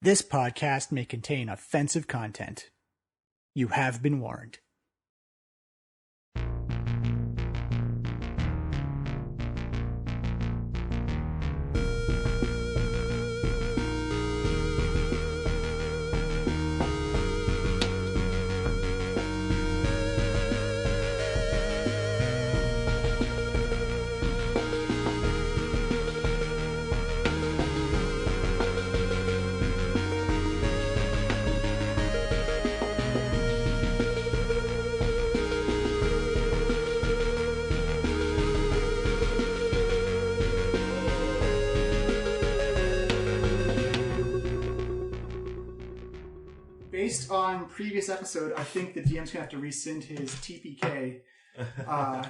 This podcast may contain offensive content. You have been warned. Based on previous episode, I think the DM's gonna have to rescind his TPK.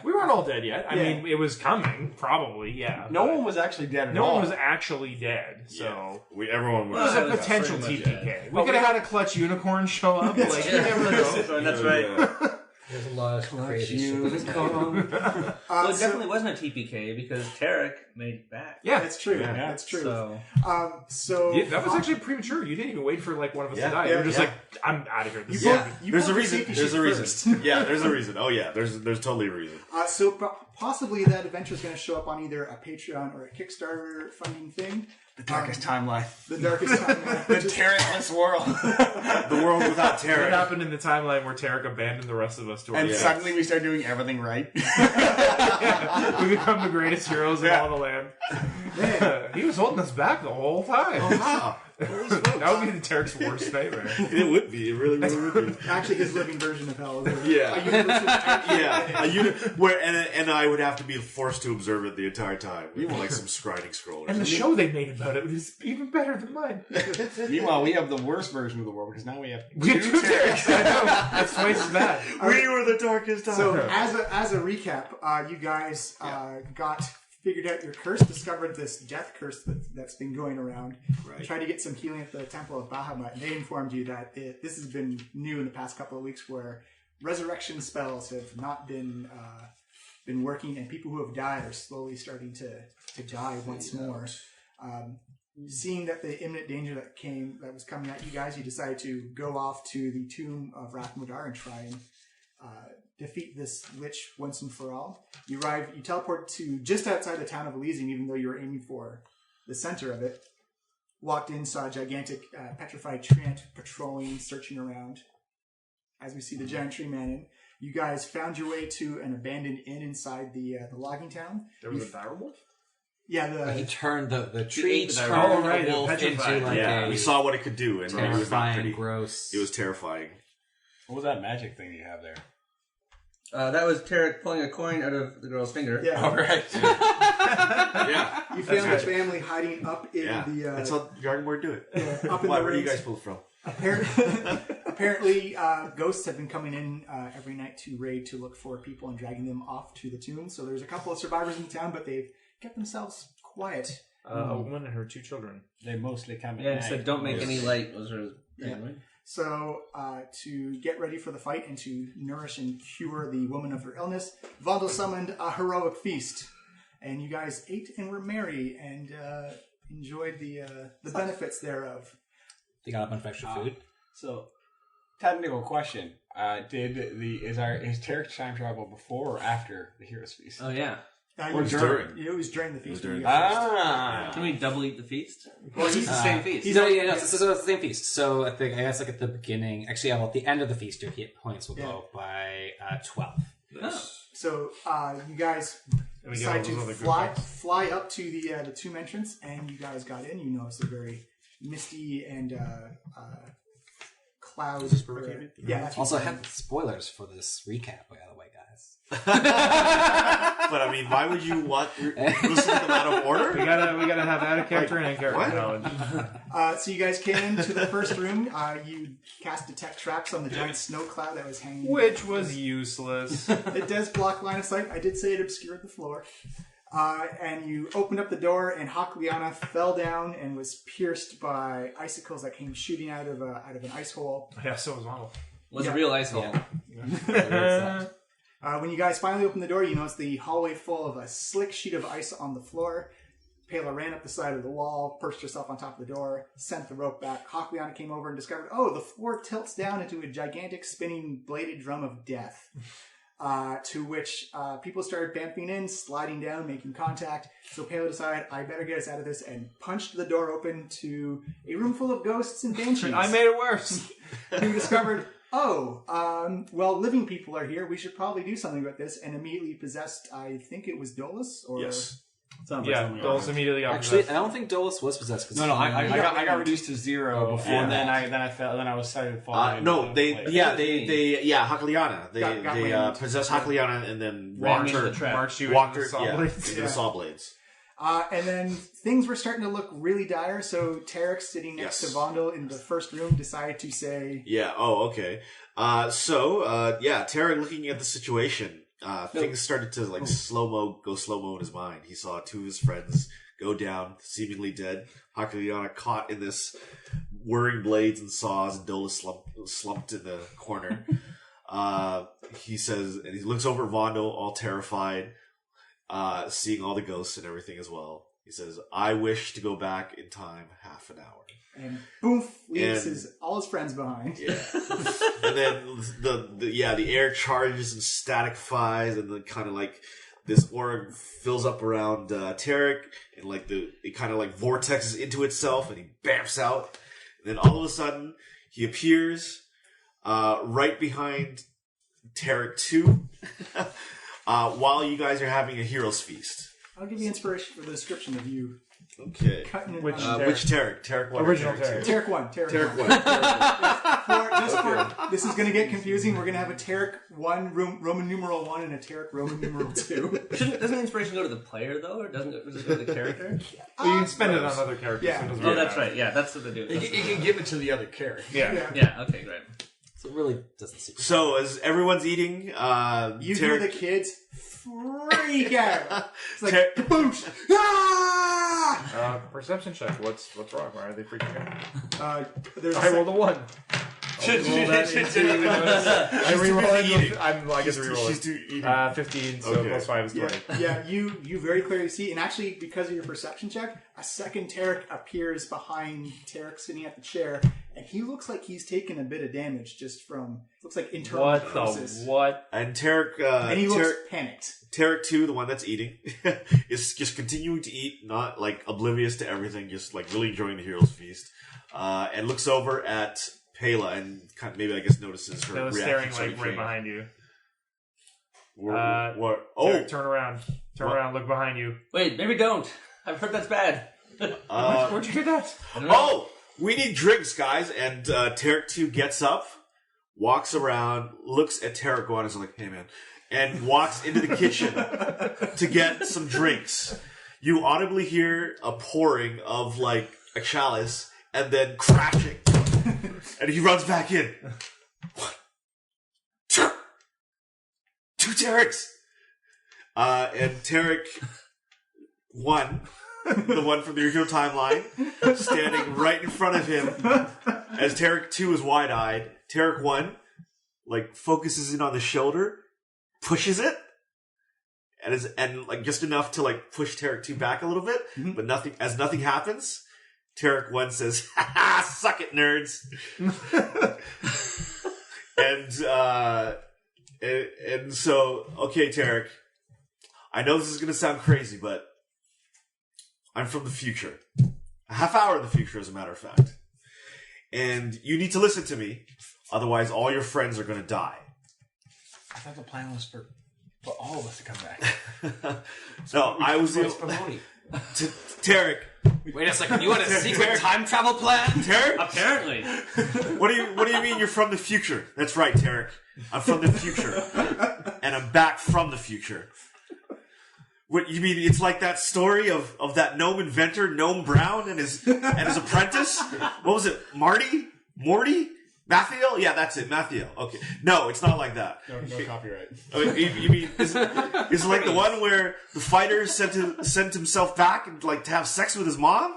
We weren't all dead yet. I mean, it was coming, probably, yeah. No one was actually dead at all. No one was actually dead, so... Yeah. Everyone was... It was a potential TPK. We could have had a clutch unicorn show up. Like, you never know. That's right. There's a lot of crazy shit. Well, it definitely wasn't a TPK because Tarek made it back. Yeah, That's true. Yeah. That's true. So, Yeah, that was actually premature. You didn't even wait for like one of us to die. You were just like, I'm out of here. This There's a reason. There's a reason. Yeah, there's a reason. Oh yeah, there's totally a reason. So possibly that adventure is going to show up on either a Patreon or a Kickstarter funding thing. The darkest timeline. The darkest timeline. The Tarekless world. The world without Tarek. What happened in the timeline where Tarek abandoned the rest of us to our And death? suddenly we start doing everything right. We become the greatest heroes in all the land. He was holding us back the whole time. Oh, wow. That would be the Tarek's worst nightmare. It would be. It really would be. Actually, his living version of hell. Yeah. A universe with Yeah. Where and I would have to be forced to observe it the entire time. With like some scrying scroll. And the show they made about it was even better than mine. Meanwhile, we have the worst version of the world because now we have We have two Tareks. I know. That's twice as bad. We were the darkest time. So, as a recap, you guys figured out your curse, discovered this death curse that's been going around, tried to get some healing at the Temple of Bahamut, and they informed you that this has been new in the past couple of weeks where resurrection spells have not been working, and people who have died are slowly starting to die once more. Seeing that the imminent danger that was coming at you guys, you decided to go off to the Tomb of Rath Modar and try and defeat this lich once and for all. You teleport to just outside the town of Elysium, even though you were aiming for the center of it. Walked in, saw a gigantic petrified treant patrolling, searching around. As we see the giant tree man in, you guys found your way to an abandoned inn inside the logging town. There was a direwolf? Yeah, he turned the tree turned the wolf into like a we saw what it could do, and it was not pretty. Gross. It was terrifying. What was that magic thing you have there? that was Tarek pulling a coin out of the girl's finger. Yeah. All right. Yeah. You found the family hiding up in the... That's how Dragonborn do it. Yeah, up in Where the do you ruins. guys pull it from? Apparently, ghosts have been coming in every night to raid to look for people and dragging them off to the tomb. So there's a couple of survivors in town, but they've kept themselves quiet. A woman and her 2 children. They mostly come at Yeah, night. said don't make any light. Those are So to get ready for the fight and to nourish and cure the woman of her illness, Vondel summoned a heroic feast. And you guys ate and were merry and enjoyed the benefits thereof. They got a bunch of extra food. So, technical question: is Tarek's time travel before or after the hero's feast? Oh yeah. Or during? It was during the feast. Can we double eat the feast? Well, it's the same feast. So it's the same feast. So I guess like at the beginning, actually, at the end of the feast, your hit points will go by 12. So you guys decided to fly up to the tomb entrance, and you guys got in. You noticed a very misty and clouds. Yeah. That's Also, I have spoilers for this recap, by the way, guys. But I mean, why would you want listen to them out of order? We gotta have out of character and in character knowledge. So you guys came into the first room. You cast detect traps on the giant snow cloud that was hanging, Which was useless. It does block line of sight. I did say it obscured the floor. And you opened up the door, and Hakliana fell down and was pierced by icicles that came shooting out of an ice hole. Yeah, so was Ronald. Was a real ice hole. When you guys finally open the door, you notice the hallway full of a slick sheet of ice on the floor. Pela ran up the side of the wall, perched herself on top of the door, sent the rope back. Hakliana came over and discovered, the floor tilts down into a gigantic spinning bladed drum of death. To which people started bamping in, sliding down, making contact. So Pela decided, I better get us out of this, and punched the door open to a room full of ghosts and banshees. I made it worse. Who discovered, living people are here. We should probably do something about this. And immediately possessed, I think it was Dolus? Or... Yes. Dolus immediately got Actually, possessed. I don't think Dolus was possessed. No, I got reduced to 0 before, and then I fell. Then I was started falling. Hakliana. They got possessed Hakliana and then Ran into the trap. Marched you walked into her the saw blades. into the saw blades. And then things were starting to look really dire, so Tarek, sitting next to Vondel in the first room, decided to say... Yeah, okay. Tarek, looking at the situation, things started to go slow-mo in his mind. He saw 2 of his friends go down, seemingly dead. Hakliana caught in this whirring blades and saws, and Dola slumped in the corner. He says, and he looks over at Vondel, all terrified, seeing all the ghosts and everything as well. He says, I wish to go back in time half an hour. And boof, leaves all his friends behind. Yeah. And then the air charges and statifies, and then kind of like this aura fills up around Tarek, and it kind of vortexes into itself, and he bamps out. And then all of a sudden, he appears right behind Tarek 2 while you guys are having a hero's feast. I'll give you inspiration for the description of you. Okay. Which Tarek? Tarek 1. Original Tarek 1. Tarek 1. This is going to get confusing. We're going to have a Tarek 1, Roman numeral 1, and a Tarek Roman numeral 2. Doesn't the inspiration go to the player, though? Or does it go to the character? You can spend it on other characters. Yeah. So That's right. Yeah, that's what they do. You can give it to the other character. Yeah, okay, great. So it really doesn't seem... So, as everyone's eating, you hear the kids freak out. It's like, kaboosh! Ah! Perception check. What's wrong? Why are they freaking out? I rolled a 1. I guess reroll. She's eating. 15, so plus 5 is 20. Yeah, you very clearly see, and actually, because of your perception check, a second Tarek appears behind Tarek sitting at the chair, and he looks like he's taken a bit of damage just from, looks like internal necrosis. What? And Tarek... and he looks panicked. Tarek 2, the one that's eating, is just continuing to eat, not oblivious to everything, just really enjoying the hero's feast, and looks over at Pela and kind of notices her reaction. Staring right behind you. What? Tarek, turn around. Turn around. Look behind you. Wait, maybe don't. I've heard that's bad. Where'd you hear that? We need drinks, guys. And Tarek 2 gets up, walks around, looks at Tarek 1 and is like, hey, man. And walks into the kitchen to get some drinks. You audibly hear a pouring of a chalice and then crashing. And he runs back in. 1, 2. 2 Tareks. And Tarek 1, the one from the original timeline, standing right in front of him as Tarek 2 is wide-eyed. Tarek 1, focuses in on the shoulder, pushes it, and just enough to push Tarek 2 back a little bit, but nothing happens. Tarek 1 says, "Ha ha, suck it, nerds." and so, okay, Tarek, I know this is going to sound crazy, but I'm from the future. A half hour in the future, as a matter of fact. And you need to listen to me, otherwise all your friends are going to die. I thought the plan was for all of us to come back. No, I was... Tarek... Wait a second, you want a secret time travel plan? Tarek? Apparently. What do you mean you're from the future? That's right, Tarek. I'm from the future. And I'm back from the future. What you mean? It's like that story of that gnome inventor, Gnome Brown, and his apprentice? What was it? Morty? Mathiel? Yeah, that's it. Mathiel. Okay. No, it's not like that. No copyright. You mean it's like the one where the fighter sent himself back and to have sex with his mom?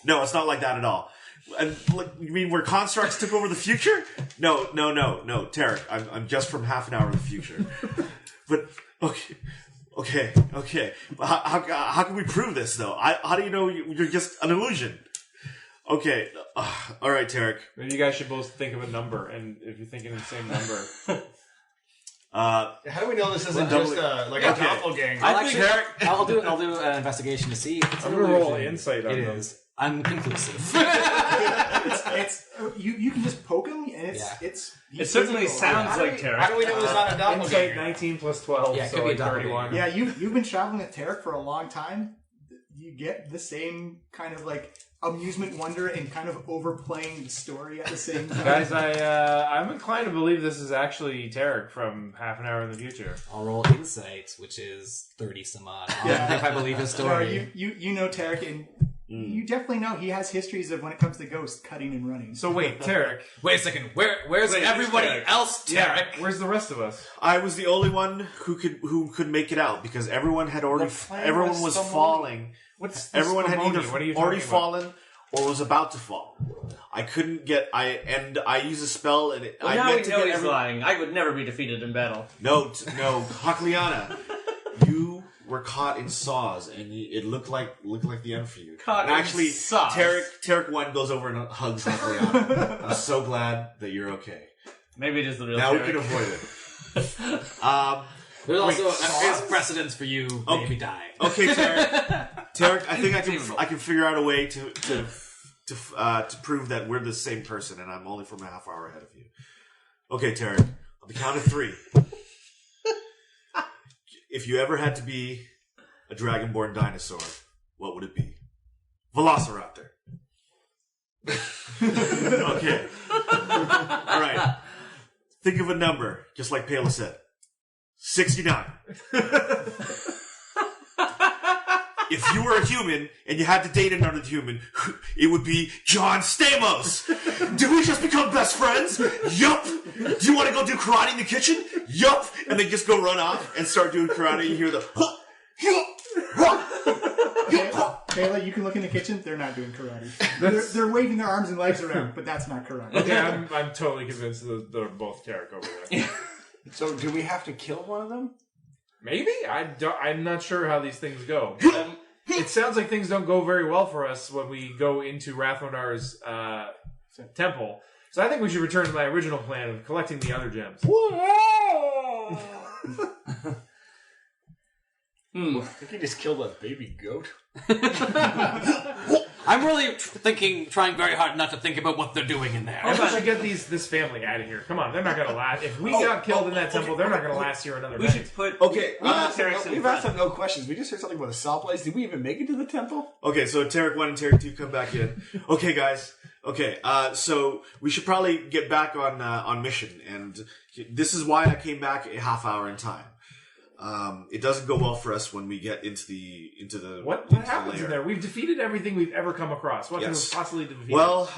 No, it's not like that at all. And you mean where constructs took over the future? No, Tarek. I'm just from half an hour in the future. But Okay. How can we prove this, though? How do you know you're just an illusion? Okay. All right, Tarek. Maybe you guys should both think of a number, and if you're thinking of the same number... How do we know this isn't just a doppelganger? I'll do an investigation to see if it's I'm an going to roll illusion. insight on It them. is unconclusive. You can just poke him, and it's It certainly sounds like Tarek. How do we know it's not a doppelganger? Insight 19 plus 12, Yeah, it so could be like a doppelganger. 31. Yeah, you've been traveling with Tarek for a long time. You get the same kind of like amusement, wonder, and kind of overplaying the story at the same time. Guys, I'm inclined to believe this is actually Tarek from half an hour in the future. I'll roll insight, which is 30 some odd. If I believe his story. You know Tarek, and you definitely know he has histories of when it comes to ghosts cutting and running. So wait, Tarek. Wait a second. Where's everybody else, Tarek? Yeah, where's the rest of us? I was the only one who could make it out because everyone had already. Everyone was falling. What's Everyone had Shpimoney? either What are you already talking fallen or was about to fall. I couldn't get. I used a spell and Well, I now meant we to know get he's every. lying. I would never be defeated in battle. No, Hakliana, you were caught in saws, and it looked like the end for you. Caught and in actually, saws. Tarek one goes over and hugs Hakliana. I'm so glad that you're okay. Maybe it is the real Now Tarek. we can avoid it. There's also saws? precedence for you maybe dying. Okay, Tarek, I think I can figure out a way to prove that we're the same person, and I'm only from a half hour ahead of you. Okay, Tarek, on the count of 3. If you ever had to be a dragonborn dinosaur, what would it be? Velociraptor. Okay. All right. Think of a number, just like Pela said. 69. If you were a human and you had to date another human, it would be John Stamos. Did we just become best friends? Yup. Do you want to go do karate in the kitchen? Yup. And they just go run off and start doing karate. You hear the... Kayla, you can look in the kitchen. They're not doing karate. They're waving their arms and legs around, but that's not karate. Okay, I'm totally convinced that they're both Tarek over there. So do we have to kill one of them? Maybe? I'm not sure how these things go. It sounds like things don't go very well for us when we go into Rath Modar's temple. So I think we should return to my original plan of collecting the other gems. I think he just killed a baby goat. I'm really trying very hard not to think about what they're doing in there. How about I get this family out of here? Come on, they're not going to last. If we got killed in that temple, they're not going to last here another We night. should put... Okay, We've asked them no questions. We just heard something about a saw place. Did we even make it to the temple? Okay, so Tarek 1 and Tarek 2 come back in. Okay, guys. Okay, so we should probably get back on mission, and this is why I came back a half hour in time. It doesn't go well for us when we get into the What into the happens lair. in there? We've defeated everything we've ever come across. What Yes. can we possibly defeat? Well,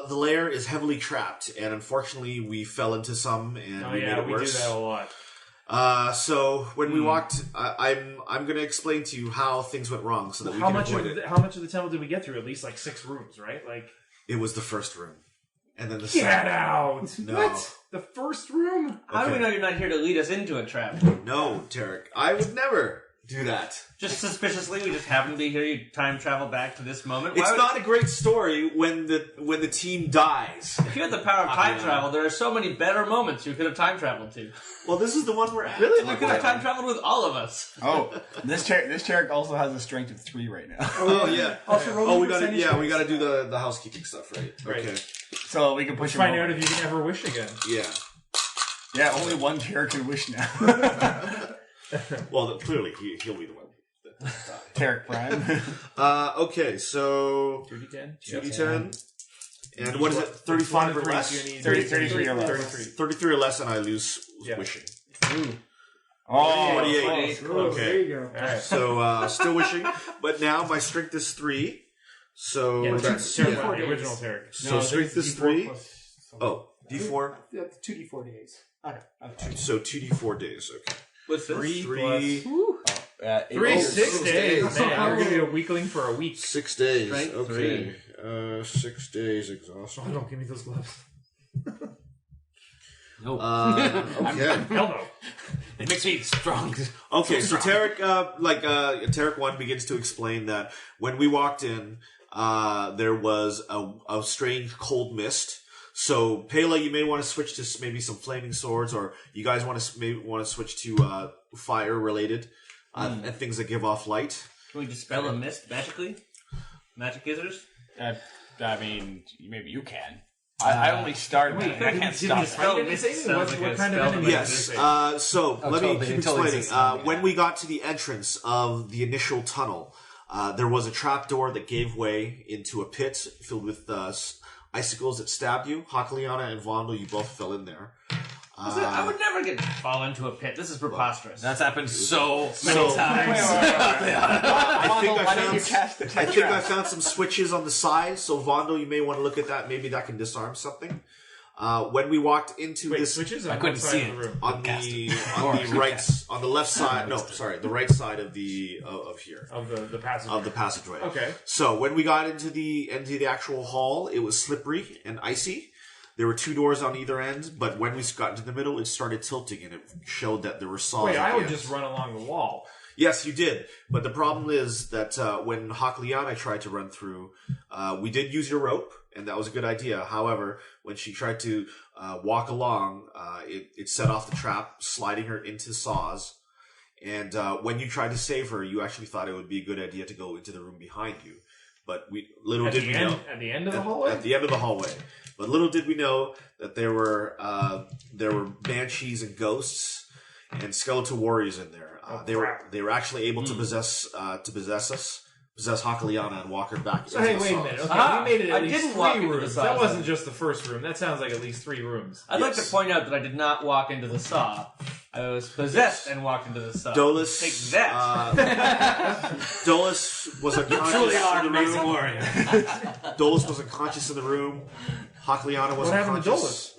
the lair is heavily trapped, and unfortunately, we fell into some, and we made it we worse. do that a lot. So when we walked, I'm going to explain to you how things went wrong, so that we How can much avoid it. how much of the temple did we get through? At least like 6 rooms, right? Like, It was the first room, and then the get second. out! No. What? The first room? How do we Okay. know you're not here to lead us into a trap? No, Tarek, I would never do that. Just suspiciously, we just happen to be here. You time travel back to this moment. Why It's would- not a great story when the team dies. If you had the power of time travel, there are so many better moments you could have time traveled to. Well, this is the one we're at. Really? You could have time traveled with all of us. Oh, this Tarek also has a strength of 3 right now. Oh yeah. Also, roll Oh, the we got to percentage we dice. got to do the housekeeping stuff, right? Right. Okay. So we can push him Find over. out if you can ever wish again. Yeah. Yeah, only one Tarek can wish now. Well, clearly he'll be the one. Tarek Prime. Okay, so 2d10? 2d10. And what is it? 35 or less? 33 or less. 33. 33 or less, and I lose Yeah. wishing. Oh, 48. Oh, Okay. there you go. Alright. So still wishing, but now my strength is 3. So Yeah, that's Tarek, yeah. the original Tarek. So strength is 3. Oh, D4. That's 2d4 days. Okay. So 2d4 days. Okay. What's this? 3. 6 days, Oh. man. You're gonna be a weakling for a week. 6 days. Strength Okay. 6 days exhaustion. Oh, don't give me those gloves. Nope. Okay. Hell no. It makes me strong. Okay, so Tarek, Tarek 1 begins to explain that when we walked in, there was a strange cold mist. So, Pela, you may want to switch to maybe some flaming swords, or you guys want to switch to fire related and things that give off light. Can we dispel a mist magically? Magic users? I mean, maybe you can. I only started. I can't stop. What kind of enemy? Yes. So let me keep explaining. When we got to the entrance of the initial tunnel, there was a trapdoor that gave way into a pit filled with icicles that stabbed you. Hakaliana and Vondel, you both fell in there. I would never fall into a pit. This is preposterous. That's happened so many times. I think I found some switches on the side, so Vondel, you may want to look at that. Maybe that can disarm something. When we walked into this, switches I couldn't see it. On the left side. No, sorry, the right side of here of the passageway. of the passageway. Okay. So when we got into the actual hall, it was slippery and icy. There were 2 doors on either end, but when we got into the middle, it started tilting, and it showed that there were saws. Wait, I would just run along the wall. Yes, you did. But the problem is that when Hakaliana tried to run through, we did use your rope, and that was a good idea. However, when she tried to walk along, it set off the trap, sliding her into saws. And when you tried to save her, you actually thought it would be a good idea to go into the room behind you. But little did we know. At the end of the hallway? At the end of the hallway. But little did we know that there were banshees and ghosts and skeletal warriors in there. They were actually able to possess Hakaliana and walk her back. So hey, wait a minute. Okay, we made it at least 3 rooms. That wasn't just the first room. That sounds like at least 3 rooms. I'd like to point out that I did not walk into the saw. I was possessed and walked into the saw. Dolus, take that. Dolus was unconscious. Truly are in an the amazing room. warrior. Dolus was unconscious in the room. Hakaliana was What happened unconscious.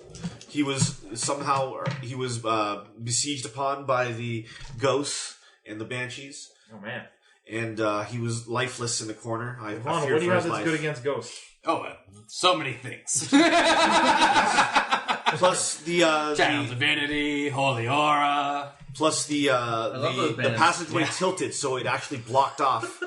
to Dolus? He was besieged upon by the ghosts and the banshees. Oh man. And he was lifeless in the corner. I fear What do you for have his that's life. good against ghosts? Oh, so many things. Plus the Channel Divinity, Holy Aura. plus the passageway tilted, so it actually blocked off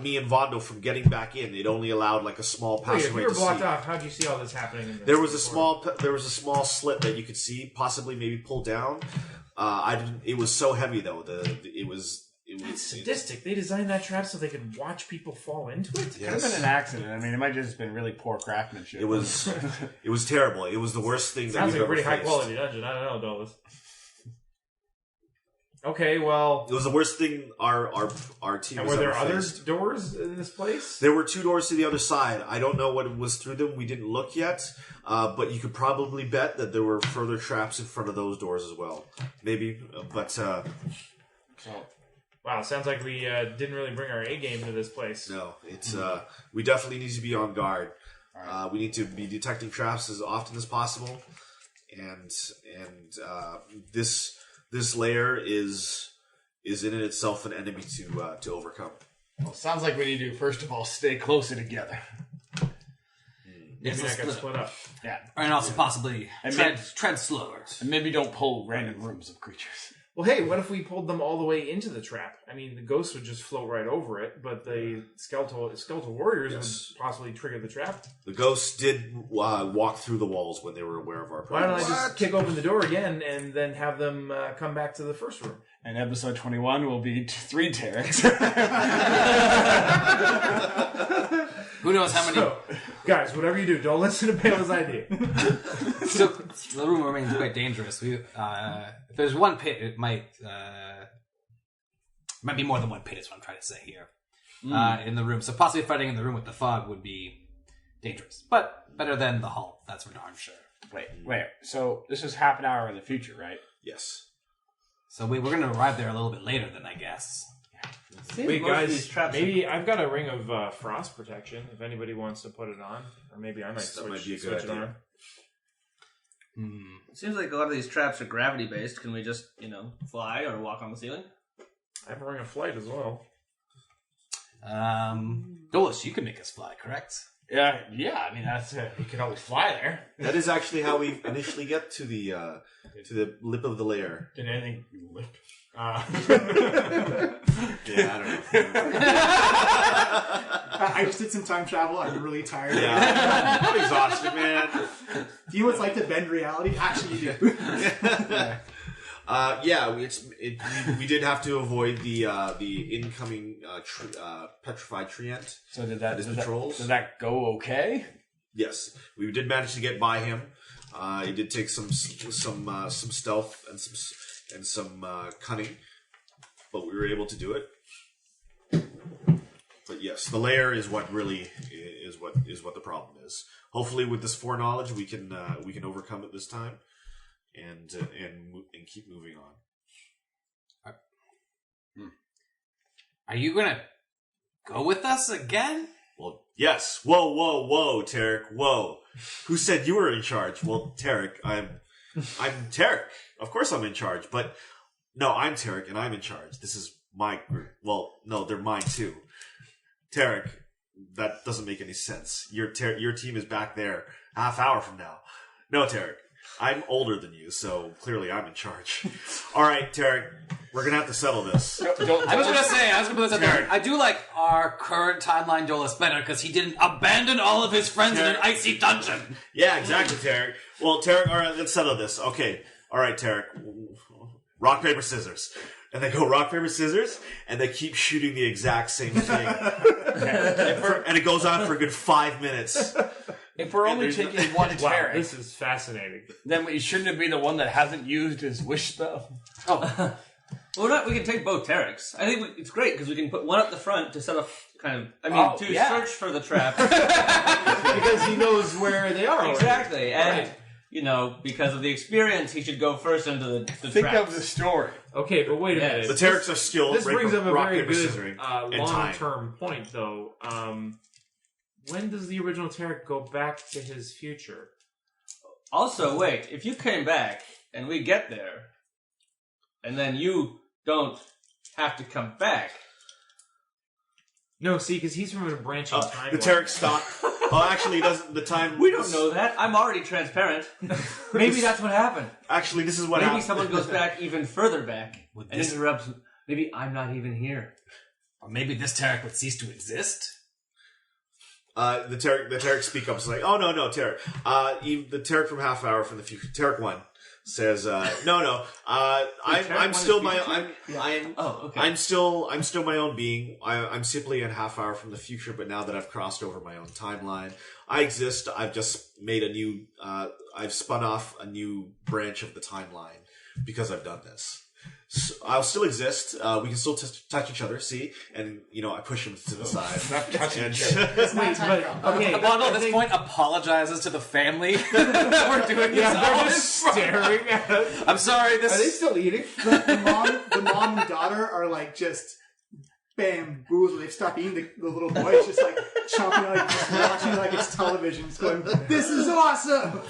me and Vondo from getting back in. It only allowed like a small Wait, if passageway you were to blocked see. off, how'd you see all this happening? In There was a small slit that you could see, possibly maybe pull down. I didn't. It was so heavy though. It was sadistic. They designed that trap so they could watch people fall into it. It could have been an accident. I mean, it might have just been really poor craftsmanship. It was terrible. It was the worst thing that Sounds we've like a ever pretty high faced. quality dungeon. I don't know, Dolus. Okay, well, It was the worst thing our team. and has were there ever other faced. doors in this place? There were 2 doors to the other side. I don't know what was through them. We didn't look yet, but you could probably bet that there were further traps in front of those doors as well. Maybe, but Wow, sounds like we didn't really bring our A game to this place. no, it's we definitely need to be on guard. We need to be detecting traps as often as possible, and this layer is in itself an enemy to overcome. Well, sounds like we need to first of all stay closer together. Maybe that got split up. Yeah, And also possibly tread slower. and maybe don't pull random rooms of creatures. Well, hey, what if we pulled them all the way into the trap? I mean, the ghosts would just float right over it, but the skeletal warriors would possibly trigger the trap. The ghosts did walk through the walls when they were aware of our Why don't I presence. just kick open the door again and then have them come back to the first room? And episode 21 will be 3 Tareks. Who knows how many... So, guys, whatever you do, don't listen to Pela's idea. So the room remains quite dangerous. If there's one pit, it might be more than one pit. Is what I'm trying to say here. In the room, so possibly fighting in the room with the fog would be dangerous, but better than the hall. That's for darn sure. Wait. So this is half an hour in the future, right? Yes. So we're going to arrive there a little bit later then, I guess. Wait, guys, maybe I've got a ring of frost protection. If anybody wants to put it on, or maybe I might That might be a good switch it idea. on. It seems like a lot of these traps are gravity based. Can we just, fly or walk on the ceiling? I have a ring of flight as well. Dolus, you can make us fly, correct? Yeah. I mean, that's you can always fly there. That is actually how we initially get to the lip of the lair. Did anything lip? Yeah, I don't know. I just did some time travel. I'm really tired. Yeah, I'm exhausted, man. Do you know what it's like to bend reality? Actually, you do. We did have to avoid the incoming petrified treant. So did patrols? Did that go okay? Yes, we did manage to get by him. It did take some stealth and some cunning, but we were able to do it. But yes, the lair is what really is what the problem is. Hopefully, with this foreknowledge, we can overcome it this time, and keep moving on. Are you gonna go with us again? Well, yes. Whoa, Tarek. Whoa. Who said you were in charge? Well, Tarek, I'm Tarek. Of course I'm in charge, but no, I'm Tarek and I'm in charge. This is my group. Well, no, they're mine too. Tarek, that doesn't make any sense. Your team is back there half hour from now. No, Tarek, I'm older than you, so clearly I'm in charge. All right, Tarek, we're going to have to settle this. I was going to put this out there. I do like our current timeline Jolas better because he didn't abandon all of his friends in an icy dungeon. Yeah, exactly, Tarek. Well, Tarek, all right, let's settle this. Okay, all right, Tarek. Rock, paper, scissors. And they go rock, paper, scissors, and they keep shooting the exact same thing. And it goes on for a good 5 minutes. If we're only taking one Tarek, this is fascinating. Then we shouldn't it be the one that hasn't used his wish spell? Oh. Well, we can take both Tareks. I think it's great because we can put one up the front to set up search for the trap. Because he knows where they are. Exactly. And, because of the experience, he should go first into the Think traps. of the story. Okay, but wait a minute. The Tareks are skilled. This brings up a rock, very paper, good scissoring, long-term point, though. When does the original Tarek go back to his future? Also, wait, if you came back and we get there, and then you don't have to come back. No, see, because he's from a branching timeline. The Tarek stop. Oh, actually, he doesn't. The time. We don't know that. I'm already transparent. Maybe that's what happened. Actually, this is what Maybe happened. someone goes back even further back and interrupts. Maybe I'm not even here. Or maybe this Tarek would cease to exist? The Tarek speak up. It's like, oh no, Tarek. The Tarek from half hour from the future. Tarek 1 says, no. I'm still my. I'm still my own being. I'm simply a half hour from the future. But now that I've crossed over my own timeline, I exist. I've just made a new. I've spun off a new branch of the timeline because I've done this. So I'll still exist. We can still touch each other. See, and I push him to the side. Not touching And- each other. Okay, Well, no, at this point, apologizes to the family that we're doing this. they're all just in front. staring at us. I'm sorry, this Are they still eating? The mom and daughter are like just bamboozled. They've stopped eating. The little boy is just like chomping, like just watching like it's television. It's going, this is awesome.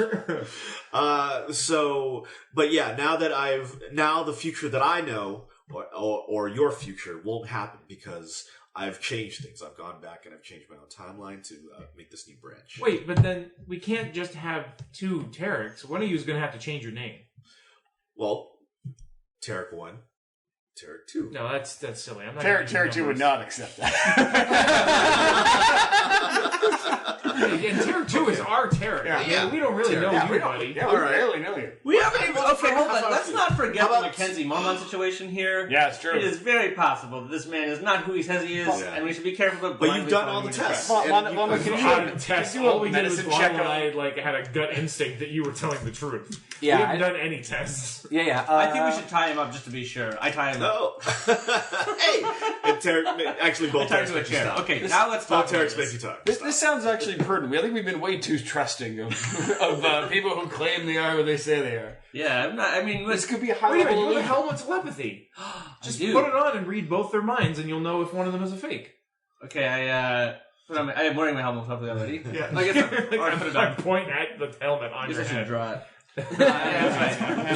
But yeah, now the future that I know, or your future, won't happen because I've changed things. I've gone back and I've changed my own timeline to make this new branch. Wait, but then we can't just have two Tareks. One of you is going to have to change your name. Well, Tarek 1, Tarek 2. No, that's silly. I'm not Tarek 2 would not accept that. And Tarek 2 is our Tarek. Yeah. We don't really know you, we buddy. Yeah, we barely know you. We haven't even. Okay, hold on. Let's not forget How the about- Mackenzie Momon situation here. Yeah, it's true. It is very possible that this man is not who he says he is, Yeah. and we should be careful about. But you've blindly done following all the him into tests. traps. Lana, can you Out of test. do a All we did was medicine Lana check and I on- had a gut instinct that you were telling the truth. Yeah, we haven't done any tests. Yeah. I think we should tie him up just to be sure. I tie him up. No. Hey! And Tarek, actually both I tie him Tareks to a make you chair. stop. Okay, now let's talk Both about Tareks make this. you talk. This sounds actually prudent. I think we've been way too trusting of people who claim they are what they say they are. Yeah, I'm not. I mean, This could be a high Wait a minute, level you have a illusion. helmet telepathy. Just do. put it on and read both their minds, and you'll know if one of them is a fake. Okay, I am wearing my helmet hopefully already. Yeah. I guess I'll put it on. I'm pointing at the helmet on I guess your I should head. draw it. Is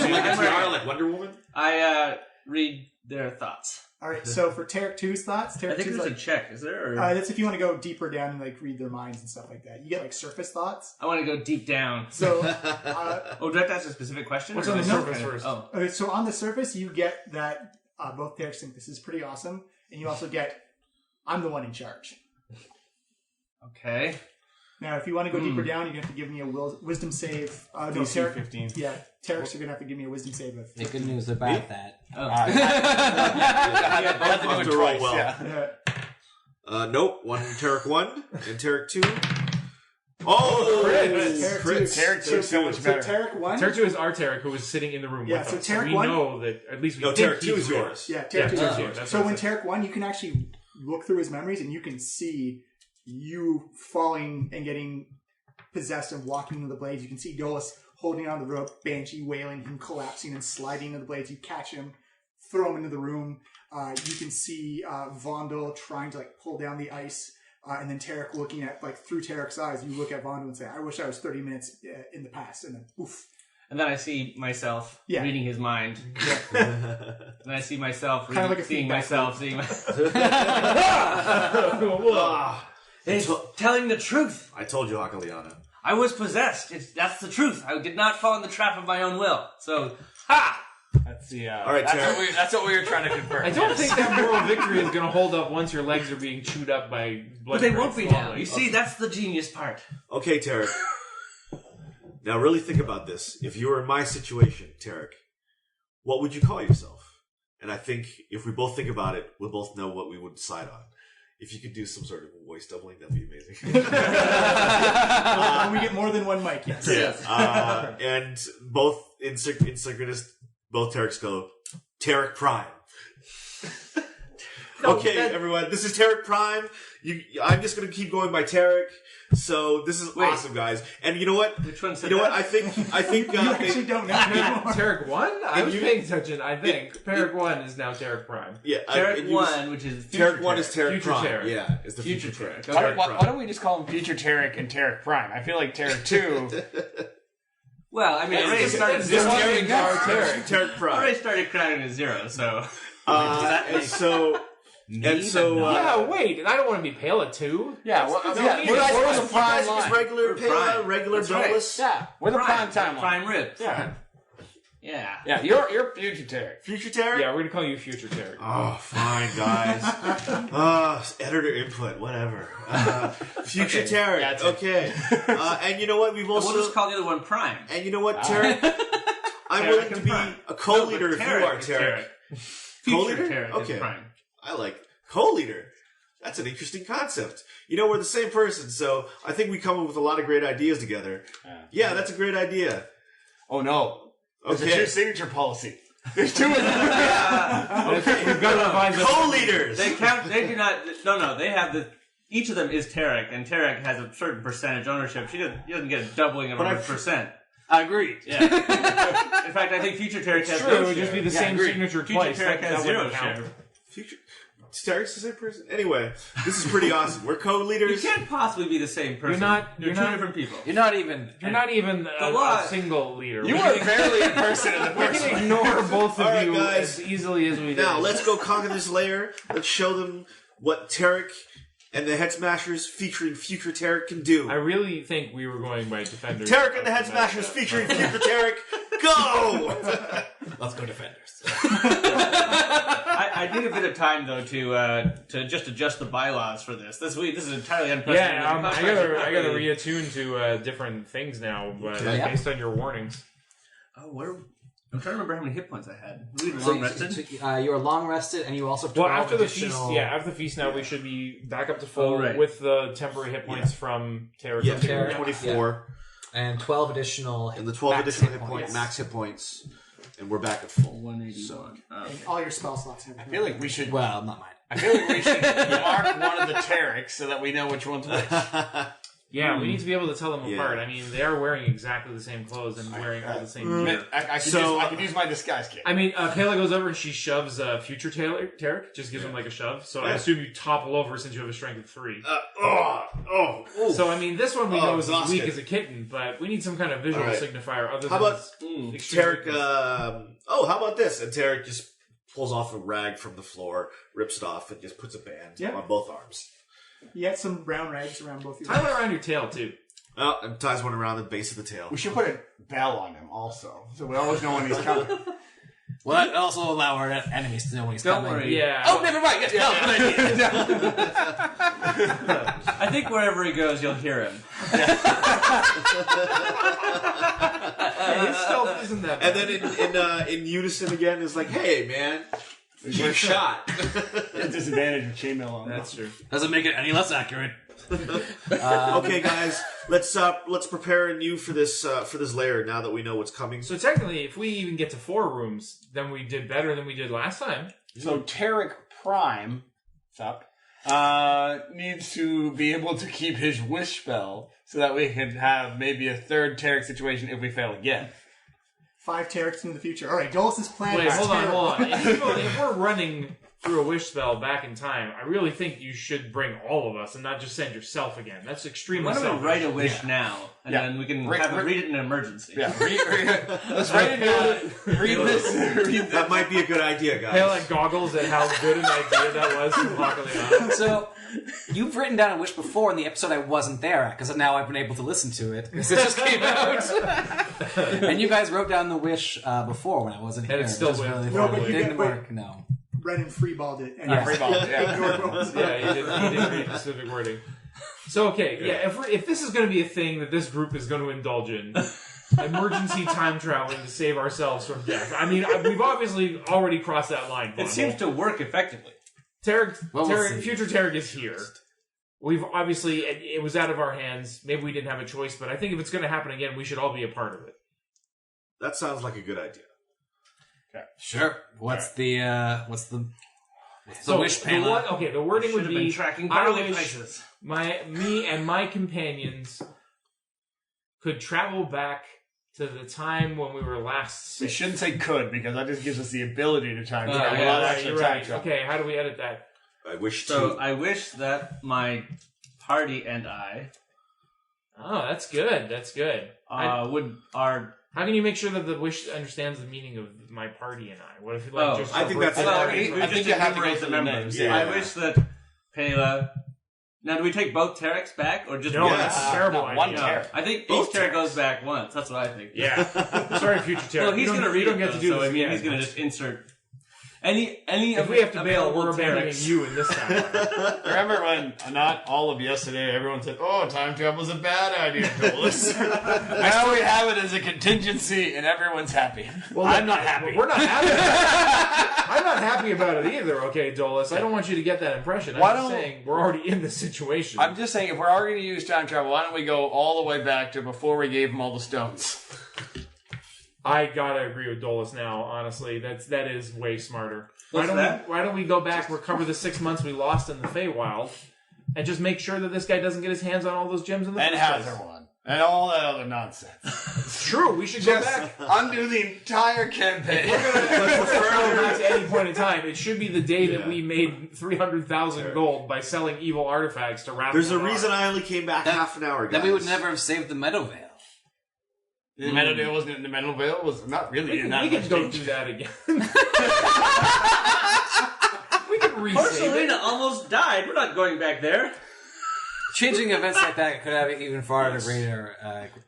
it like a tiara like Wonder Woman? I read their thoughts. All right, so for Tarek 2's thoughts, I Tarek think 2's there's like, a check. Is there? Or... that's if you want to go deeper down and like read their minds and stuff like that. You get like surface thoughts. I want to go deep down. So, do I have to ask a specific question? What's or on the do I just surface kinda- first? Oh, okay, so on the surface, you get that both Tareks think this is pretty awesome, and you also get I'm the one in charge. okay. Now, if you want to go deeper down, you're going to have to give me a wisdom save. No, DC Tarek, 15. Yeah, Tarek's are going to have to give me a wisdom save of. The good news about that. Oh. Have to do it to roll twice, well. yeah. Nope. Tarek 1 and Tarek 2. Oh, Tarek crit. two. Tarek 2 is so much So better. Tarek 1? Tarek 2 is our Tarek who was sitting in the room Yeah, with so us. Tarek we 1 know that at least we No, think Tarek 2 he's is yours. Yeah, Yeah, Tarek 2 is Tarek 2. yours. That's So what I when said. Tarek 1, you can actually look through his memories and you can see you falling and getting possessed and walking into the blades. You can see Dolus holding on the rope, Banshee wailing, him collapsing and sliding into the blades. You catch him, throw him into the room. You can see Vondel trying to like pull down the ice, and then Tarek looking at like through Tarek's eyes. You look at Vondel and say, "I wish I was 30 minutes in the past." And then, oof. And then I see myself Yeah. reading his mind. And I see myself Kinda like a seeing feedback myself, seeing myself. It's telling the truth. I told you, Hakaliana. I was possessed. That's the truth. I did not fall in the trap of my own will. So, ha! That's the. All right, Tarek. That's what we were trying to confirm. I don't think that moral victory is going to hold up once your legs are being chewed up by blood. But they won't be now. swallowing. You see, that's the genius part. Okay, Tarek. Now, really think about this. If you were in my situation, Tarek, what would you call yourself? And I think if we both think about it, we'll both know what we would decide on. If you could do some sort of voice doubling, that'd be amazing. When we get more than one mic, yes. Yeah. And both in synchronous, both Tareks go, Tarek Prime. Okay, everyone, this is Tarek Prime. I'm just going to keep going by Tarek. So this is awesome, guys. And you know what? Which one said You know that? what? I think You actually don't know anymore. Tarek 1? I was you- paying attention. I think Tarek 1 is now Tarek Prime. yeah, Tarek 1, which is future Tarek 1 is Tarek Future Prime. Tarek. Yeah, is the Future future Tarek. Tarek. Okay. Why don't we just call him Future Tarek and Tarek Prime? I feel like Tarek 2. Well, I mean, I already started This zero. Tarek is our Tarek. Tarek I Prime. already started crowding at zero, so. And so Yeah, wait, and I don't want to be pale at 2. Yeah, That's- well, that's yeah, not we're me. like- you we're guys the prime just line. regular We're Pela, prime. regular That's right. Dolus. Yeah, we're the prime timeline. Prime ribs. Yeah. Yeah. Yeah, you're Future Tarek. Future Tarek? Yeah, we're gonna call you Future Tarek. Oh, fine, guys. Editor input, whatever. Future Okay. Tarek. Yeah, okay. And you know what? We've We'll also. just call the other one Prime. And you know what, Tarek? I'm Tarek willing and to be Prime. a co-leader No, if but you are, is Tarek. Future Co-leader? Tarek Okay. is Prime. I like co-leader. That's an interesting concept. You know, we're the same person, so I think we come up with a lot of great ideas together. Yeah, that's a great idea. Oh no. There's a Okay. true signature policy. There's two of them. Okay. We've got to revise it. Co-leaders! They count. They do not. No. They have the. Each of them is Tarek, and Tarek has a certain percentage ownership. He doesn't get a doubling of But her I- percent. Agreed. Yeah. In fact, I think Future Tarek has True, no it would share. just be the Yeah, same agreed. signature Future twice. Tarek has that zero wouldn't count. share. Future Tarek's the same person? Anyway, this is pretty awesome. We're co-leaders. You can't possibly be the same person. You're two different people. You're not even. You're not even law- a single leader. You We were can- barely a person in the we first can one. ignore both of All right, you guys. as easily as we did. Now, let's go conquer this lair. Let's show them what Tarek and the Head Smashers featuring Future Tarek can do. I really think we were going by Defenders. Tarek and the Head Smashers featuring Future Tarek. Go! Let's go, Defenders. I need a bit of time though to just adjust the bylaws for this. This is entirely unprecedented. Yeah, I gotta reattune to different things now, but Yeah. based on your warnings. Oh, I'm trying to remember how many hit points I had. Were we So long rested? you were long rested, and you also have Well, 12 after the additional- feast, after the feast now we should be back up to full Oh, right. with the temporary hit points from Tarek. Yeah, Tarek. 24. and 12 additional. And the 12 max additional hit points, points. max hit points. And we're back at full. 181. And all your spell slots have I feel like we should. Well, not mine. I feel like we should mark one of the Tareks so that we know which one's which. Yeah, we need to be able to tell them Yeah. apart. I mean, they are wearing exactly the same clothes and wearing all the same gear. I could use my disguise kit. I mean, Kayla goes over and she shoves Future Tarek, just gives him like a shove. So I Yeah. assume you topple over since you have a strength of 3. Oh. So I mean, this one we Oh, know is as exhausted. weak as a kitten, but we need some kind of visual All right. signifier other How than about extreme Tarek? weakness. How about this? And Tarek just pulls off a rag from the floor, rips it off, and just puts a band Yep. on both arms. You got some brown rags around both your Tie one around your tail, too. Oh, and ties one around the base of the tail. We should put a bell on him also, so we always know when he's coming. Will that also allow our enemies to know when he's Don't coming? worry. Yeah. Oh, never mind. Yes, no, good idea. I think wherever he goes, you'll hear him. Hey, his stealth isn't that And bad. then in unison again is like, hey, man, you're shot. Disadvantage of chainmail on. That's true. Doesn't make it any less accurate. Okay, guys, let's prepare anew for this lair now that we know what's coming. So technically, if we even get to 4 rooms, then we did better than we did last time. So Tarek Prime, needs to be able to keep his wish spell so that we can have maybe a third Tarek situation if we fail again. 5 Tareks in the future. All right, Dolus's plan. Wait, is hold on, terrible. hold on. If we're running through a wish spell back in time, I really think you should bring all of us and not just send yourself again. That's extremely Why don't selfish. we write a wish now, and Yeah. then we can Read- have it read- read it in an emergency. Yeah, let's write it down. Read this. Read That might be a good idea, guys. Pale like goggles at how good an idea that was from Hakaliana. So, you've written down a wish before in the episode I wasn't there at, because now I've been able to listen to it, because it just came out. And you guys wrote down the wish before when I wasn't here. And it still which was went. really No, fun. but you It didn't get- but- work, no. Brennan freeballed it. And Yeah. Freeball, yeah. ignored what was Yeah, he didn't read specific wording. So, okay, yeah, if this is going to be a thing that this group is going to indulge in, emergency time traveling to save ourselves from death. I mean, we've obviously already crossed that line. It seems to work effectively. Tarek, Well, we'll see. future Tarek is here. We've obviously, it was out of our hands. Maybe we didn't have a choice, but I think if it's going to happen again, we should all be a part of it. That sounds like a good idea. Sure. What's the wish, the Pela? the wording Should would have be been tracking I barley wish prices. me and my companions could travel back to the time when we were last We sick. shouldn't say could, because that just gives us the ability to time travel. Yeah, not right, actually you're time right. travel. Okay, how do we edit that? I wish So to. I wish that my party and I Oh, that's good. That's good. How can you make sure that the wish understands the meaning of my party and I? What if it Oh, just I think that's- Well, I we I think just you have to go enumerate through the the members. names, yeah. I wish that Pela. Now, do we take both Tareks back or just No, one? that's a Yeah. terrible No, one idea. Tarek. I think Both each Tarek Tareks. goes back once. That's what I think. Yeah. Sorry, future Tarek. Well, he's You don't- going to read you don't it, get though, to do so this I mean, again. he's going to just insert any If we have to bail, available we're abandoning Tareks. you in this time. Remember when, not all of yesterday, everyone said, oh, time travel's a bad idea, Dolus. Now we have it as a contingency, and everyone's happy. Well, I'm not happy. We're not happy. I'm not happy about it either. Okay, Dolus. I don't want you to get that impression. Why I'm just don't- saying we're already in this situation. I'm just saying, if we're already going to use time travel, why don't we go all the way back to before we gave him all the stones? I gotta agree with Dolus now. Honestly, that is way smarter. Why What's don't that? we go back, recover the 6 months we lost in the Feywild, and just make sure that this guy doesn't get his hands on all those gems in the And first Hazard place? one. And all that other nonsense. It's true. We should go Just back. undo the entire campaign. Let's go back to any point in time. It should be the day that we made 300,000 gold by selling evil artifacts to Rath There's a Modar. reason I only came back half an hour ago. Then we would never have saved the Meadow Veil. The Meadow Veil wasn't in the Meadow Veil. It was not really We in that can much go danger. do that again. We can resave it. Marcelina almost died. We're not going back there. Changing events like that could have even far greater,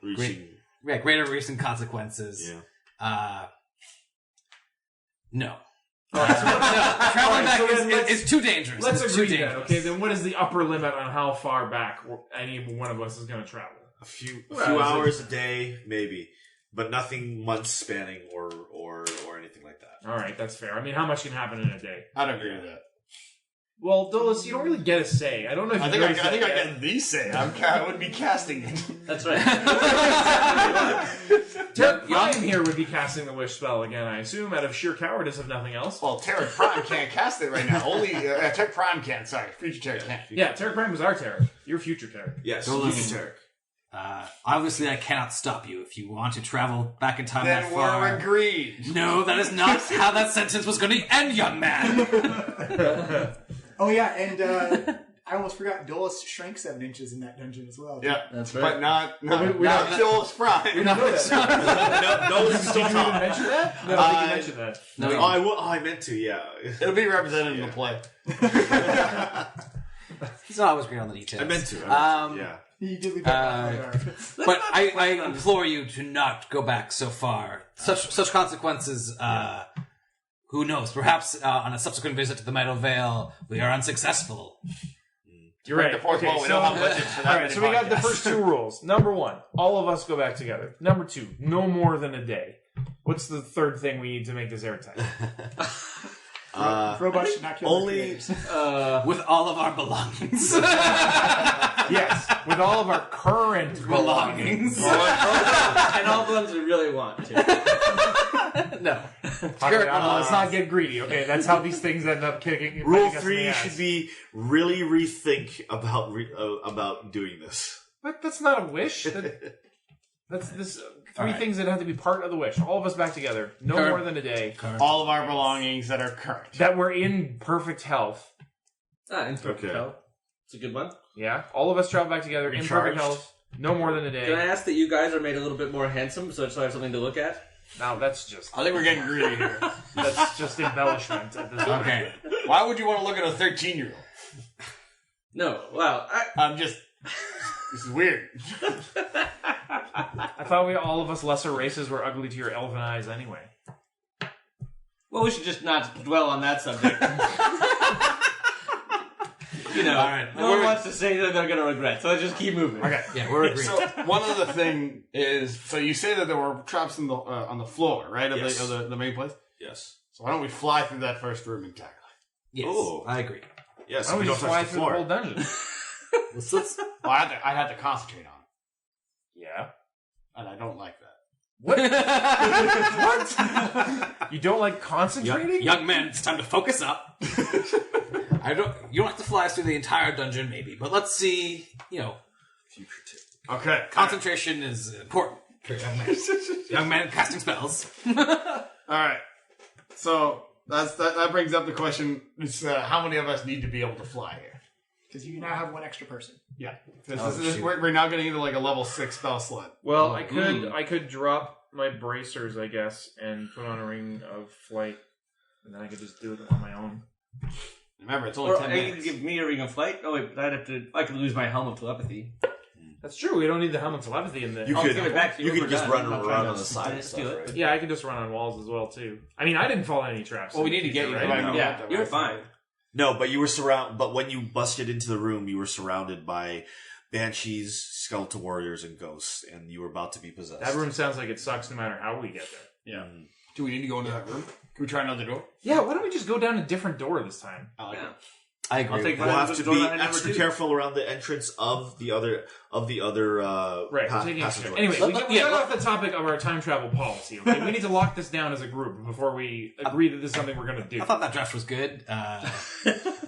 Reaching. greater recent consequences. Yeah. No. All right, so No, traveling back so then let's- is too dangerous. Let's It's too agree then. dangerous. Okay, then what is the upper limit on how far back any one of us is going to travel? A few Well, is it- hours a day, maybe, but nothing months spanning or anything like that. All right, that's fair. I mean, how much can happen in a day? I don't agree with that. Well, Dolus, you don't really get a say. I don't know if I you think I noticed that yet. get the say. I would be casting it. That's right. Tarek Prime here would be casting the wish spell again, I assume, out of sheer cowardice, if nothing else. Well, Tarek Prime can't cast it right now. Only Tarek Prime can. Sorry, future Tarek can't. Yeah, Tarek Prime is our Tarek. Your future Tarek. Yes, Dolus. future Tarek. Obviously, I cannot stop you if you want to travel back in time Then that we're far. agreed. No, that is not how that sentence was going to end, young man. Oh yeah, and I almost forgot Dolus shrank 7 inches in that dungeon as well. Yeah, That's right. but not not- Joel's Prime. We know that. No, this is still Did you even top. mention that? No, I think you mentioned that. No, I meant to, yeah. It'll be represented in the play. he's not always great on the details. I meant to, yeah. You did leave that But I implore you to not go back so far. Such consequences, who knows? Perhaps on a subsequent visit to the Meadow Vale, we are unsuccessful. You're right. The fourth wall, we don't have budget for that. All right, many so we got the podcasts. first 2 rules. Number 1, all of us go back together. Number 2, no more than a day. What's the third thing we need to make this airtight? Robots should not kill only- With all of our belongings. Yes, with all of our current belongings. And all the ones we really want to. No. Okay, let's not get greedy, okay? That's how these things end up kicking. Rule biting us in the 3 ass. should be really rethink about doing this. But that's not a wish. That's this 3 right. things that have to be part of the wish. All of us back together. No Current. more than a day. All of our belongings that are current. That we're in perfect health. In perfect Okay. health. It's a good one. Yeah, all of us travel back together in perfect Recharged. health. No more than a Can I day. ask that you guys are made a little bit more handsome so I have something to look at? Now that's just I think we're getting greedy here. that's just embellishment at this point. Okay. Why would you want to look at a 13-year-old? No. Well, I'm just... This is weird. I thought all of us lesser races were ugly to your elven eyes anyway. well, we should just not dwell on that subject. You know, All right. no one wants to say that they're going to regret, so let's just keep moving. Okay. Yeah, we're agreed. So one other thing is, so you say that there were traps in the on the floor, right, of, Yes. the main place? Yes. So why don't we fly through that first room and tackle it? Yes, Oh. I agree. Yes, Why don't we don't just touch fly the through the floor. whole dungeon? Let's Well, I had to concentrate on it, Yeah. and I don't like that. What? You don't like concentrating? young man, it's time to focus up. You don't have to fly us through the entire dungeon, maybe, but let's see. Future tip. Okay. Concentration is important for young man. Young man casting spells. All right. So that brings up the question: is how many of us need to be able to fly here? Because you now have 1 extra person. Yeah. We're now getting into like a level 6 spell slot. Well, I could drop my bracers, I guess, and put on a ring of flight, and then I could just do it on my own. Remember, it's only Or 10 you minutes. could give me a ring of flight. Oh wait, but I could lose my helm of telepathy. That's true. We don't need the helm of telepathy in the. You I'll could give it back to you you when could we're just done. run I'm not around trying on to- the side and Let's stuff, do it. right? Yeah, I could just run on walls as well too. I mean, I didn't fall in any traps. Well, we need to get you right? back. Yeah, you're fine. No, but you were surrounded. But when you busted into the room, you were surrounded by banshees, skeletal warriors, and ghosts, and you were about to be possessed. That room sounds like it sucks no matter how we get there. Yeah. Do we need to go into that room? Can we try another door? Yeah, why don't we just go down a different door this time? I like Yeah. it. I agree. I'll take We'll that. have That's to the door be that I never extra do. careful around the entrance of the other Right, we're taking extra. passageways. Anyway, we got off the topic of our time travel policy. Okay, we need to lock this down as a group before we agree that this is something we're going to do. I thought that draft was good.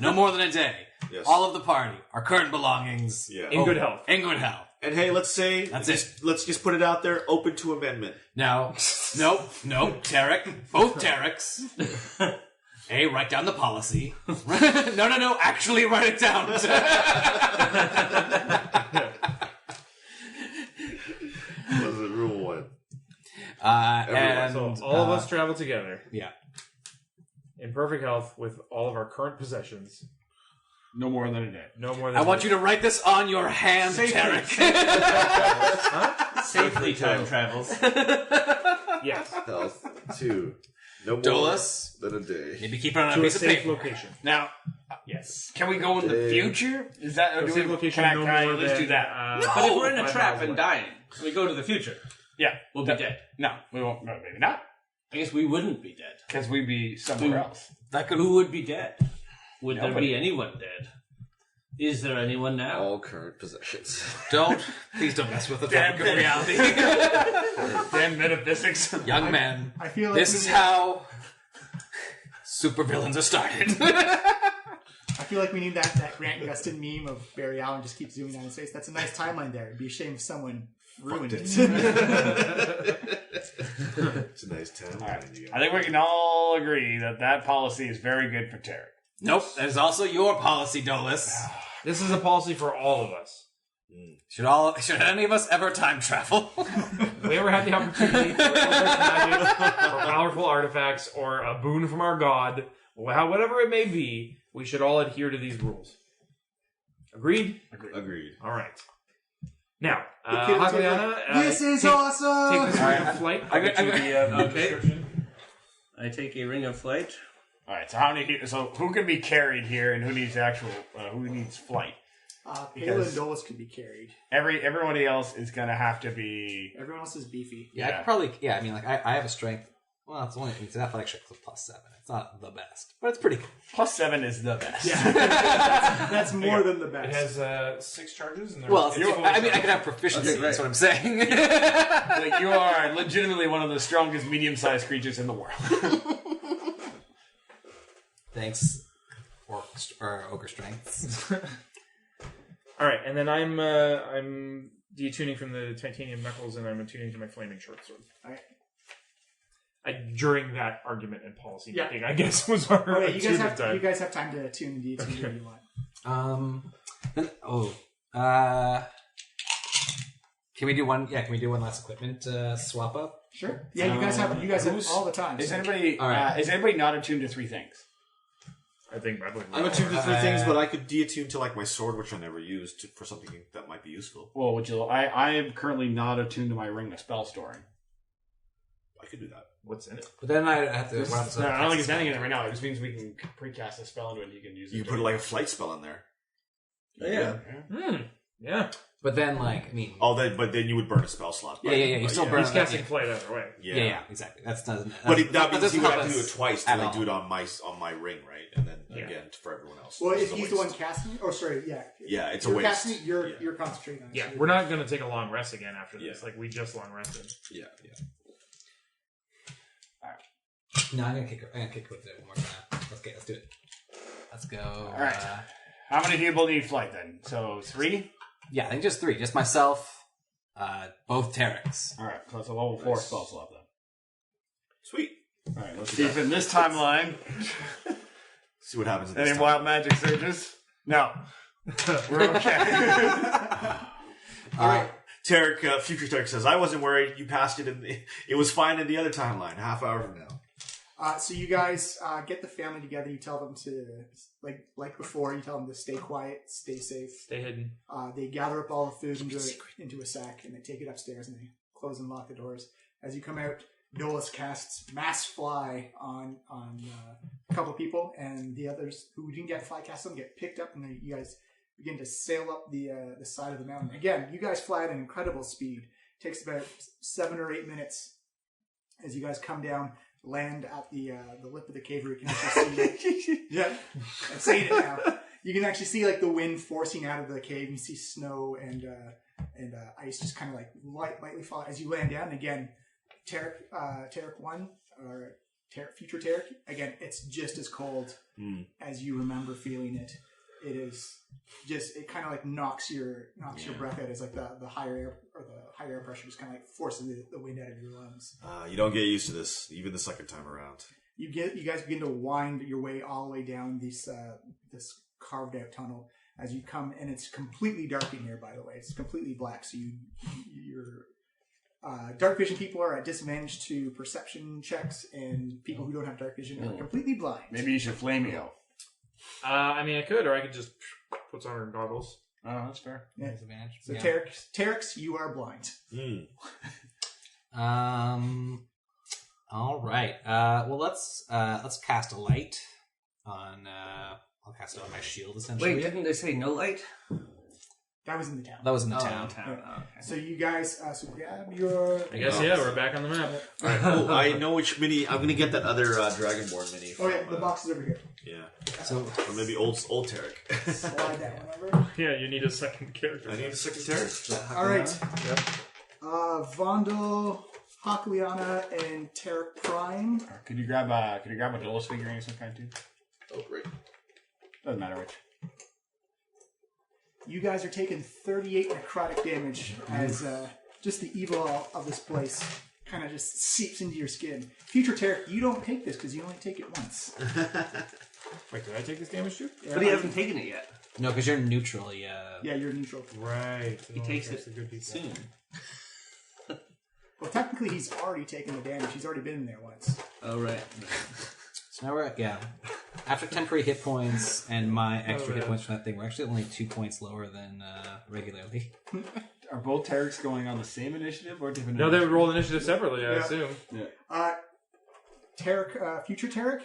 No more than a day. Yes. All of the party, our current belongings, Yeah. In good health. in good health. And hey, let's say That's let's just put it out there, open to amendment. Now, nope, Tarek, both Tareks. A, write down the policy. No, actually write it down. Was it rule 1? And So all of us travel together yeah. in perfect health with all of our current possessions. No more than a day. No more than I want you to write this on your hand, Tarek. Safely time travels. Yes. Health 2. No more Dolus. than a day. Maybe keep it on a To a piece of safe paper. location. Now, Yes. can we go in the Day. future? Is that To a safe location Can I no at more least than, do that? But if we're in a 5 trap miles and away. dying, we go to the future. Yeah, We'll be dead. No, we won't. No, maybe not, I guess we wouldn't be dead. because we'd be somewhere else. That could. Who would be dead? Would there Nobody. be anyone dead? Is there anyone now? All current possessions. Please don't mess with the topic of reality. Damn metaphysics. Young man, I feel like this we is need- how supervillains are started. I feel like we need that Grant Gustin meme of Barry Allen just keeps zooming down his face. That's a nice timeline there. It'd be a shame if someone ruined it. It's a nice time. I think we can all agree that policy is very good for Tarek. Nope, that is also your policy, Dolus. This is a policy for all of us. Should any of us ever time travel? If we ever had the opportunity for magic, or powerful artifacts, or a boon from our god, whatever it may be, we should all adhere to these rules. Agreed? Agreed. All right. Now, kids are Hakliana, this is awesome! take this ring of flight. I'll get you the description. I take a ring of flight. All right. So how many? So who can be carried here, and who needs who needs flight? Payla and Dolus can be carried. Everybody else is gonna have to be. Everyone else is beefy. I could probably. Yeah, I mean, like I have a strength. Well, it's an athletic strength of +7. It's not the best, but it's pretty good. +7 is the best. Yeah, that's more than the best. It has 6 charges. And Well, I mean, I could have proficiency. Okay, That's what I'm saying. Like, you are legitimately one of the strongest medium-sized creatures in the world. Thanks, ogre strengths. All right, and then I'm detuning from the titanium knuckles, and I'm attuning to my flaming short sword. All right. During that argument and policy Yeah. making, I guess was our Okay, you time. guys have time to tune the DT if you want. Can we do one? Yeah, can we do one last equipment swap up? Sure. Yeah, you guys have all the time. Is so- anybody not attuned to 3 things? I think I believe I'm attuned to 3 things, but I could deattune to like my sword, which I never used, for something that might be useful. Well, I am currently not attuned to my ring of spell storing. I could do that. What's in it? But then I have to. No, I don't think it's anything in it right now. It just means we can precast a spell into it and you can use it. You can put like a flight spell in there. Yeah. Yeah. But then, like, I mean. But then you would burn a spell slot. Yeah. You still burn. He's casting flight either way. Yeah, exactly. That means you would have to do it twice to like do it on my ring, right? And then again for everyone else. Well, if he's the one casting it, yeah, it's a you're waste. casting it, you're concentrating on it. Yeah, so we're not going to take a long rest again after this. Yeah. Like, we just long rested. Yeah. No, I'm gonna kick with it one more time. Let's do it. Let's go. All right. How many people need flight then? So 3? Yeah, I think just 3. Just myself, both Tareks. All right. So it's a level 4 spell slot then. Sweet. All right. Let's see if in this timeline. See what happens. Any wild magic surges? No. We're okay. All right. Tarek, future Tarek says, "I wasn't worried. You passed it, it was fine in the other timeline. Half hour from now." So you guys get the family together. You tell them to, like before, you tell them to stay quiet, stay safe. Stay hidden. They gather up all the food into a sack, and they take it upstairs, and they close and lock the doors. As you come out, Dolus casts Mass Fly on a couple of people, and the others who didn't get fly cast them get picked up, and then you guys begin to sail up the side of the mountain. Again, you guys fly at an incredible speed. It takes about 7 or 8 minutes as you guys come down. Land at the lip of the cave where you can actually see I'm saying it now. You can actually see like the wind forcing out of the cave. You see snow and ice just kind of like lightly fall as you land down. And again, Tarek 1 or future Tarek. Again, it's just as cold as you remember feeling it. It is just it kind of like knocks your breath out. It's like the higher air pressure just kind of like forcing the wind out of your lungs. You don't get used to this, even the second time around. You guys begin to wind your way all the way down this carved out tunnel as you come, and it's completely dark in here. By the way, it's completely black. So your dark vision people are at disadvantage to perception checks, and people who don't have dark vision are completely blind. Maybe you should flameo. I mean, I could, or I could just put on her goggles. Oh, that's fair. Yeah. Disadvantage. So Yeah. Tareks, you are blind. All right. Well, let's cast a light on. I'll cast it on my shield essentially. Wait, didn't they say no light? That was in the town. That was in the town. Oh, okay. So you guys, so grab your. I guess, we're back on the map. Oh, I know which mini. I'm gonna get that other Dragonborn mini. Oh yeah, the box is over here. Yeah. So Or maybe old Tarek. Slide that one over. Yeah, you need a second character. I need a second Tarek. All right. Vondel, Hakliana, and Tarek Prime. Could you grab a Dolus figurine of some kind too? Oh, great. Doesn't matter which. You guys are taking 38 necrotic damage as just the evil of this place kind of just seeps into your skin. Future Tarek, you don't take this because you only take it once. Wait, did I take this damage too? But he hasn't taken it yet. No, because you're neutral. Yeah. Yeah, you're neutral. Right. He takes it soon. Well, technically, he's already taken the damage. He's already been in there once. Oh, right. So now we're at, after temporary hit points and my extra hit points from that thing, we're actually only 2 points lower than regularly. Are both Tareks going on the same initiative or different? No, they would roll initiative separately, I assume. Yeah. Tarek, future Tarek.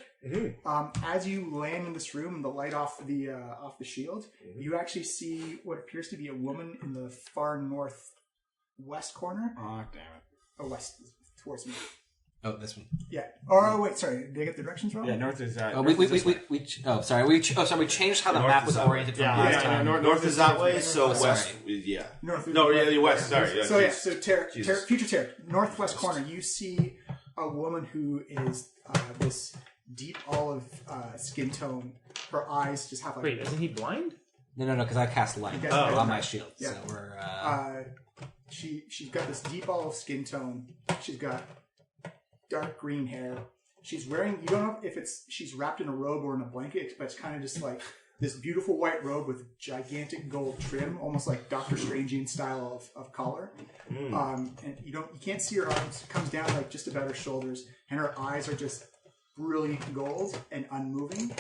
As you land in this room and the light off the shield, you actually see what appears to be a woman in the far northwest corner. Oh, damn it. Oh, west towards me. Oh, this one. Yeah. Oh, wait. Sorry. Did I get the directions wrong? Yeah, north is that. Oh, we changed how the map was oriented from last time. North is that way, so Oh, west. sorry. Yeah. North. West. Sorry. Yeah, So Jesus. Tarek, future Tarek, northwest corner. You see a woman who is this deep olive skin tone. Her eyes just have like. Wait, isn't he blind? No, because I cast light on my shield. Yeah. So we're... She's got this deep olive skin tone. She's got dark green hair. She's wearing, you don't know if she's wrapped in a robe or in a blanket, but it's kind of just like this beautiful white robe with gigantic gold trim, almost like Doctor Strangian style of collar. And you can't see her arms. It comes down like just about her shoulders, and her eyes are just brilliant gold and unmoving.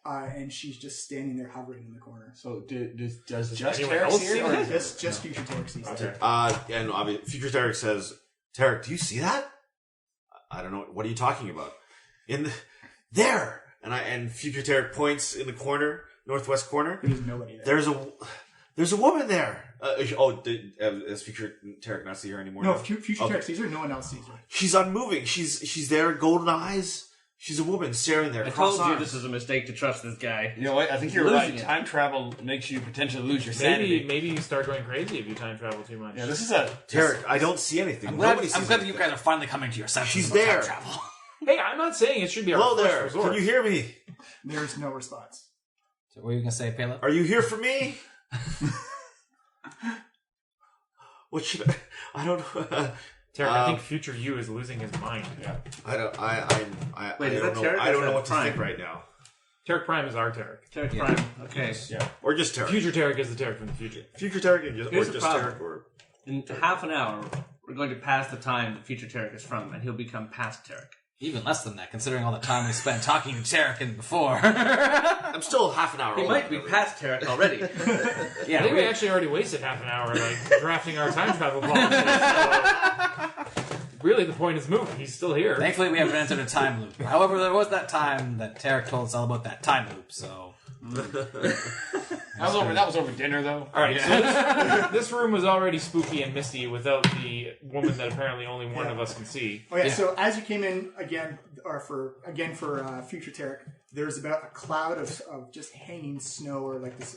And she's just standing there hovering in the corner. So does just anyone Tarek else see see it? Or that? Just future Tarek sees that. And obviously, future Tarek says, "Tarek, do you see that? I don't know. What are you talking about? There." And future Tarek points in the corner, northwest corner. There's nobody there. There's a woman there. Does future Tarek not see her anymore? No, now? future Tarek sees her. No one else sees her. She's unmoving. She's there, golden eyes. She's a woman staring there. I cross told you arms. this was a mistake to trust this guy. You know what? I think you're Losing right. it. Time travel makes you potentially lose your sanity. Maybe you start going crazy if you time travel too much. Yeah, this is a Tarek, I don't see anything. I'm Nobody glad sees that you anything. guys are finally coming to your senses. She's about there. time travel. Hey, I'm not saying it should be our Hello first there. resort. Can you hear me? There's no response. So what are you going to say, Palo? Are you here for me? What should I don't know. Tarek, I think future you is losing his mind. yeah. I don't. Wait, is don't that know. Tarek I or don't is know that what to Prime? think right now. Tarek Prime is our Tarek. Tarek Prime. Okay. Yeah. Or just Tarek. Future Tarek is the Tarek from the future. Future Tarek, and Here's or the just problem. Tarek, or In half an hour, we're going to pass the time that future Tarek is from, and he'll become past Tarek. Even less than that, considering all the time we spent talking to Tarek and before. I'm still half an hour. He old. might be past Tarek already. I Yeah, think we actually already wasted half an hour drafting our time travel policy. So really, the point is moot. He's still here. thankfully we haven't entered a time loop. However, there was that time that Tarek told us all about that time loop, so... That was over dinner, though. All right, so this room was already spooky and misty without the woman that apparently only one of us can see. Oh yeah. So as you came in for future Tarek, there's about a cloud of just hanging snow or like this.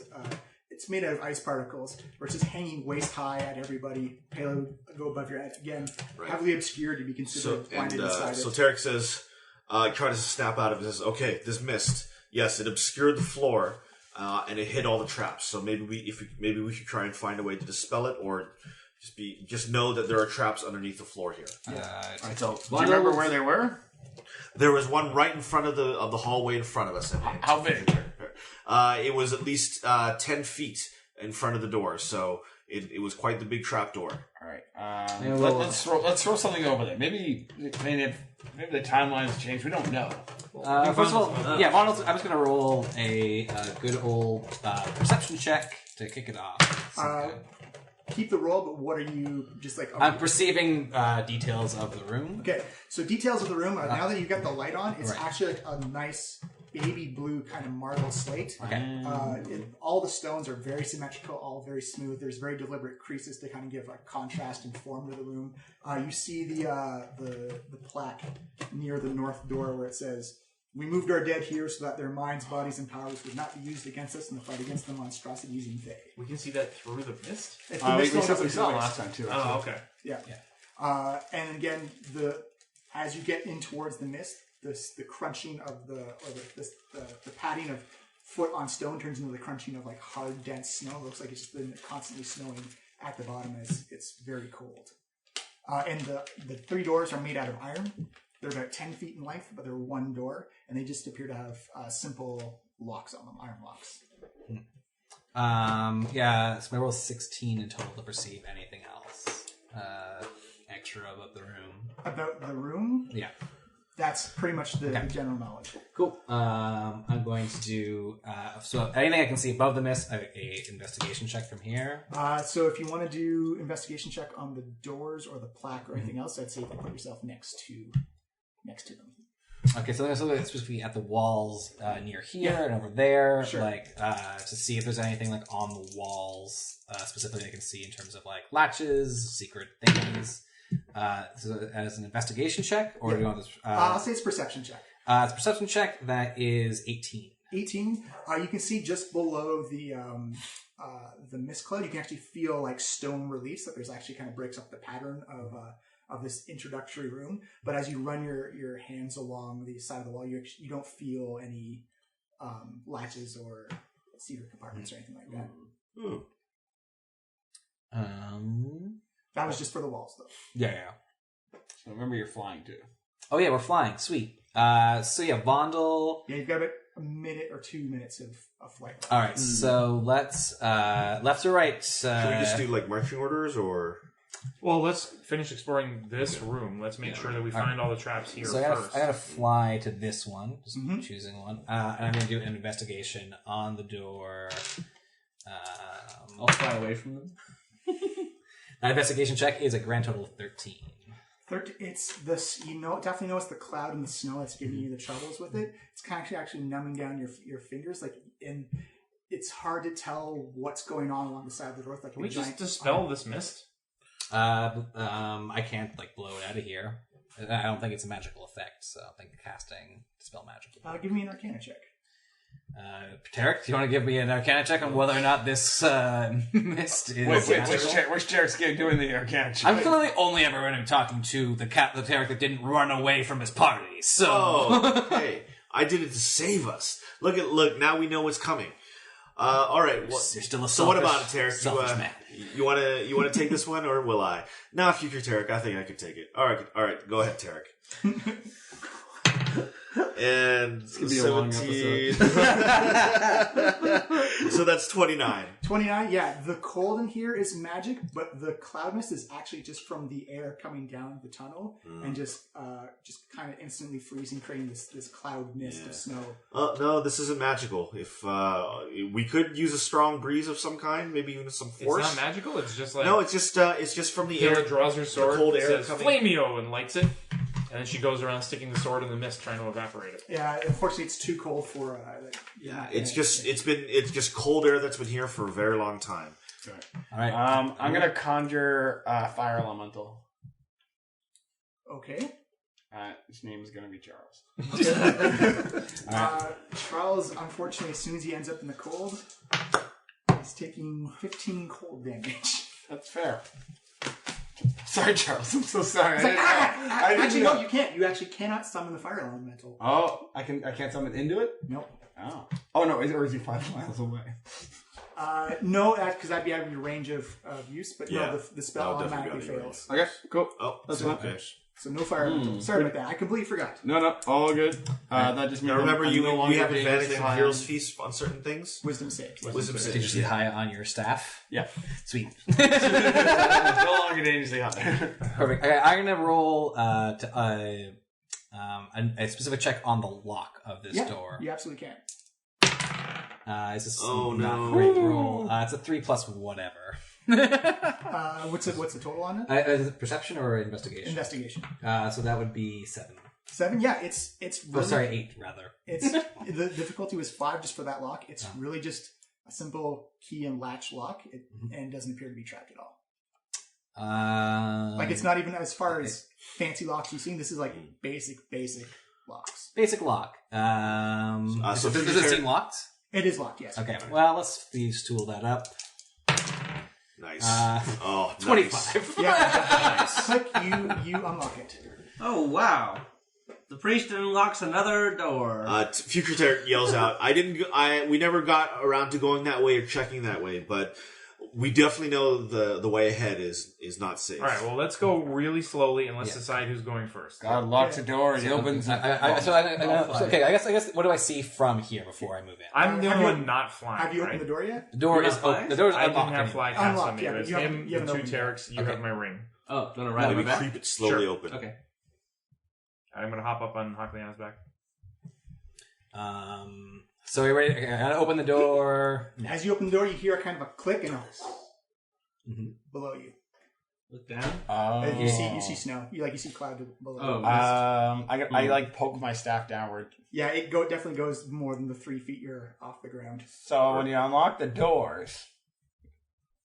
It's made out of ice particles, where it's just hanging waist high at everybody. Payload go above your head again, heavily obscured to be considered blinded inside so it. Tarek says, trying to snap out of it, says, "Okay, this mist. Yes, it obscured the floor, and it hit all the traps. So maybe we should try and find a way to dispel it, or just know that there are traps underneath the floor here." Alright, so do you remember where they were? There was one right in front of the hallway in front of us. How big? It was at least 10 feet in front of the door, so it was quite the big trap door. All right. Let's throw something over there. Maybe the timelines changed. We don't know. First of all, Ronald, I'm just going to roll a good old perception check to kick it off. Keep the roll, but what are you just like? I'm perceiving details of the room. Okay, so details of the room. Now that you've got the light on, it's actually like a nice baby blue kind of marble slate. Okay. All the stones are very symmetrical, all very smooth. There's very deliberate creases to kind of give like contrast and form to the room. You see the plaque near the north door where it says, "We moved our dead here so that their minds, bodies, and powers would not be used against us in the fight against the monstrosities in Thay." We can see that through the mist? If the mist goes up We into saw the it west. last time, too. Oh, okay. Yeah. And again, as you get in towards the mist, the crunching of the patting of foot on stone turns into the crunching of like hard, dense snow. It looks like it's just been constantly snowing at the bottom as it's very cold. And the three doors are made out of iron. They're about 10 feet in length, but they're one door, and they just appear to have simple locks on them, iron locks. Yeah, so my roll is 16 in total to perceive anything else. Extra about the room. About the room? Yeah. That's pretty much the general knowledge. Cool. I'm going to do so anything I can see above the mist, a investigation check from here. So if you want to do investigation check on the doors or the plaque or anything else, I'd say you can put yourself next to them. Okay, so there's something specifically at the walls near here and over there, to see if there's anything like on the walls specifically I can see in terms of like latches, secret things. So as an investigation check, or do you want this? I'll say it's perception check. It's a perception check that is 18. 18. You can see just below the mist cloud, you can actually feel like stone reliefs, that there's actually kind of breaks up the pattern of this introductory room. But as you run your hands along the side of the wall, you don't feel any latches or secret compartments or anything like that. That was just for the walls, though. Yeah. So remember, you're flying too. Oh yeah, we're flying. Sweet. Vondel. Yeah, you've got about a minute or 2 minutes of flight. All right, so let's left or right. Should we just do like marching orders or? Well, let's finish exploring this room. Let's make sure that we find all the traps here first. I gotta fly to this one. Just choosing one, and I'm gonna do an investigation on the door. I'll fly away from them. That investigation check is a grand total of 13. It's this, definitely know it's the cloud and the snow that's giving you the troubles with it. It's kind of actually numbing down your fingers, and it's hard to tell what's going on along the side of the door. Like, can we just dispel this mist? I can't blow it out of here. I don't think it's a magical effect, so I think casting dispel magic. Give me an Arcana check. Tarek, do you want to give me an Arcana check on whether or not this mist is magical? Which Tarek's doing the Arcana check? I'm clearly only ever going to be talking to the Tarek that didn't run away from his party, so... Oh, hey, I did it to save us. Look, now we know what's coming. All right. You're still a so what about it, Tarek? Man. You want to take this one, or will I? Nah, future Tarek, I think I could take it. All right. Go ahead, Tarek. And it's gonna be a long 17. So that's 29. 29, yeah. The cold in here is magic, but the cloud mist is actually just from the air coming down the tunnel and just kind of instantly freezing, creating this cloud mist of snow. No, this isn't magical. If we could use a strong breeze of some kind, maybe even some force. It's not magical. It's just like no. It's just from the air. Taylor draws her sword, the cold air says "Flameo" and lights it. And then she goes around sticking the sword in the mist, trying to evaporate it. Yeah, unfortunately, it's too cold for. It's just cold air that's been here for a very long time. Okay. All right. I'm gonna conjure fire elemental. Okay. His name is gonna be Charles. Charles, unfortunately, as soon as he ends up in the cold, he's taking 15 cold damage. That's fair. Sorry, Charles. I'm so sorry. No, you can't. You actually cannot summon the fire elemental. Oh, I can't summon into it? Nope. Oh no, or is he 5 miles away? No, because that'd be out of your range of use. But no, the spell That'll automatically definitely fails. Okay, cool. Oh, that's fine. okay. So no fire elemental. Sorry about that. I completely forgot. No, all good. That just means Now remember, you have advantage dangerously on high Hero's Feast on certain things. Wisdom saves. Wisdom Did saves. you see high on your staff? Yeah. Sweet. No longer dangerously high. Perfect. Okay, I'm gonna roll a specific check on the lock of this door. You absolutely can. Is this Oh, not no. great roll? It's a 3 plus whatever. What's the total on it? Is it perception or investigation? Investigation. So that would be 7. 7. Yeah, it's really, 8 rather. It's the difficulty was 5 just for that lock. It's really just a simple key and latch lock, and doesn't appear to be trapped at all. It's not even as far as fancy locks you've seen. This is like basic locks. Basic lock. So does it seem locked? It is locked, yes. Okay, well, let's thieves tool that up. Nice. 25. Yeah. Click, you unlock it. Oh, wow. The priest unlocks another door. Future Tarek yells out, we never got around to going that way or checking that way, but we definitely know the way ahead is not safe. All right, well, let's go really slowly and let's decide who's going first. God locks the door and he opens it. Okay, I guess. What do I see from here before I move in? I'm the only one not flying. Have you right? opened the door yet? The door You're is not flying? the door is I didn't unlocked. have fly cast on Unlocked, me. yeah, It but was you haven't- him, you haven't the two opened it. Tareks. You Okay. have my ring. Oh, do you want to ride Let me me back? creep it slowly Sure. open. Okay. I'm going to hop up on Hakliana's back. So we're ready. Okay, I'm gonna open the door. As you open the door, you hear a kind of a click and a below you. Look down. And you see snow. You see cloud below. Oh, I like poke my staff downward. Yeah, it definitely goes more than the 3 feet you're off the ground. So when you unlock the doors,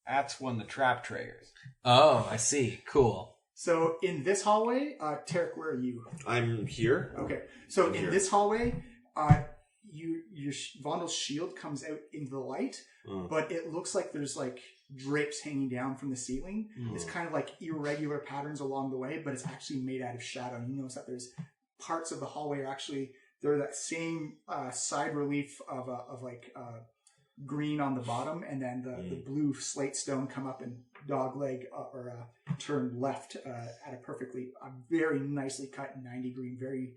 that's when the trap triggers. Oh, I see. Cool. So in this hallway, Tarek, where are you? I'm here. Okay. So in here. this hallway, your Vondel's shield comes out into the light, but it looks like there's like drapes hanging down from the ceiling. It's kind of like irregular patterns along the way, but it's actually made out of shadow. And you notice that there's parts of the hallway are actually they're that same side relief of green on the bottom, and then the blue slate stone come up and dogleg or turn left at a very nicely cut 90 green, very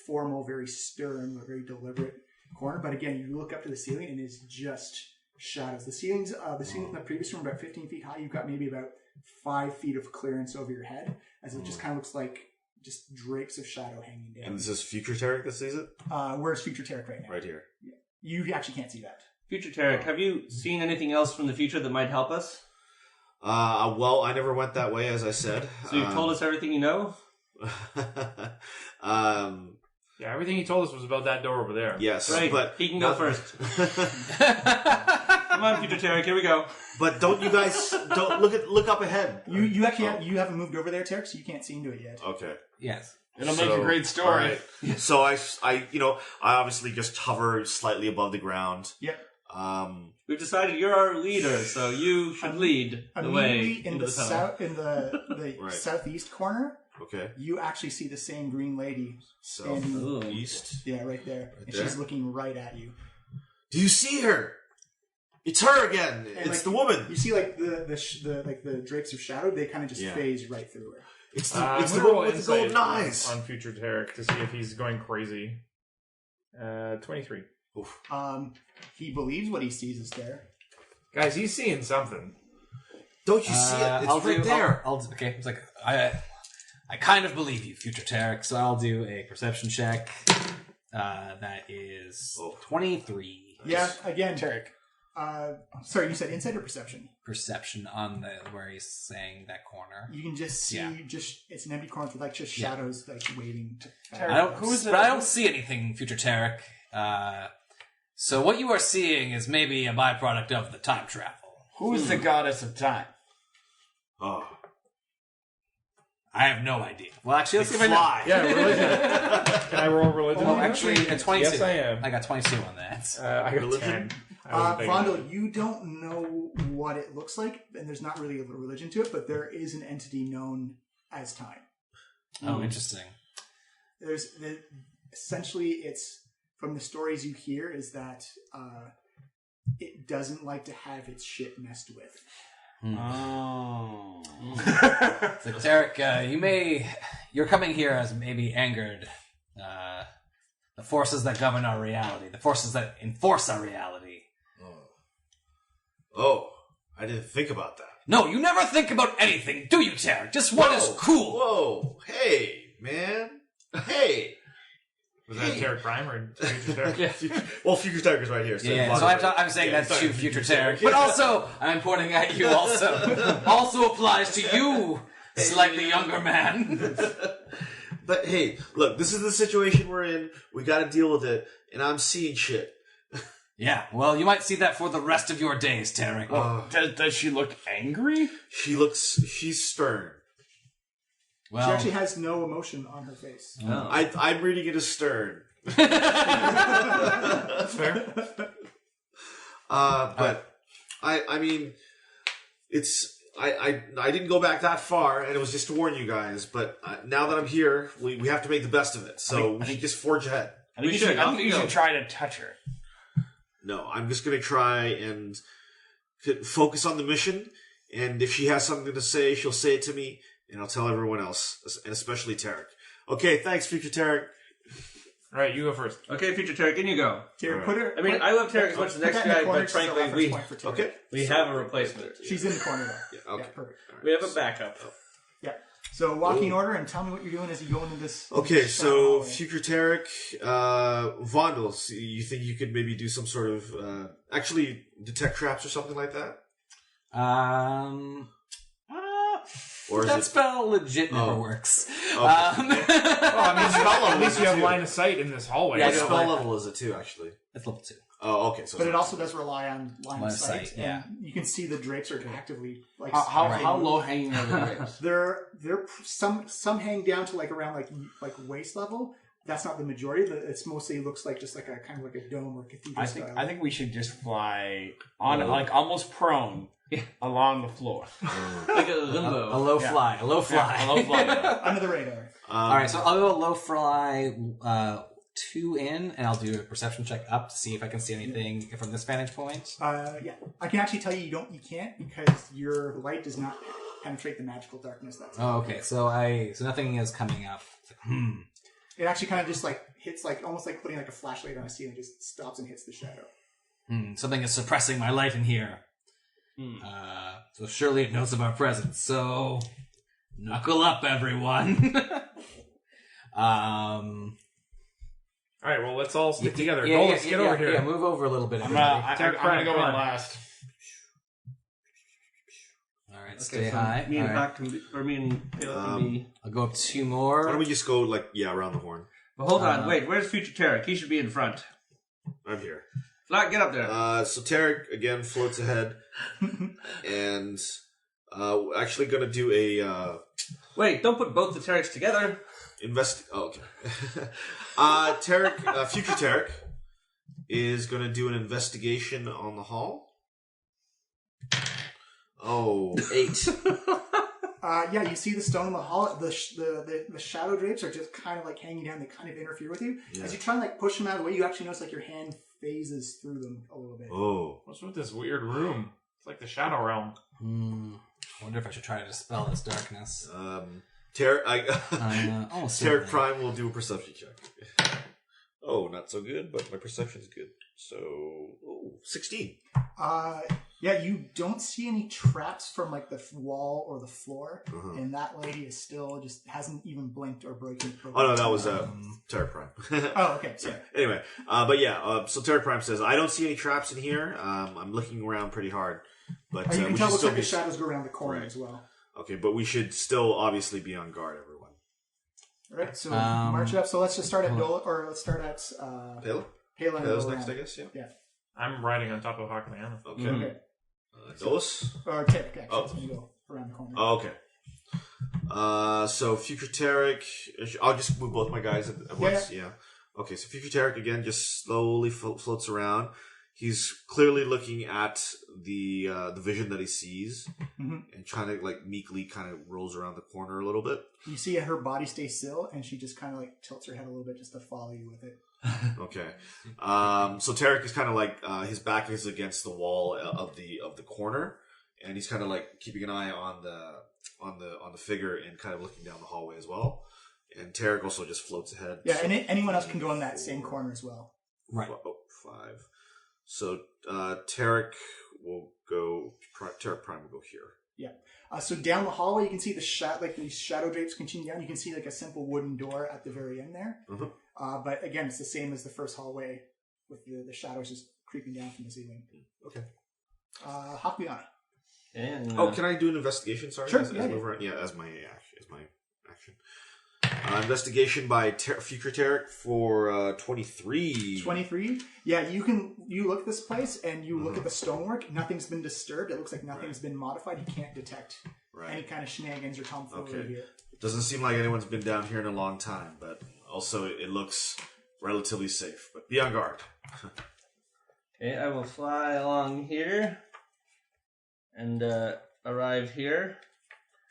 formal, very stern, very deliberate corner. But again, you look up to the ceiling and it's just shadows. The ceilings in the previous room are about 15 feet high. You've got maybe about 5 feet of clearance over your head, as it just kind of looks like just drapes of shadow hanging down. And is this future Tarek that sees it? Where's future Tarek right now? Right here. Yeah. You actually can't see that. Future Tarek, have you seen anything else from the future that might help us? Well, I never went that way, as I said. So you've told us everything you know? Yeah, everything he told us was about that door over there. Yes, Right, but he can go first. Come on, Future Tarek, here we go. But don't you guys look up ahead? You actually you haven't moved over there, Tarek, so you can't see into it yet. Okay. Yes. It'll make a great story. All right. So I obviously just hover slightly above the ground. Yep. We've decided you're our leader, so you should lead the way Immediately in into the the tunnel. south, in the Right. southeast corner, Okay. you actually see the same green lady. So Ooh. east. Yeah, right there, and there? she's looking right at you. Do you see her? It's her again. And, It's the woman. You see, like the drapes of shadow, they kind of just Yeah. phase right through her. It's the I'm gonna woman roll with the insight golden eyes. on future Tarek to see if he's going crazy. 23. Oof. He believes what he sees is there. Guys, he's seeing something. Don't you see it? It's I'll right do, there. Okay, it's like I kind of believe you, future Tarek. So I'll do a perception check. That is 23. Yeah, again, Tarek. Sorry, you said insight or perception? Perception on where he's saying that corner. You can just see, it's an empty corner with like just shadows like waving. I don't see anything, future Tarek. So what you are seeing is maybe a byproduct of the time travel. Who's the goddess of time? Oh. I have no idea. Well, actually, let's see if I know. Fly. Yeah, religion. Can I roll religion? Oh, actually, a 22. Yes, I am. I got 22 on that. I got Religion? 10. I wasn't thinking Vondel, you don't know what it looks like, and there's not really a religion to it, but there is an entity known as time. Oh, interesting. Essentially, it's from the stories you hear is that it doesn't like to have its shit messed with. Oh. So, Tarek, you're coming here as maybe angered the forces that govern our reality, the forces that enforce our reality. Oh, I didn't think about that. No, you never think about anything, do you, Tarek? Just what is cool. Whoa, hey, man, hey. Was that Tarek Prime or Future Tarek? Well, future Tarek is right here. So Yeah, so I'm saying that's sorry, you, future Tarek. But also, I'm pointing at you also. Also applies to you, slightly younger man. But hey, look, this is the situation we're in. We got to deal with it, and I'm seeing shit. Yeah, well, you might see that for the rest of your days, Tarek. Does she look angry? She's stern. Well, She actually has no emotion on her face. Oh. I'm reading it as stern. That's fair. But I mean, it's I didn't go back that far, and it was just to warn you guys. But now that I'm here, we have to make the best of it. So we should just forge ahead. I think you should try to touch her. No, I'm just gonna try and focus on the mission, and if she has something to say, she'll say it to me, and I'll tell everyone else, and especially Tarek. Okay, thanks, future Tarek. All right, you go first. Okay, future Tarek, in you go. Tarek, put her. I mean, I love Tarek as much as the next guy, but frankly, we have a replacement. She's in the corner though. Yeah, okay. Yeah, perfect. We have a backup. Yeah. So walking order, and tell me what you're doing as you go into this. Okay, so future Tarek, Vondel, so you think you could maybe do some sort of actually detect traps or something like that? Or that spell legit never works. Okay. Well, I mean, at least you have line of sight in this hallway. What spell level is it too, actually? It's level 2. Oh, okay. So but it also does rely on line of sight. Yeah. You can see the drapes are actively like. How low hanging are the drapes? They're some hang down to like around like waist level. That's not the majority. It's mostly looks like just like a kind of like a dome or cathedral style. I think we should just fly on like almost prone along the floor. Like a limbo. A low fly. A low fly. Yeah, a low fly. Under the radar. Alright, so I'll go low fly 2 in, and I'll do a perception check up to see if I can see anything from this vantage point. Yeah, I can actually tell you can't because your light does not penetrate the magical darkness. That's okay, so nothing is coming up. It's like, It actually kind of just like hits like almost like putting like a flashlight on a ceiling, just stops and hits the shadow. Something is suppressing my light in here. So surely it knows of our presence. So knuckle up, everyone. All right, well, let's all stick together. Yeah, Let's get over here. Yeah, move over a little bit. I'm gonna go in last. All right, stay high. Me and Back can be, or me and Pale can be. I'll go up 2 more. why don't we just go around the horn? But hold on, wait. Where's future Tarek? He should be in front. I'm here. Flat, get up there. So Tarek again floats ahead, and actually gonna do a Wait, don't put both the Tareks together. Oh, okay. Tarek, future Tarek, is gonna do an investigation on the hall. Oh, 8. Yeah, you see the stone in the hall. The shadow drapes are just kind of like hanging down. They kind of interfere with you. Yeah. As you try and like push them out of the way, you actually notice like your hand phases through them a little bit. Oh, what's with this weird room? It's like the Shadow Realm. I wonder if I should try to dispel this darkness. Tarek Prime will do a perception check. Oh, not so good, but my perception's good. So, 16. Yeah, you don't see any traps from like the wall or the floor, and that lady is still just hasn't even blinked or broken. Oh no, that was Tarek Prime. Oh, okay. Sorry. Yeah. Anyway, but yeah, so Tarek Prime says, "I don't see any traps in here. I'm looking around pretty hard, but you can we tell should looks still like the shadows go around the corner Right. as well. Okay, but we should still obviously be on guard, everyone. All right, so march it up. So let's just start at Dole, or let's start at Pela? Pela. Pela's next, I guess. Yeah. Yeah. I'm riding on top of Hakliana. Okay. Okay. Dolus? Or Tarek, actually. It's going to go around the corner. Oh, okay. So future Tarek, I'll just move both my guys at once. Yeah. Okay, so future Tarek again just slowly floats around. He's clearly looking at the vision that he sees and trying to like meekly kind of rolls around the corner a little bit. You see her body stay still, and she just kind of like tilts her head a little bit just to follow you with it. Okay. So Tarek is kind of like his back is against the wall of the corner, and he's kind of like keeping an eye on the figure and kind of looking down the hallway as well. And Tarek also just floats ahead. Yeah, and anyone else can go in that same corner as well. Right. 5. So Tarek Prime will go here. Yeah. So down the hallway, you can see these shadow drapes continue down. You can see like a simple wooden door at the very end there. But again, it's the same as the first hallway with the shadows just creeping down from the ceiling. Okay. Hakliana. And, can I do an investigation? Sorry. Sure. As my action. Investigation by future Tarek for 23. 23? Yeah, you look at this place and you look at the stonework. Nothing's been disturbed. It looks like nothing's been modified. You can't detect any kind of shenanigans or tomfoolery here. Doesn't seem like anyone's been down here in a long time, but also it looks relatively safe. But be on guard. Okay, I will fly along here and arrive here.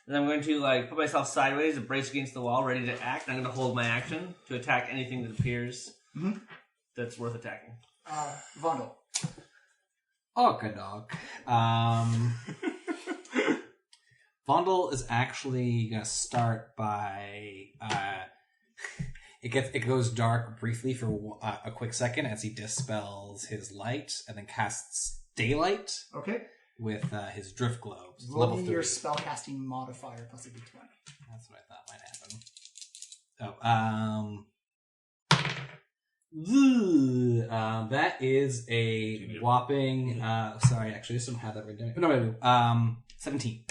And I'm going to like put myself sideways and brace against the wall, ready to act. I'm going to hold my action to attack anything that appears that's worth attacking. Vondel. Okay, dog. Vondel is actually gonna start by it goes dark briefly for a quick second as he dispels his light and then casts daylight. Okay. With his drift globes. Roll Level me 3. your spellcasting modifier plus a d20. That's what I thought might happen. That is a whopping. Sorry, actually, I just don't have that written down. No, 17.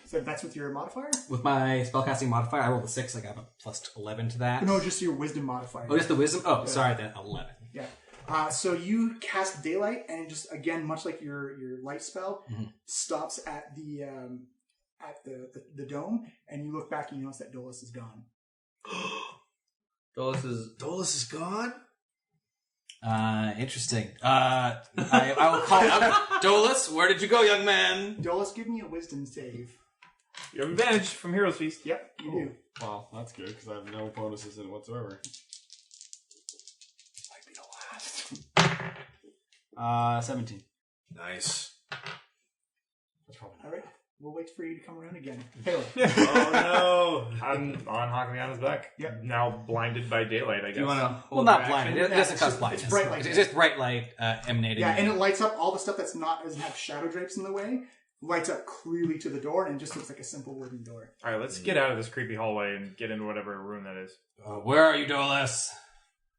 So that's with your modifier? With my spellcasting modifier, I rolled a 6. I got a plus 11 to that. No, just your wisdom modifier. Oh, just the wisdom? Oh, sorry, then 11. Yeah. So you cast daylight, and just again, much like your light spell, stops at the dome, and you look back and you notice that Dolus is gone. Dolus is gone? Interesting. I will call out Dolus. Where did you go, young man? Dolus, give me a wisdom save. You have advantage from Hero's Feast. Yep, you do. Well, that's good because I have no bonuses in it whatsoever. Might be the last. 17. Nice. All right, we'll wait for you to come around again. Taylor. Oh no! I'm on Hakliana's back. Yep. Now blinded by daylight, I guess. Do you want to Well, not blinded. It doesn't cause blindness. It's bright light. It's just bright light emanating. Yeah, and it lights up all the stuff that's doesn't have shadow drapes in the way. Lights up clearly to the door, and it just looks like a simple wooden door. All right, let's get out of this creepy hallway and get into whatever room that is. Where are you, Dolus?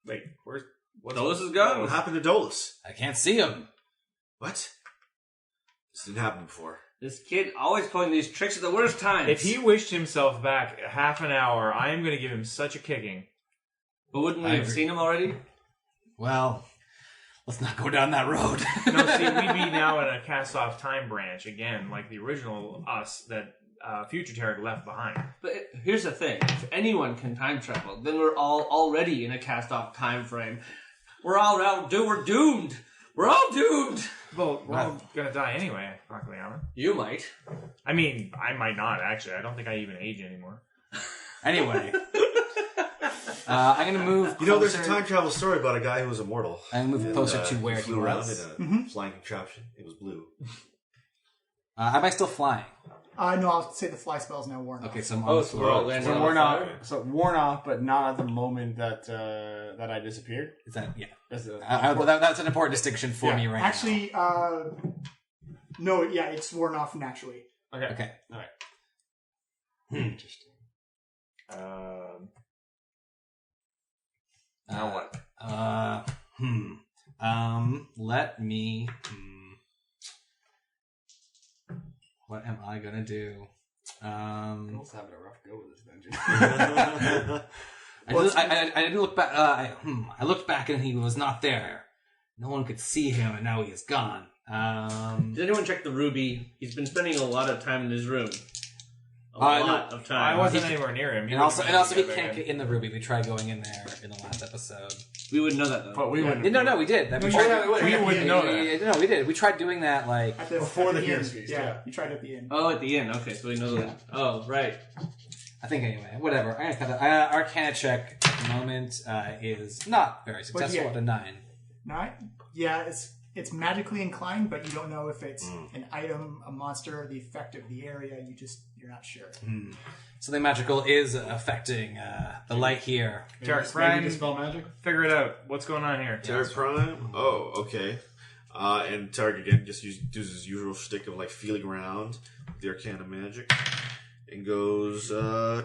Wait, where's... Dolus is gone. What happened to Dolus? I can't see him. What? This didn't happen before. This kid always pulling these tricks at the worst times. If he wished himself back half an hour, I am going to give him such a kicking. But wouldn't we have seen him already? Well, let's not go down that road. No, see, we'd be now in a cast-off time branch again, like the original us that Future Tarek left behind. But here's the thing. If anyone can time travel, then we're all already in a cast-off time frame. We're doomed. We're all doomed. Well, we're all going to die anyway, Hakliana. You might. I mean, I might not, actually. I don't think I even age anymore. Anyway. I'm going to move closer. You know, there's a time travel story about a guy who was immortal. I'm going to move closer to where he flew around was. in a flying contraption. It was blue. Am I still flying? No, I'll say the fly spell is now worn off. Okay, so I'm on the so floor. we're all landing on worn fire? off. So worn off, but not at the moment that I disappeared. Is that, yeah. That's That's an important distinction for me right Actually, no, yeah, it's worn off naturally. okay. now. Okay. All right. Interesting. Now what? Let me... What am I gonna do? Bill's having a rough go with this dungeon. I didn't look back. I looked back and he was not there. No one could see him, and now he is gone. Did anyone check the ruby? He's been spending a lot of time in his room. A lot of time. I wasn't anywhere near him. And also he can't get in the ruby. We tried going in there in the last episode. We wouldn't know that though. But we wouldn't. No, we did. We wouldn't know that. No, we did. We tried doing that like Before the end. Hero's Feast, yeah. You tried at the end. Oh, at the end. Okay, so we know that. Oh, right. I think anyway. Whatever. I'm gonna cut that. Arcana check at the moment is not very successful at a 9. 9? Yeah, it's magically inclined, but you don't know if it's an item, a monster, or the effect of the area. You're not sure. Something magical is affecting the light here. Tarek Maybe Prime, dispel magic. figure it out. What's going on here? Tarek Prime? Oh, okay. And Tarek again just does his usual shtick of like feeling around with the Arcana magic and goes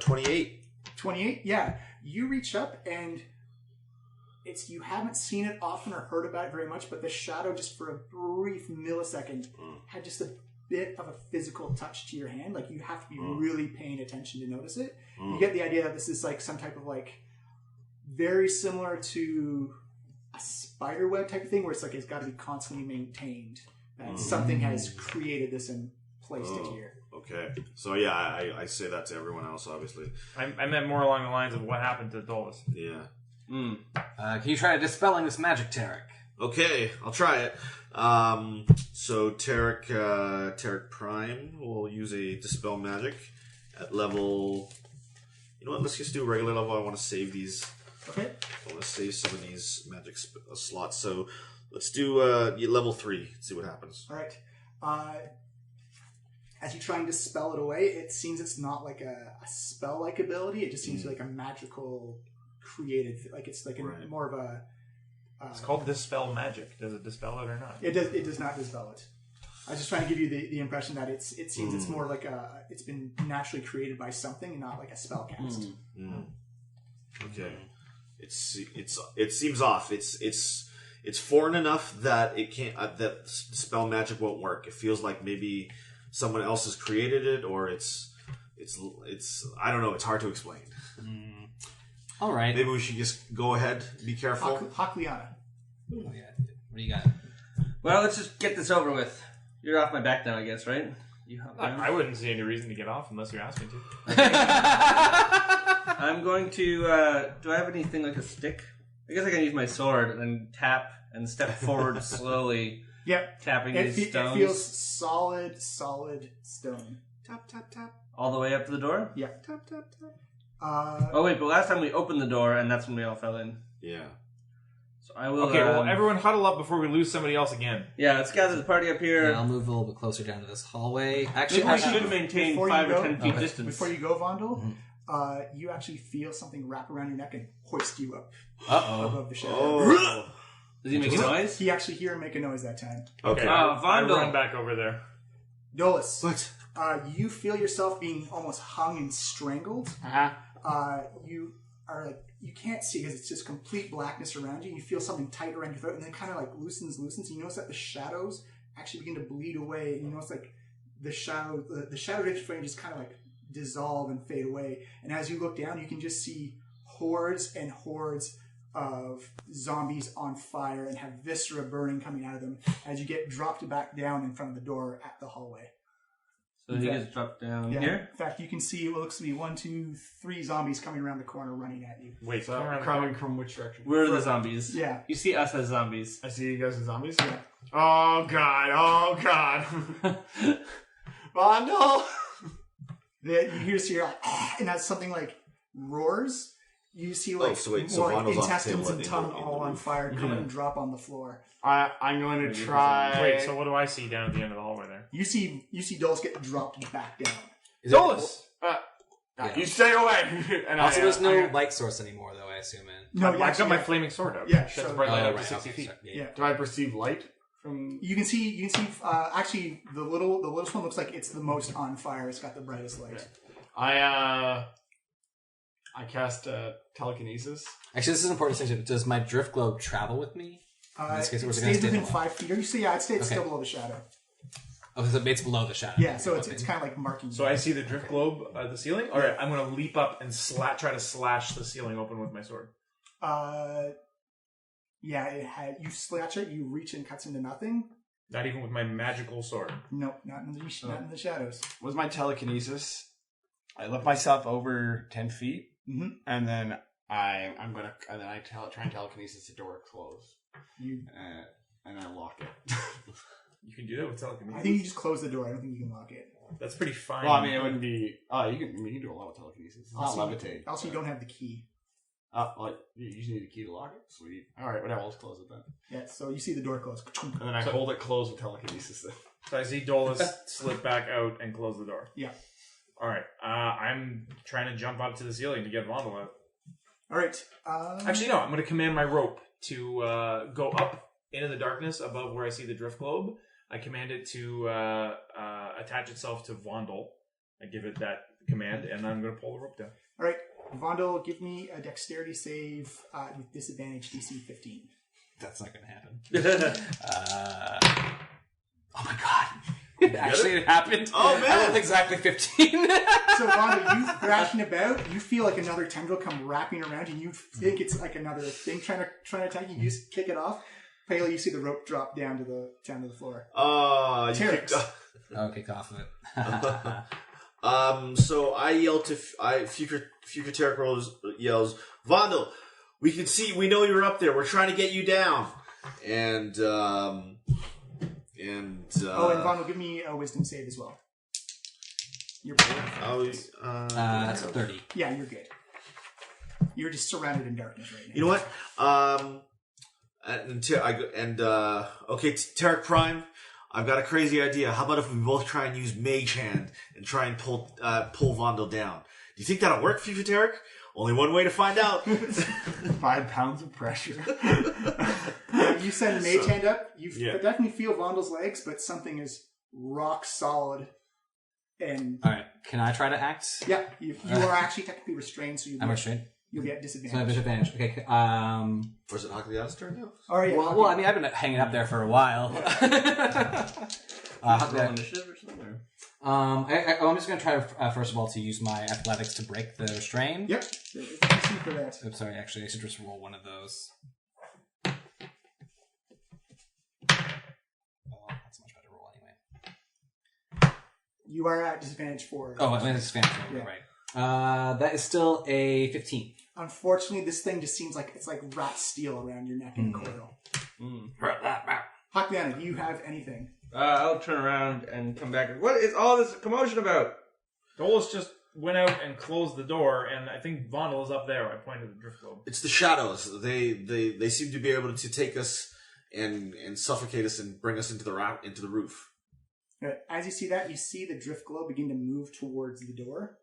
28. 28? Yeah. You reach up and you haven't seen it often or heard about it very much, but the shadow just for a brief millisecond had just a bit of a physical touch to your hand. Like you have to be really paying attention to notice it. You get the idea that this is like some type of like very similar to a spider web type of thing where it's like it's got to be constantly maintained. That something has created this and placed it here. Okay. So yeah, I say that to everyone else, obviously. I meant more along the lines of what happened to Dolus. Yeah. Can you try dispelling this magic, Tarek? Okay, I'll try it. So Tarek Prime will use a dispel magic at level. You know what? Let's just do regular level. I want to save these. Okay. I want to save some of these magic slots. So Let's do level 3. See what happens. All right. As you try and dispel it away, it seems it's not like a spell-like ability. It just seems like a magical, created, like it's like more of a. It's called Dispel Magic. Does it dispel it or not? It does. It does not dispel it. I was just trying to give you the impression that it seems it's more like it's been naturally created by something, and not like a spell cast. Okay. It seems off. It's foreign enough that it can't that spell magic won't work. It feels like maybe someone else has created it, or it's I don't know. It's hard to explain. All right. Maybe we should just go ahead. Be careful. Hakliana. Oh, yeah. What do you got? Well, let's just get this over with. You're off my back now, I guess, right? You hop down. I wouldn't see any reason to get off unless you asked me to. I'm going to. Do I have anything like a stick? I guess I can use my sword and then tap and step forward slowly. Yep. Tapping these stones. It feels solid stone. Tap, tap, tap. All the way up to the door? Yeah. Tap, tap, tap. Oh, wait, but last time we opened the door, and that's when we all fell in. Yeah. So I will... Okay, well, everyone huddle up before we lose somebody else again. Yeah, let's gather the party up here. Yeah, I'll move a little bit closer down to this hallway. Actually, I should maintain 5 or 10 feet distance. Before you go, Vondel, you actually feel something wrap around your neck and hoist you up above the shadow. Oh. Does he make a noise? He actually hear him make a noise that time. Okay. I Vondel. run back over there. Dolus. What? You feel yourself being almost hung and strangled. You are like, you can't see because it's just complete blackness around you. You feel something tight around your throat, and then it kind of like loosens. And you notice that the shadows actually begin to bleed away. And you notice like the shadow frame just kind of like dissolve and fade away. And as you look down, you can just see hordes and hordes of zombies on fire and have viscera burning coming out of them as you get dropped back down in front of the door at the hallway. So he gets dropped down here? In fact, you can see what looks to be 1, 2, 3 zombies coming around the corner running at you. Wait, So coming from which direction? We're the zombies. Yeah. You see us as zombies. I see you guys as zombies? Yeah. Oh god. Vondel! You hear you're like, and as something like roars, you see like so more Vondel's off the intestines table and in tongue the all on fire come and drop on the floor. I'm going to try... Wait, so what do I see down at the end of the hallway there? You see Dolus get dropped back down. Dolus! You stay away! And Also, there's no light source anymore, though, I assume. No, I've got my flaming sword out. Yeah, That's so- bright light up to right, 60 okay, feet. sorry, Yeah. Do I perceive light from... You can see. Actually, the littlest one looks like it's the most on fire. It's got the brightest light. I cast telekinesis. Actually, this is important distinction. Does my drift globe travel with me? In this case, It or is it going stays to stay within below? 5 feet. Or you see, I'd say it's Okay. still below the shadow. Oh, so it's below the shadow. Yeah, so Okay. it's kind of like marking. So I see the drift globe at the ceiling. All right, I'm going to leap up and try to slash the ceiling open with my sword. Yeah, you slash it, you reach and cuts into nothing. Not even with my magical sword. Nope, not in the shadows. Was my telekinesis... I lift myself over 10 feet, and then I try and telekinesis the door close. And I lock it. You can do that with telekinesis. I think you just close the door. I don't think you can lock it. That's pretty fine. Well, I mean, it wouldn't be... you can do a lot with telekinesis. It's not Also, levitate. Also, you don't have the key. You just need a key to lock it? Sweet. Alright, whatever, let's close it then. Yeah, so you see the door close. And then I hold it closed with telekinesis then. So I see Dolus slip back out and close the door. Yeah. All right. I'm trying to jump up to the ceiling to get Vondel out. All right. Actually, no. I'm going to command my rope to go up into the darkness above where I see the drift globe. I command it to attach itself to Vondel. I give it that command, and I'm going to pull the rope down. All right. Vondel, give me a dexterity save with disadvantage DC 15. That's not going to happen. Oh my god. It happened. Oh, man. I rolled exactly 15. So, Vondel, you thrashing about, you feel like another tendril come wrapping around you, and you think it's like another thing trying to attack you. You just kick it off. Paley, you see the rope drop down to the floor. Tareks. Okay, off of it. So I yell to future Tarek yells, Vondel, we know you're up there. We're trying to get you down. And Vondel, give me a wisdom save as well. You're That's 30. Yeah, you're good. You're just surrounded in darkness right now. you know what? Okay, Tarek Prime, I've got a crazy idea. How about if we both try and use Mage Hand and try and pull Vondel down? Do you think that'll work, Future Tarek? Only one way to find out. 5 pounds of pressure. You send Mage Hand up. You definitely feel Vondel's legs, but something is rock solid. And all right, can I try to act? Yeah, you are actually technically restrained, so I'm restrained. You'll get disadvantage. So I have disadvantage. Okay. Or is it Hakliana's turn now? Oh yeah. Well, I mean, I've been hanging up there for a while. Initiative or something? Or? I'm just going to try, first of all, to use my athletics to break the restrain. Yep. For that. Oops, sorry, actually, I should just roll one of those. Oh, that's a much better roll anyway. You are at disadvantage for... Oh, I'm at disadvantage for right. That is still a 15. Unfortunately, this thing just seems like it's like rat steel around your neck and coil. Hakliana, do you have anything? I'll turn around and come back. What is all this commotion about? Dolus just went out and closed the door, and I think Vondel is up there. I pointed the drift globe. It's the shadows. They seem to be able to take us and suffocate us and bring us into the roof. As you see that, you see the drift globe begin to move towards the door.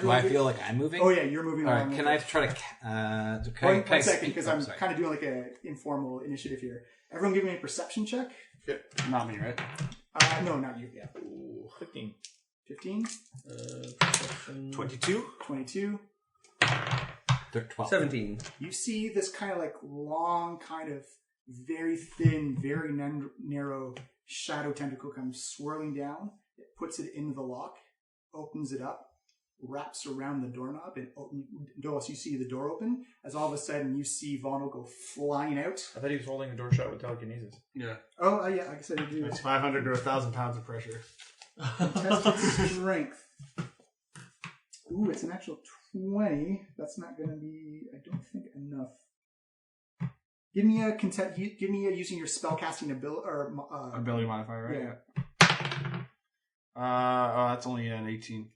Do I feel like I'm moving? Oh yeah, you're moving. All right, can I try to... One second, because I'm kind of doing like an informal initiative here. Everyone give me a perception check. Okay. Not me, right? No, not you. Yeah. Ooh, 15. 15? 22? 22. 12. 17. You see this kind of like long, kind of very thin, very narrow shadow tentacle comes swirling down. It puts it into the lock, opens it up, wraps around the doorknob, and Dolus, you see the door open. As all of a sudden, you see Vondel go flying out. I thought he was holding the door shut with telekinesis. Yeah. Oh, yeah, like I said, you do. It's 500 to 1,000 pounds of pressure. Contested strength. Ooh, it's an actual 20. That's not going to be, I don't think, enough. Give me a using your spellcasting ability modifier, right? Yeah. That's only an 18.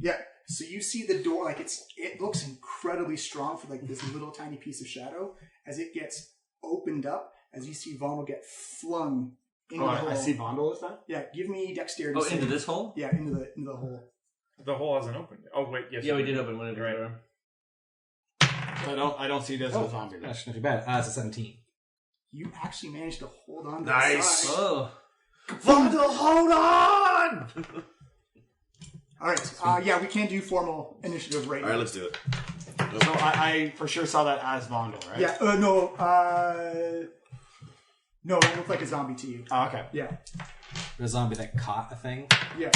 Yeah. So you see the door, like it looks incredibly strong for like this little tiny piece of shadow. As it gets opened up, as you see Vondel get flung into the hole. I see Vondel this time? Yeah. Give me dexterity. Oh, into this hole? Yeah, into the hole. The hole hasn't opened. Oh wait, yes. Yeah, we did open one of the right. door. I don't see this as a zombie. That's not too bad. It's a 17. You actually managed to hold on to Nice. the side. Oh. Vondel, hold on! All right. Yeah, we can't do formal initiative right now. All right, let's do it. So I for sure saw that as Vondel, right? Yeah. No. No, that looked like a zombie to you. Oh, okay. Yeah. The zombie that caught a thing. Yeah.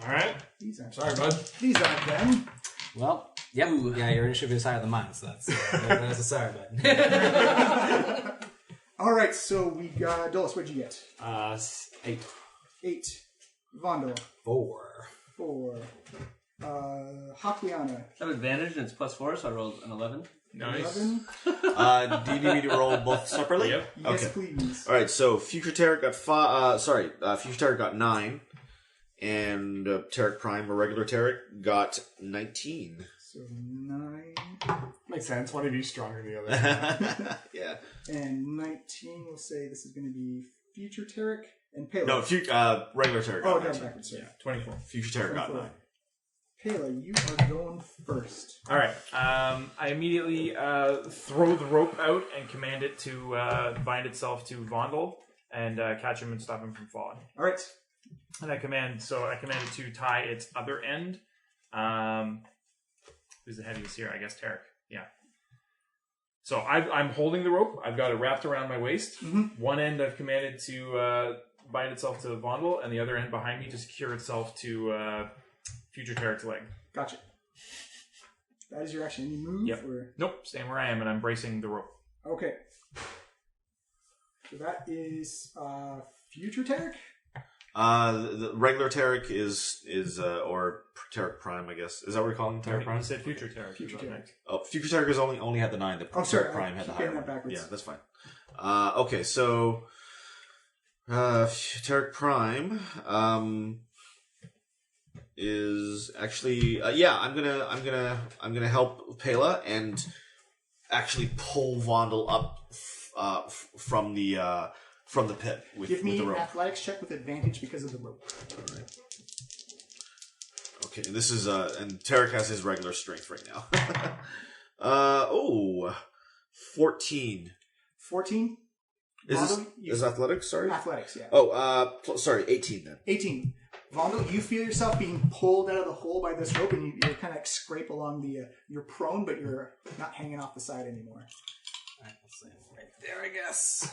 All right. These aren't. Sorry, bud. These aren't them. Well, yep. Yeah, your initiative is higher than mine, so that's a sorry button. All right. So we got Dolus. What'd you get? 8. 8. Vondel. 4. 4. Hakliana. I have advantage and it's +4, so I rolled an 11. Nice. 11. Do you need me to roll both separately? Yep. Yes, Okay. please. All right, so Future Tarek got 5. Future Tarek got 9, and Tarek Prime, or regular Tarek, got 19. So 9 Makes sense. One of you stronger than the other. Yeah. and 19. We'll say this is going to be Future Tarek and Pela. No, regular Tarek Oh, got no, 19. backwards. Sorry. 24. Future Tarek got 9. Pela, you are going first. All right. I immediately throw the rope out and command it to bind itself to Vondel and catch him and stop him from falling. All right. And I command it to tie its other end. Who's the heaviest here? I guess Tarek. Yeah. So I'm holding the rope. I've got it wrapped around my waist. Mm-hmm. One end I've commanded to bind itself to Vondel, and the other end behind me to secure itself to Future Tarek's leg. Gotcha. That is your action. Any move? Yep. Or... Nope. Staying where I am, and I'm bracing the rope. Okay. So that is Future Tarek? The regular Tarek is or Tarek Prime, I guess. Is that what we're calling him? Tarek I Prime? said Future Tarek. Future Tarek. Oh, Future Tarek has only had the 9. The sorry, Tarek Prime had the keep higher getting one. that backwards. Yeah, that's fine. Okay, so Tarek Prime is actually I'm gonna help Pela, and actually pull Vondel up from the pit with Give me the an rope. athletics check with advantage because of the rope. All right. Okay, this is and Tarek has his regular strength right now. 14. 14? Is athletics? Sorry. Athletics, yeah. Oh, sorry, 18 then. 18. Vondel, you feel yourself being pulled out of the hole by this rope, and you kind of scrape along the. You're prone, but you're not hanging off the side anymore. Alright, let's see. Right there, I guess.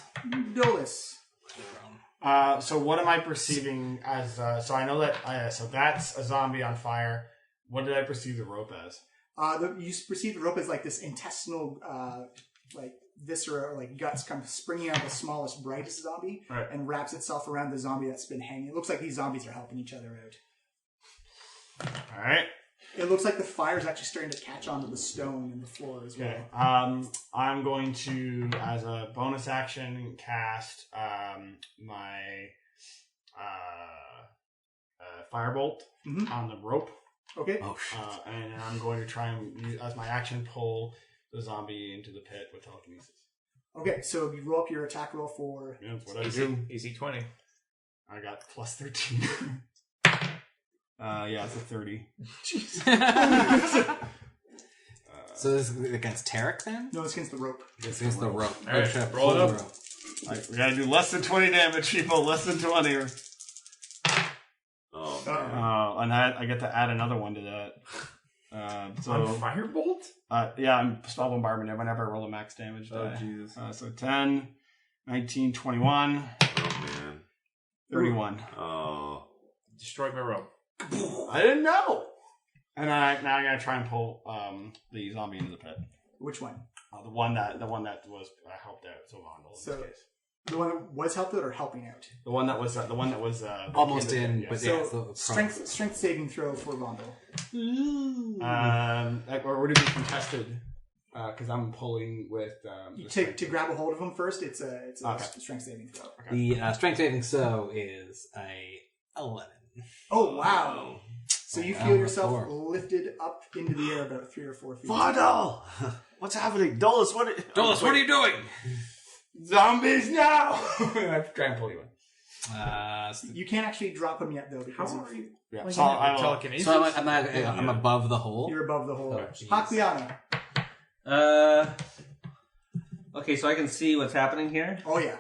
Dolus. So what am I perceiving as? So I know that. So that's a zombie on fire. What did I perceive the rope as? You perceive the rope as like this intestinal, like viscera or like guts come springing out of the smallest, brightest zombie, Right. and wraps itself around the zombie that's been hanging. It looks like these zombies are helping each other out. All right. It looks like the fire's actually starting to catch onto the stone and the floor as well. Okay. I'm going to, as a bonus action, cast my firebolt on the rope. Okay. Oh shit. And I'm going to try and use, as my action, pull the zombie into the pit with telekinesis. Okay, so you roll up your attack roll for... Yeah, that's what I do. Easy 20. I got plus 13. Yeah, it's a 30. So this is against Tarek then? No, it's against the rope. It's against the rope. All right, Should I roll it pull up. the rope? We gotta do less than 20 damage, people. Less than 20. Oh, And I get to add another one to that. So On firebolt? yeah, I'm spell bombardment whenever I roll a max damage die. Jesus. So 10, 19, 21, man. 31. Oh. Destroyed my rope. I didn't know. And now I'm gonna try and pull the zombie into the pit. Which one? The one that was helped out. So Vondel in So- this case. The one that was helped out or helping out? The one that was Almost in, yeah. but So, yeah. it's the strength saving throw for Vondel. Or would it be contested? Because I'm pulling with. You the take strength. to grab a hold of him first. It's a Okay. strength saving throw. The strength saving so is a 11. Oh wow! So you Oh, feel wow, yourself 4. lifted up into the air about 3 or 4 feet. Vondel! What's happening? Dolus, what? Dolus, what are you doing? Zombies now! I try and pull you in. You can't actually drop him yet though because How are you? Yeah. Like, So I will, telekinesis? So I'm above the hole. you're above the hole. Oh, jeez. Hakliana. Okay, so I can see what's happening here. Oh yeah.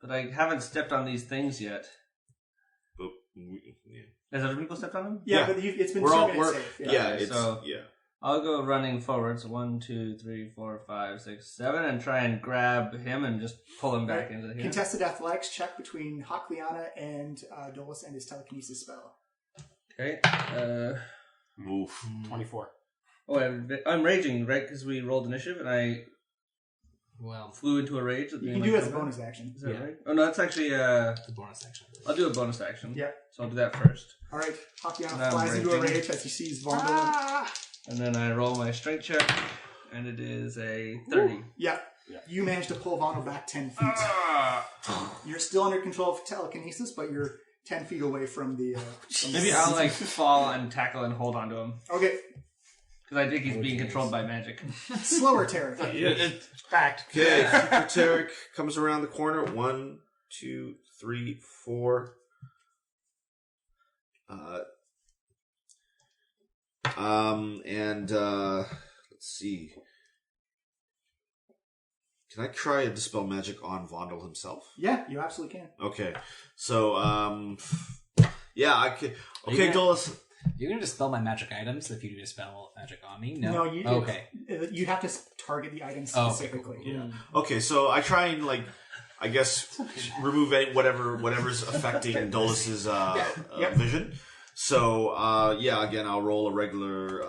But I haven't stepped on these things yet. Oh, yeah. Has other people stepped on them? Yeah, Yeah. but it's been We're 2 all- minutes we're- safe. Yeah, Okay, it's so- yeah. I'll go running forwards. 1, 2, 3, 4, 5, 6, 7, and try and grab him and just pull him back into here. Contested athletics check between Hakliana and Dolus and his telekinesis spell. Okay. Oof. 24. Oh, I'm raging, right? Because we rolled initiative and I Well, flew into a rage. At the You end can of do it my as a combat. bonus action. Is that Yeah. right? Oh no, that's actually the bonus section. I'll do a bonus action. Yeah. So I'll do that first, All right, Hakliana Now I'm flies into a raging. rage as he sees Vondel. and then I roll my strength check, and it is a 30. Yeah. Yeah. You manage to pull Vondel back 10 feet. You're still under control of telekinesis, but you're 10 feet away from the... Maybe I'll like fall and tackle and hold onto him Okay, because I think he's being controlled by magic. slower Tarek. It's fact. Okay, Super Tarek comes around the corner. 1, 2, 3, 4. Let's see. Can I try and dispel magic on Vondel himself? Yeah, you absolutely can. Okay, so yeah, I can. Okay, Yeah. Dolus. You're going to dispel my magic items if you do dispel magic on me? No. No, you Okay. You'd have to target the item Oh, okay, specifically. cool. Yeah. Okay, so I try and I guess remove whatever's affecting Dolus's Yep. vision. So yeah, again, I'll roll a regular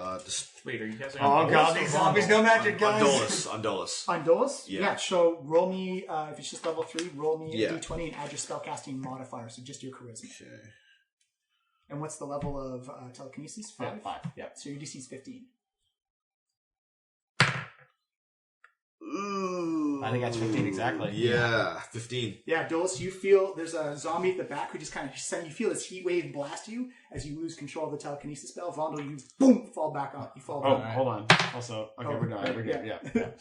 Wait, are you guys Oh god, these zombies no magic, on guys. Dolus. On Dolus. On Dolus? Yeah. So roll me, if it's just level 3, roll me Yeah. a d20 and add your spellcasting modifier, so just your charisma. Okay. And what's the level of telekinesis? 5? Yeah, 5. Yep, so your DC is 15. Ooh. I think that's 15 exactly. Yeah, 15. Yeah, Dolus, you feel there's a zombie at the back who just kind of you feel this heat wave blast you as you lose control of the telekinesis spell. Vondel, you boom fall back on. You fall. Oh, back. hold on. Also, okay, we're done. We're good. Yeah. I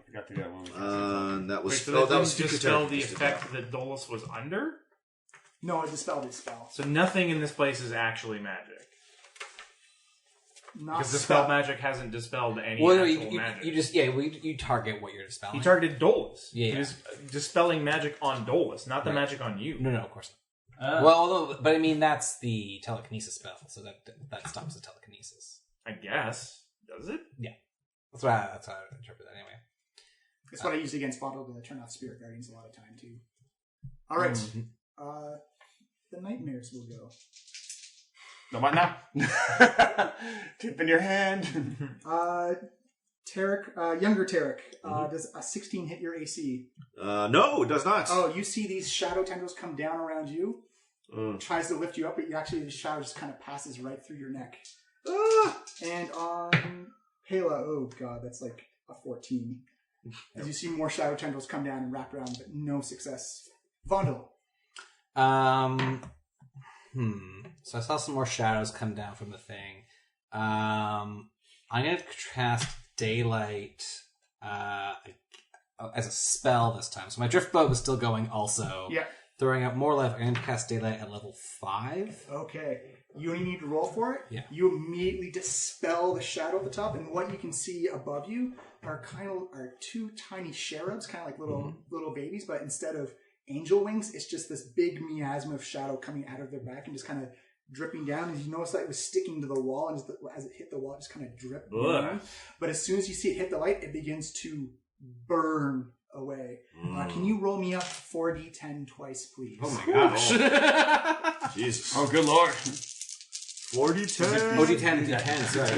forgot to get one. That was Wait, so that that was didn't dispel the effect that Dolus was under? No, it dispelled his spell. So nothing in this place is actually magic. Not Because dispel magic hasn't dispelled any Well, no, actual you magic. just you target what you're dispelling. He targeted Dolus. Yeah. He was dispelling magic on Dolus, not the magic on you. No, of course not. Well, but I mean that's the telekinesis spell, so that stops the telekinesis. I guess. Does it? Yeah, that's how I would interpret that anyway. That's what I use against Vondel to turn off Spirit Guardians a lot of time too. All right, the nightmares will go. No, what now? Tip in your hand. Tarek, younger Tarek, does a 16 hit your AC? No, it does not. Oh, you see these shadow tendrils come down around you. Tries to lift you up, but the shadow just kind of passes right through your neck. And on Pela, oh god, that's like a 14. As you see more shadow tendrils come down and wrap around, but no success. Vondel. So I saw some more shadows come down from the thing. I'm going to cast Daylight as a spell this time. So my drift bow was still going also. Yeah. Throwing out more life. I'm going to cast Daylight at level 5. Okay. You only need to roll for it. Yeah. You immediately dispel the shadow at the top, and what you can see above you are two tiny cherubs, kind of like little babies, but instead of angel wings, it's just this big miasma of shadow coming out of their back and just kind of dripping down. And you notice that it was sticking to the wall, and as it hit the wall, it just kind of dripped down. But as soon as you see it hit the light, it begins to burn away. Can you roll me up 4d10 twice, please? Oh my gosh. Jesus. Oh, good lord. 40-10. Oh, d10, d10, sorry.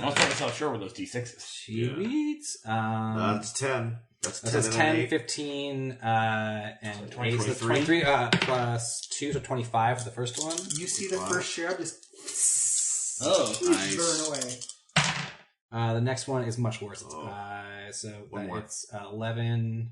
I was trying to sell sure with those d6s. Sweet. That's 10. That's 10. That's 10, 15, and 8, so 23 plus 2, so 25 for the first one. You see the first cherub just burn away. The next one is much worse. So it's 11,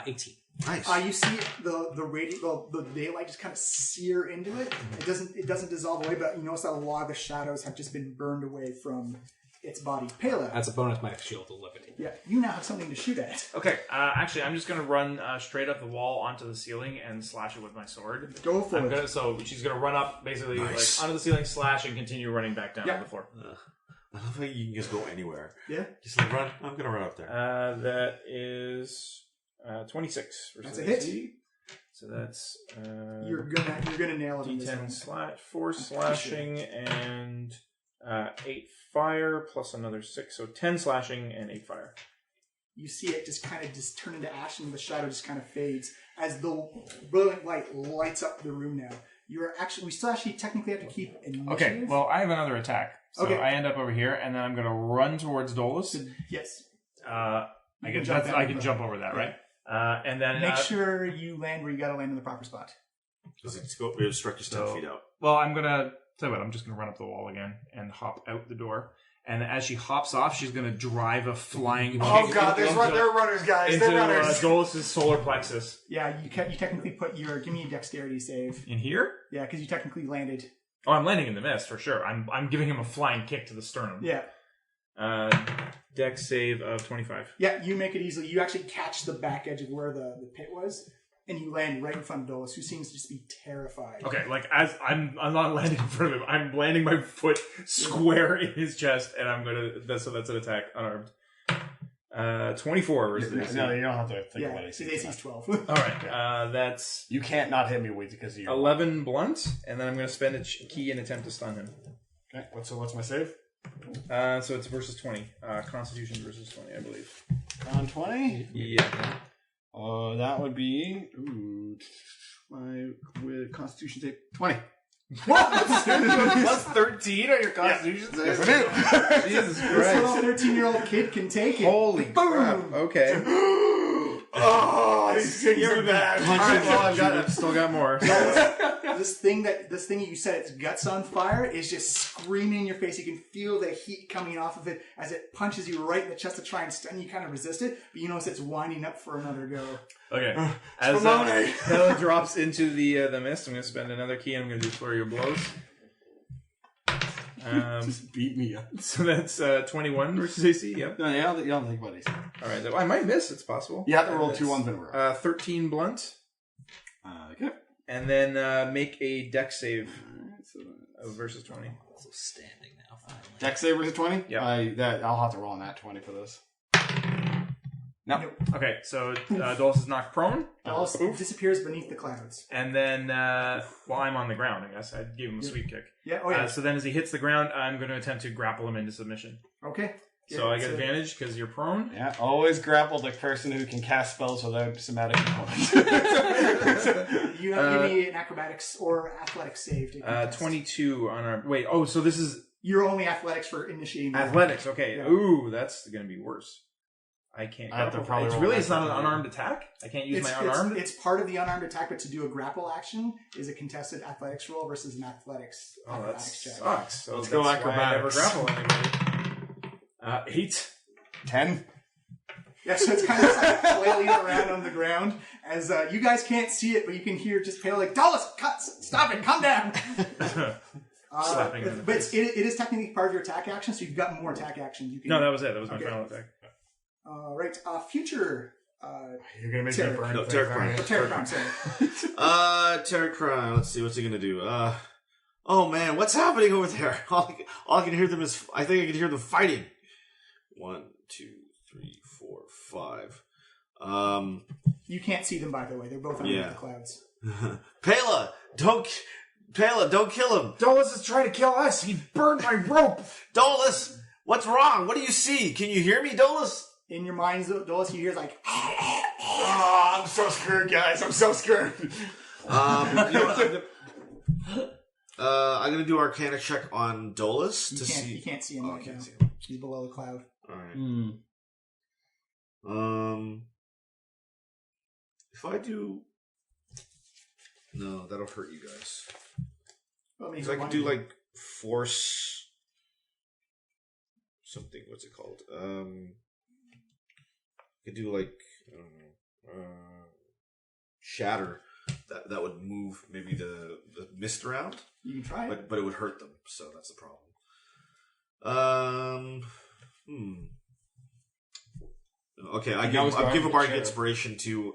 18. Nice. You see the daylight just kind of sear into it. It doesn't dissolve away, but you notice that a lot of the shadows have just been burned away from its body. Pela. That's a bonus my shield to levitate. Yeah, you now have something to shoot at. Okay, actually, I'm just going to run straight up the wall onto the ceiling and slash it with my sword. Go for it. So she's going to run up, basically, like onto the ceiling, slash, and continue running back down to the floor. I love how you can just go anywhere. Yeah. Just like run. I'm going to run up there. That is 26. That's a hit. AC. So that's You're gonna nail it. D10 4 slashing and 8 fire plus another 6, so 10 slashing and 8 fire. You see it just kind of just turn into ash, and the shadow just kind of fades as the brilliant light lights up the room. Now we still actually technically have to keep initiative. Okay, well I have another attack, so okay. I end up over here, and then I'm going to run towards Dolus. Yes. I can jump over that, right? And then make sure you land where you got to land in the proper spot. Does it go? We obstruct just 10 feet out. Well, I'm gonna tell you what. I'm just gonna run up the wall again and hop out the door. And as she hops off, she's gonna drive a flying. Oh god, they're runners, guys. They're runners. Into Dolus' solar plexus. Yeah, you technically put give me a dexterity save In here? Yeah, because you technically landed. Oh, I'm landing in the mist for sure. I'm giving him a flying kick to the sternum. Yeah. Dex save of 25. Yeah, you make it easily. You actually catch the back edge of where the pit was, and you land right in front of Dolus, who seems to just be terrified. Okay, like as I'm not landing in front of him. I'm landing my foot square in his chest, and I'm gonna. That's an attack unarmed. 24 versus AC. No, you don't have to think about it. His AC's 12. All right, that's you can't not hit me with because of your 11 blunt, and then I'm gonna spend a key and attempt to stun him. Okay, what's my save? So it's versus 20. Constitution versus 20, I believe. On 20? Yeah. That would be with Constitution save 20. What? Plus 13 on your Constitution save? Yes, I do. Jesus This little 13-year-old kid can take it. Holy crap. Okay. Oh, these things are bad. All right, well, I've still got more. This thing you said its guts on fire is just screaming in your face. You can feel the heat coming off of it as it punches you right in the chest to try and stun you. Kind of resist it, but you notice it's winding up for another go. Okay. As Hela drops into the mist, I'm going to spend another key and I'm going to do Flurry of Blows. Just beat me up. So that's 21 versus AC, yep. No, you don't think about AC. Alright, I might miss, it's possible. You have to roll 2 ones in a row. 13 blunt. Okay. And then make a dex save versus 20. Also standing now, finally. Dex save versus 20? Yeah. I'll have to roll on that 20 for this. No. Okay, so Dolus is knocked prone. Dolus disappears beneath the clouds. And then, while I'm on the ground, I guess. I gave him a sweet kick. Yeah, oh yeah. So then as he hits the ground, I'm going to attempt to grapple him into submission. Okay. So I get advantage because you're prone. Yeah, always grapple the person who can cast spells without somatic components. You have to give me an acrobatics or athletics save. To contest. 22 on our... Wait, so this is... You're only athletics for initiating. Athletics, okay. Yeah. Ooh, that's going to be worse. I can't grapple. It's not an unarmed attack? I can't use my unarmed? It's part of the unarmed attack, but to do a grapple action is a contested athletics roll versus an athletics acrobatics check. Sucks. So let's go acrobatics. I never grapple anybody. 8. 10. Yeah, so it's kind of like flailing around on the ground as you guys can't see it, but you can hear just Pale like, Dolus, stop it, calm down. But it is technically part of your attack action, so you've got more attack actions. You can. No, that was it. That was my final attack. Right. Future. You're gonna make me burn. No, Tarek Prime. Tarek Prime. Sorry. Tarek Prime. Let's see what's he gonna do. Oh man, what's happening over there? All I can hear them is. I think I can hear them fighting. 1, 2, 3, 4, 5. You can't see them, by the way. They're both under the clouds. Pela, don't kill him. Dolus is trying to kill us. He burned my rope. Dolus, what's wrong? What do you see? Can you hear me, Dolus? In your minds, Dolus, you hear like, oh, I'm so screwed, guys. I'm so screwed. I'm gonna do Arcana check on Dolus to see. You can't see him right now. He's below the cloud. All right. If I do, no, that'll hurt you guys. Well, I can do like force something. What's it called? I could do like I don't know, shatter. That would move maybe the mist around. You can try it, but it would hurt them. So that's the problem. Okay, I give a bardic inspiration to.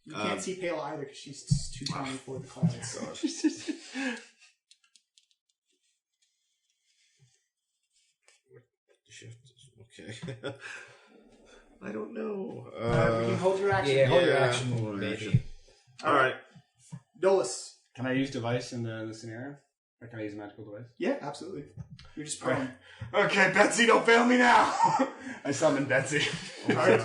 You can't see Pale either because she's too tiny for the clouds. Okay. I don't know. You can hold your action. Yeah, hold your action, maybe. All right. Dolus. Can I use device in the scenario? Or can I use a magical device? Yeah, absolutely. You're just prone. Okay, Betsy, don't fail me now. I summon Betsy. All right.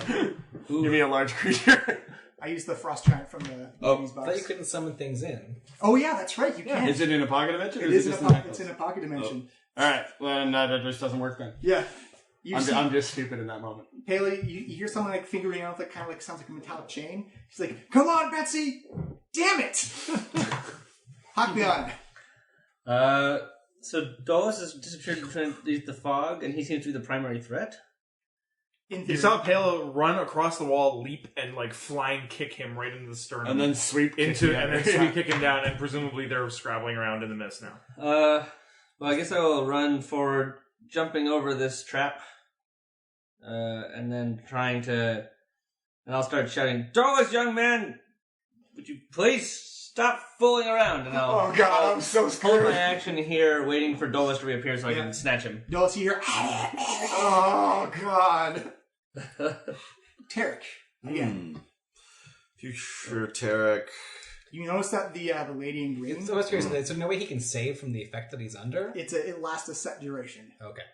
Give me a large creature. I used the frost giant from the I thought you couldn't summon things in. Oh yeah, that's right. You can. Is it in a pocket dimension? It is in a pocket. It's in a pocket dimension. All right. Well, then that just doesn't work then. Yeah. I'm just stupid in that moment. Paley, you hear someone like fingering out that kind of like sounds like a metallic chain. He's like, "Come on, Betsy! Damn it! Hawk me on." So Dolus has disappeared between the fog, and he seems to be the primary threat. You saw Palo run across the wall, leap, and like flying kick him right into the sternum, and then sweep kick him down, and presumably they're scrabbling around in the mist now. Well, I guess I will run forward, jumping over this trap, and then and I'll start shouting, "Dolus, young man, would you please stop fooling around?" And oh god, I'm so scared. Hold my action here, waiting for Dolus to reappear so I can snatch him. Dolus, you hear? Oh god. Tarek again. Future Tarek. You notice that the lady in green. So what's curious? So no way he can save from the effect that he's under. It lasts a set duration. Okay.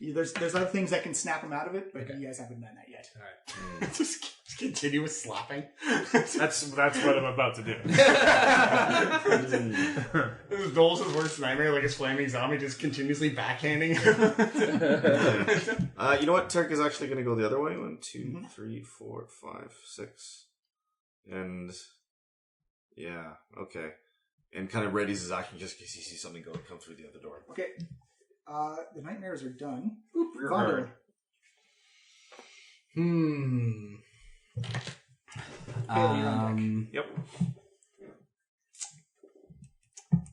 There's other things that can snap him out of it, but you guys haven't done that yet. All right. Just continuous slapping. That's what I'm about to do. This is Dolos' worst nightmare, like his flaming zombie just continuously backhanding him. You know what? Tarek is actually going to go the other way. 1, 2, 3, 4, 5, 6. And... yeah, okay. And kind of readies his action just in case he sees something come through the other door. Okay. The nightmares are done. You're Vondor. Yep.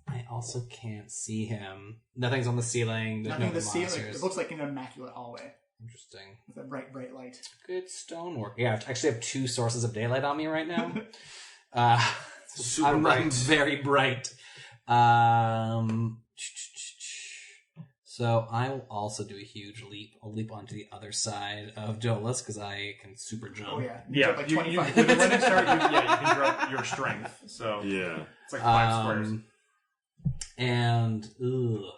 I also can't see him. Nothing's on the ceiling. There's Nothing no in the ceiling. monsters. It looks like an immaculate hallway Interesting. with a bright, bright light. Good stonework. Yeah, I actually have 2 sources of daylight on me right now. Super I'm bright. very bright. So I will also do a huge leap. I'll leap onto the other side of Dolos because I can super jump. Oh, yeah. Yeah, Like you 25. with the running start, you can drop your strength. So Yeah. it's like 5 squares. And I don't know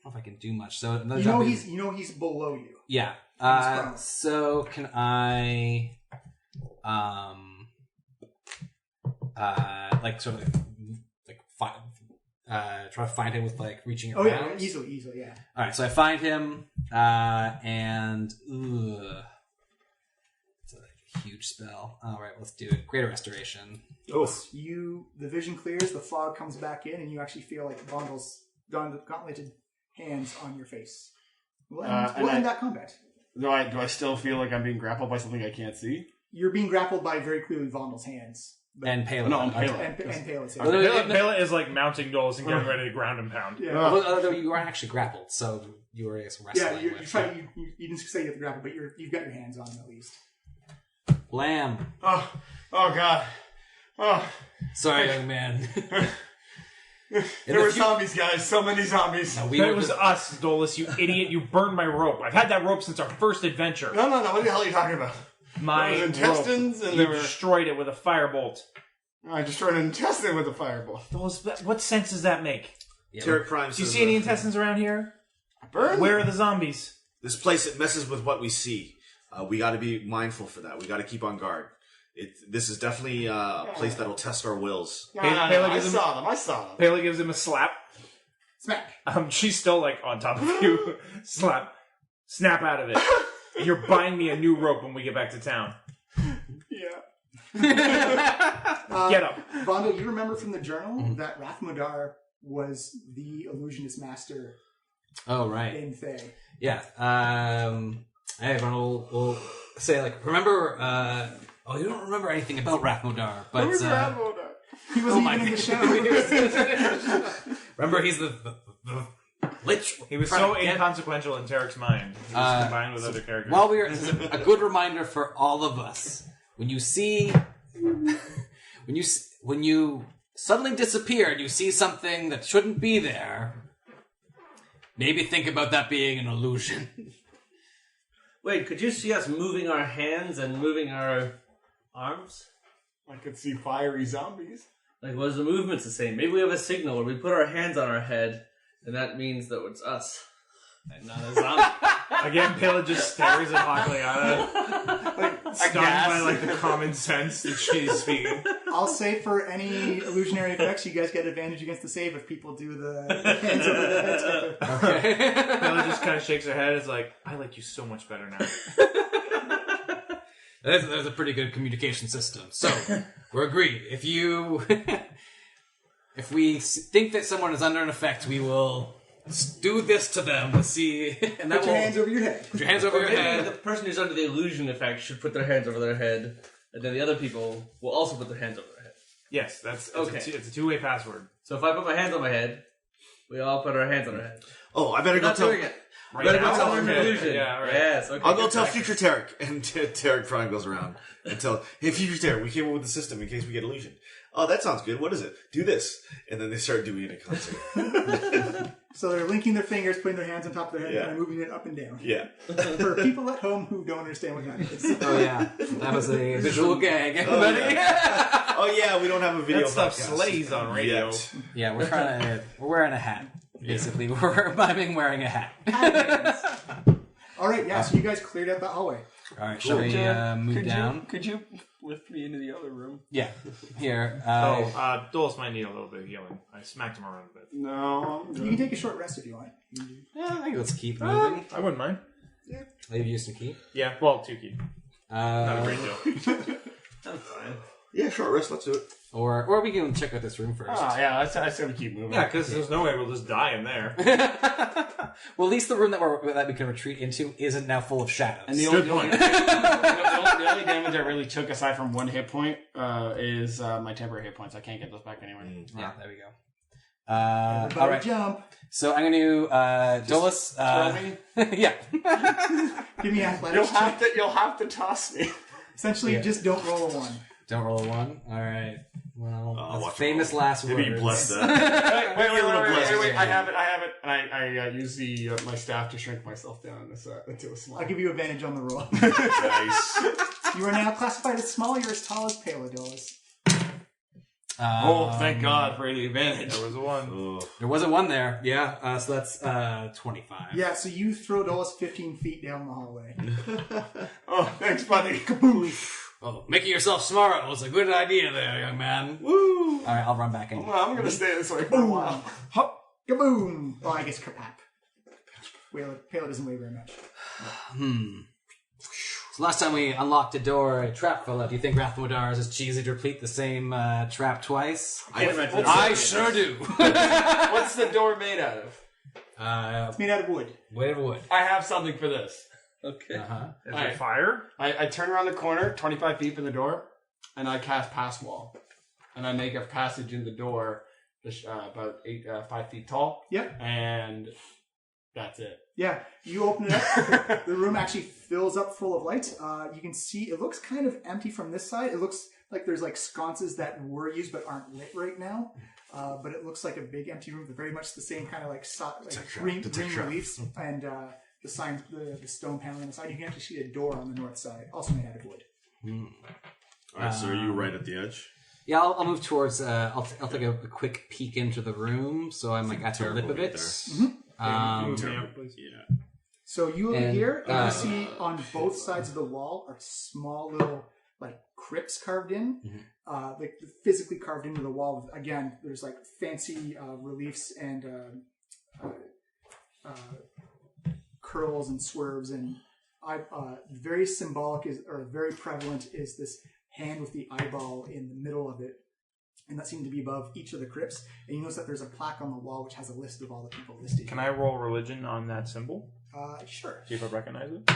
if I can do much. So You know he's below you. yeah. prone. So can I, like sort of like try to find him with like reaching Oh, around? yeah. Easily, yeah. All right, so I find him, and it's a huge spell. All right, let's do it. Greater Restoration. Oh. The vision clears, the fog comes back in, and you actually feel like Vondel's gauntleted hands on your face. We'll end that combat. Do I still feel like I'm being grappled by something I can't see? You're being grappled by very clearly Vondel's hands. And Pale. No, I'm Pale. And Palet's Oh, hands. Pela is like mounting Dolos and getting ready to ground and pound. Yeah. Although you aren't actually grappled, so you were, I guess, wrestling Yeah, with. you didn't say you have to grapple, but you've got your hands on him at least. Lamb. Oh God. Oh. Sorry, young man. There were zombies, guys. So many zombies. No, It was us, Dolos, you idiot. You burned my rope. I've had that rope since our first adventure. No. What the hell are you talking about? My There was intestines rope. and You there were... destroyed it with a firebolt. I destroyed an intestine with a fireball. Dolos, what sense does that make? Yeah, Tarek Prime Do you says, see any intestines around here? Burn? Where are the zombies? this place, it messes with what we see. We got to be mindful for that. We got to keep on guard. This is definitely a place that'll test our wills. No, Pele I gives him- saw them. Pela gives him a slap. Smack. She's still like on top of you. Slap. Snap out of it. You're buying me a new rope when we get back to town. Yeah. Get up. Vondel, you remember from the journal that Rath Modar was the illusionist master Oh, right. in Thay. Yeah. Hey, everyone will say, like, remember, you don't remember anything about Rath Modar, but, Who's Rath Modar? He wasn't my even in the God. show. remember he's the lich. He was so inconsequential in Tarek's mind. He was combined with other characters. While this is a good reminder for all of us. When you suddenly disappear and you see something that shouldn't be there, maybe think about that being an illusion. Wait, could you see us moving our hands and moving our arms? I could see fiery zombies. Like, was the movements the same? Maybe we have a signal where we put our hands on our head, and that means that it's us, and not a zombie. Again, Pela just stares at Hakliana, like stunned by like the common sense that she's speaking. I'll say for any illusionary effects, you guys get advantage against the save if people do the hands over the heads. Okay. Pela just kind of shakes her head. It's like, I like you so much better now. There's a pretty good communication system. So, we're agreed. If we think that someone is under an effect, we will do this to them to see. And Put your hands over your head. Put your hands over your Maybe head. the person who's under the illusion effect should put their hands over their head, and then the other people will also put their hands over their head. Yes, it's Okay. it's a two-way password. So if I put my hands on my head, we all put our hands on our head. Oh, I better We're go not tell. doing it. Right Better now? go tell them Okay. illusion. Yeah, right. Yes. Okay. I'll go good tell practice. future Tarek, and Tarek Prime goes around and tell, "Hey, future Tarek, we came up with the system in case we get illusion." Oh, that sounds good. What is it? Do this, and then they start doing it in concert. So they're linking their fingers, putting their hands on top of their head, Yeah. and moving it up and down. Yeah. For people at home who don't understand what that is. Oh yeah, that was a visual gag, everybody. Oh yeah, we don't have a video. That stuff podcast slays on radio. yet. Yeah, we're wearing a hat. Basically, we're wearing a hat. All right, yeah. So you guys cleared out that hallway. All right, shall we move down? Could you lift me into the other room? Yeah. Here. Dolus might need a little bit of healing. I smacked him around a bit. No. You can take a short rest if you want. Yeah, I think let's keep moving. I wouldn't mind. Maybe use some key. Yeah, well, 2 key. Not a great deal. I'm fine. Yeah, short rest. Let's do it. Or we can check out this room first. Oh, yeah, I said we keep moving. Yeah, because there's no way we'll just die in there. Well, at least the room that we can retreat into isn't now full of shadows. And the only damage I really took, aside from 1 hit point, is my temporary hit points. I can't get those back anywhere. Yeah, there we go. All right. Jump. So I'm going to Dolus. Yeah. Give me athletics. You'll have to toss me. Essentially, just don't roll a 1. Don't roll a 1. All right. Well, watch famous last words. Maybe you bless that. Wait. I have it. And I use my staff to shrink myself down into a small. I'll give you advantage on the roll. Nice. You are now classified as small. You're as tall as Palladolus. Thank God for the advantage. There was a 1. There was a 1 there. Yeah. So that's 25. Yeah, so you throw Dolus 15 feet down the hallway. Oh, thanks, buddy. Kaboosh. Oh, making yourself smart was a good idea there, young man. Woo! All right, I'll run back in. I'm going to stay this way for a while. Hop, kaboom! Oh, I guess kerpap. Palo doesn't weigh very much. So last time we unlocked a door, a trap fell out. Do you think Rath Modar is as cheesy to repeat the same trap twice? I sure do. What's the door made out of? It's made out of wood. Made of wood. I have something for this. Okay. Is it fire? I turn around the corner, 25 feet from the door, and I cast Pass Wall. And I make a passage in the door about 5 feet tall. Yep. And that's it. Yeah, you open it up. The room actually fills up full of light. You can see it looks kind of empty from this side. It looks like there's like sconces that were used but aren't lit right now. But it looks like a big empty room with very much the same kind of like green reliefs and the signs, the stone paneling on the side. You can actually see a door on the north side, also made out of wood. All right, so are you right at the edge? Yeah, I'll move towards. I'll take a quick peek into the room, so I'm like at the lip of it. Yeah. So you over here, and you see on both sides of the wall are small little like crypts carved in, like physically carved into the wall. Again, there's like fancy reliefs and curls and swerves, and very symbolic or very prevalent is this hand with the eyeball in the middle of it. And that seemed to be above each of the crypts. And you notice that there's a plaque on the wall which has a list of all the people listed. Can I roll religion on that symbol? Sure. See if I recognize it.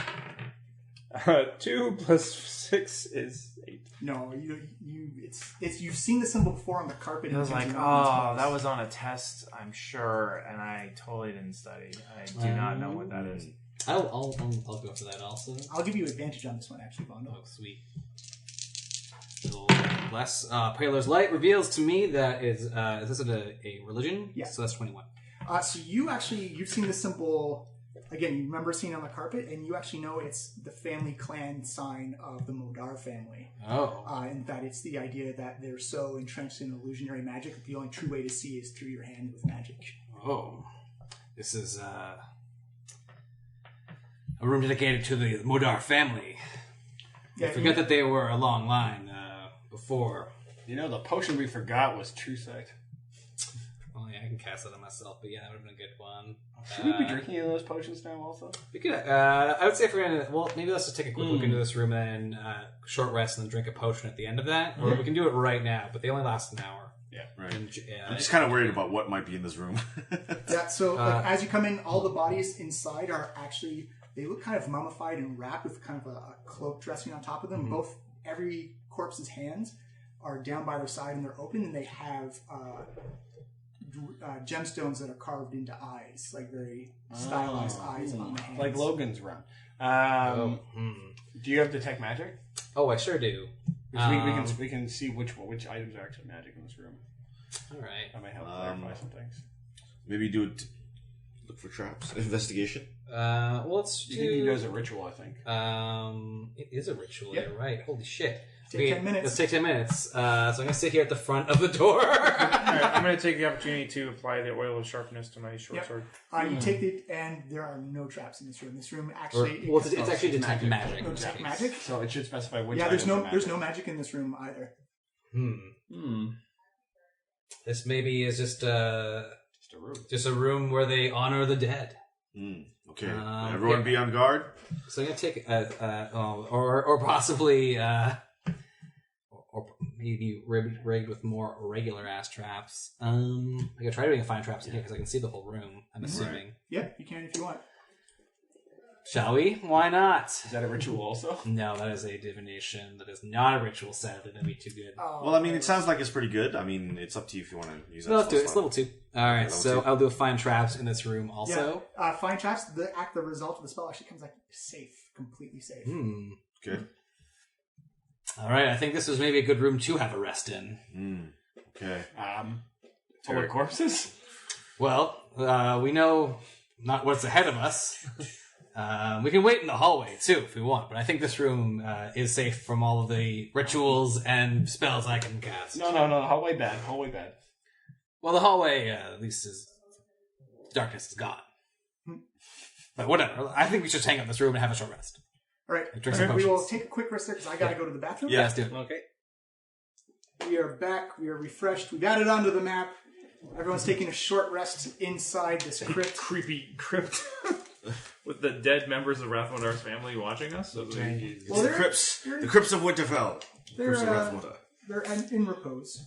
2 + 6 is 8. No, you've seen the symbol before on the carpet. It was like, that was on a test, I'm sure, and I totally didn't study. I do not know what that is. I'll go for that also. I'll give you advantage on this one, actually, Bondo. Oh, sweet. Less Paler's light reveals to me that is this a religion? Yeah. So that's 21. So you've seen the symbol again. You remember seeing it on the carpet, and you actually know it's the family clan sign of the Modar family. Oh. And that it's the idea that they're so entrenched in illusionary magic that the only true way to see is through your hand with magic. Oh. This is a room dedicated to the Modar family. Yeah, I forget that they were a long line before. You know, the potion we forgot was True Sight. Well, yeah, I can cast that on myself, but yeah, that would have been a good one. Should we be drinking any of those potions now also? We could, I would say if we're gonna, well, maybe let's just take a quick look into this room and then short rest and then drink a potion at the end of that. Or we can do it right now, but they only last an hour. Yeah, right. And, I'm just kind of worried about what might be in this room. Yeah, so like, as you come in, all the bodies inside are actually, they look kind of mummified and wrapped with kind of a cloak dressing on top of them. Every corpse's hands are down by their side and they're open, and they have gemstones that are carved into eyes, like very stylized eyes on the hands. Like Logan's run. Do you have Detect Magic? Oh, I sure do. We can see which items are actually magic in this room. All right. That might help clarify some things. Maybe do it. Look for traps. Investigation. Well, let's do. You can do it as a ritual, I think. It is a ritual. Yep. You're right. Holy shit. Take 10 minutes. Let's take 10 minutes. So I'm going to sit here at the front of the door. right, I'm going to take the opportunity to apply the oil of sharpness to my short sword. You take and there are no traps in this room. This room actually... It's actually detect magic. Detect magic? So it should specify which. Yeah, there's no magic in this room either. This maybe is just a room. Just a room where they honor the dead. Okay. Everyone be on guard. So I'm gonna take or possibly or maybe rigged with more regular ass traps. I gotta try to find traps in here because I can see the whole room. I'm assuming. Yeah, you can if you want. Shall we? Why not? Is that a ritual also? No, that is a divination. That is not a ritual, sadly. That'd be too good. Well, I mean, it sounds like it's pretty good. I mean, it's up to you if you want to use that. Let's do it. It's level 2. All right, so 2. I'll do find traps in this room also. Yeah. Find traps, the result of the spell actually comes like safe. Completely safe. Good. All right, I think this was maybe a good room to have a rest in. Okay. Full of corpses? Well, we know not what's ahead of us. We can wait in the hallway, too, if we want. But I think this room is safe from all of the rituals and spells I can cast. No. Hallway bad. Well, the hallway, at least, darkness is gone. But whatever. I think we should hang out in this room and have a short rest. All right. We will take a quick rest there because I got to go to the bathroom. Yeah, let's do it. Okay. We are back. We are refreshed. We've added onto the map. Everyone's taking a short rest inside this crypt. Creepy crypt. With the dead members of Rath Modar's family watching us. So The crypts of Winterfell. Crypts of Rath Modar. They're in repose.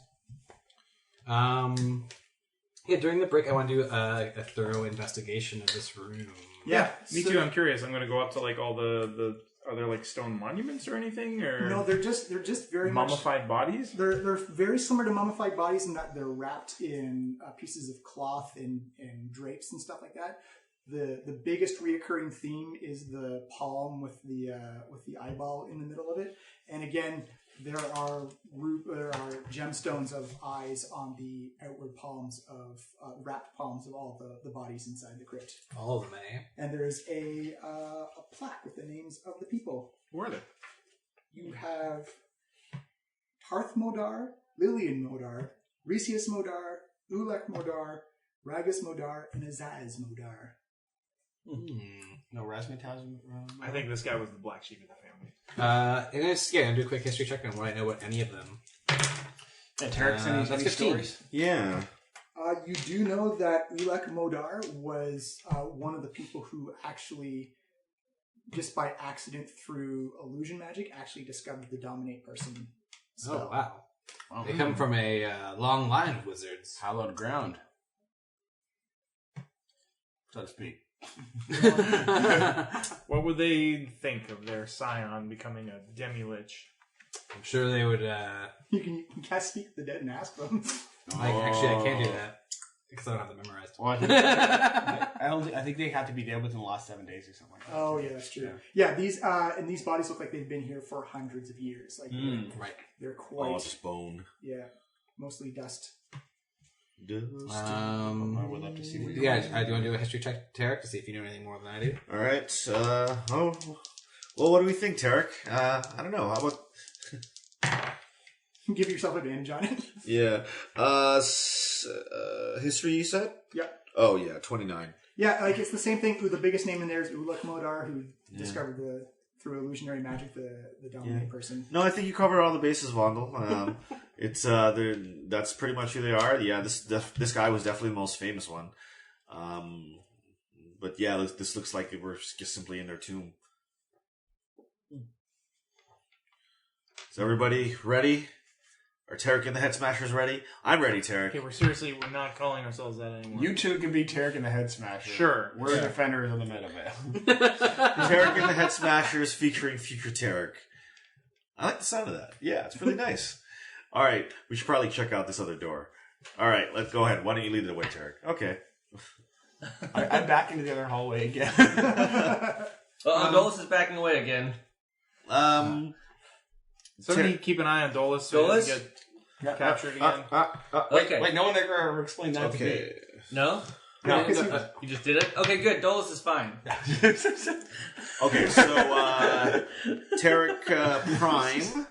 During the break, I want to do a thorough investigation of this room. Yeah, me too. I'm curious. I'm going to go up to like all the. Are there like stone monuments or anything? Or no, they're just very mummified bodies. They're very similar to mummified bodies in that they're wrapped in pieces of cloth and drapes and stuff like that. The biggest reoccurring theme is the palm with the eyeball in the middle of it, and again there are gemstones of eyes on the outward palms of wrapped palms of all the bodies inside the crypt. All of them, eh? And there is a plaque with the names of the people. Who are they? You have Tarth Modar, Lillian Modar, Resius Modar, Ulek Modar, Ragus Modar, and Azaz Modar. No Razmataz. I think this guy was the black sheep of the family. I'm going to do a quick history check on what I know about any of them. And Tareks, any stories? Yeah. You do know that Ulek Modar was one of the people who actually, just by accident through illusion magic, actually discovered the Dominate Person spell. Oh, wow. They come from a long line of wizards. Hallowed ground, so to speak. What would they think of their scion becoming a demi-lich? I'm sure they would... You can cast Speak the Dead and ask them. Actually, I can't do that. Because I don't have them memorized. Well, I think they have to be dead within the last 7 days or something like that. Oh, yeah, that's true. Yeah, these bodies look like they've been here for hundreds of years. Like, right. They're quite... Oh, just bone. Yeah, mostly dust. I would love to see what do you want to do a history check, Tarek, to see if you know anything more than I do? All right. Well, what do we think, Tarek? I don't know. How about... Give yourself advantage on it. Yeah. History, you said? Yeah. Oh, yeah, 29. Yeah, like it's the same thing. The biggest name in there is Ulek Modar, who discovered through illusionary magic the Dominate Person. No, I think you covered all the bases, Vondel. It's that's pretty much who they are. Yeah, this guy was definitely the most famous one. But yeah, this looks like we're just simply in their tomb. Is everybody ready? Are Tarek and the Head Smashers ready? I'm ready, Tarek. Okay, we're not calling ourselves that anymore. You two can be Tarek and the Head Smashers. Sure. We're defenders of the Metavale. Tarek and the Head Smashers featuring future Tarek. I like the sound of that. Yeah, it's really nice. All right, we should probably check out this other door. All right, let's go ahead. Why don't you lead the way, Tarek? Okay. I'm back into the other hallway again. Dolus is backing away again. Somebody keep an eye on Dolus so he doesn't get captured again. Okay. Wait, no one ever explained that to me. No? No, You just did it? Okay, good. Dolus is fine. Okay, so Tarek Prime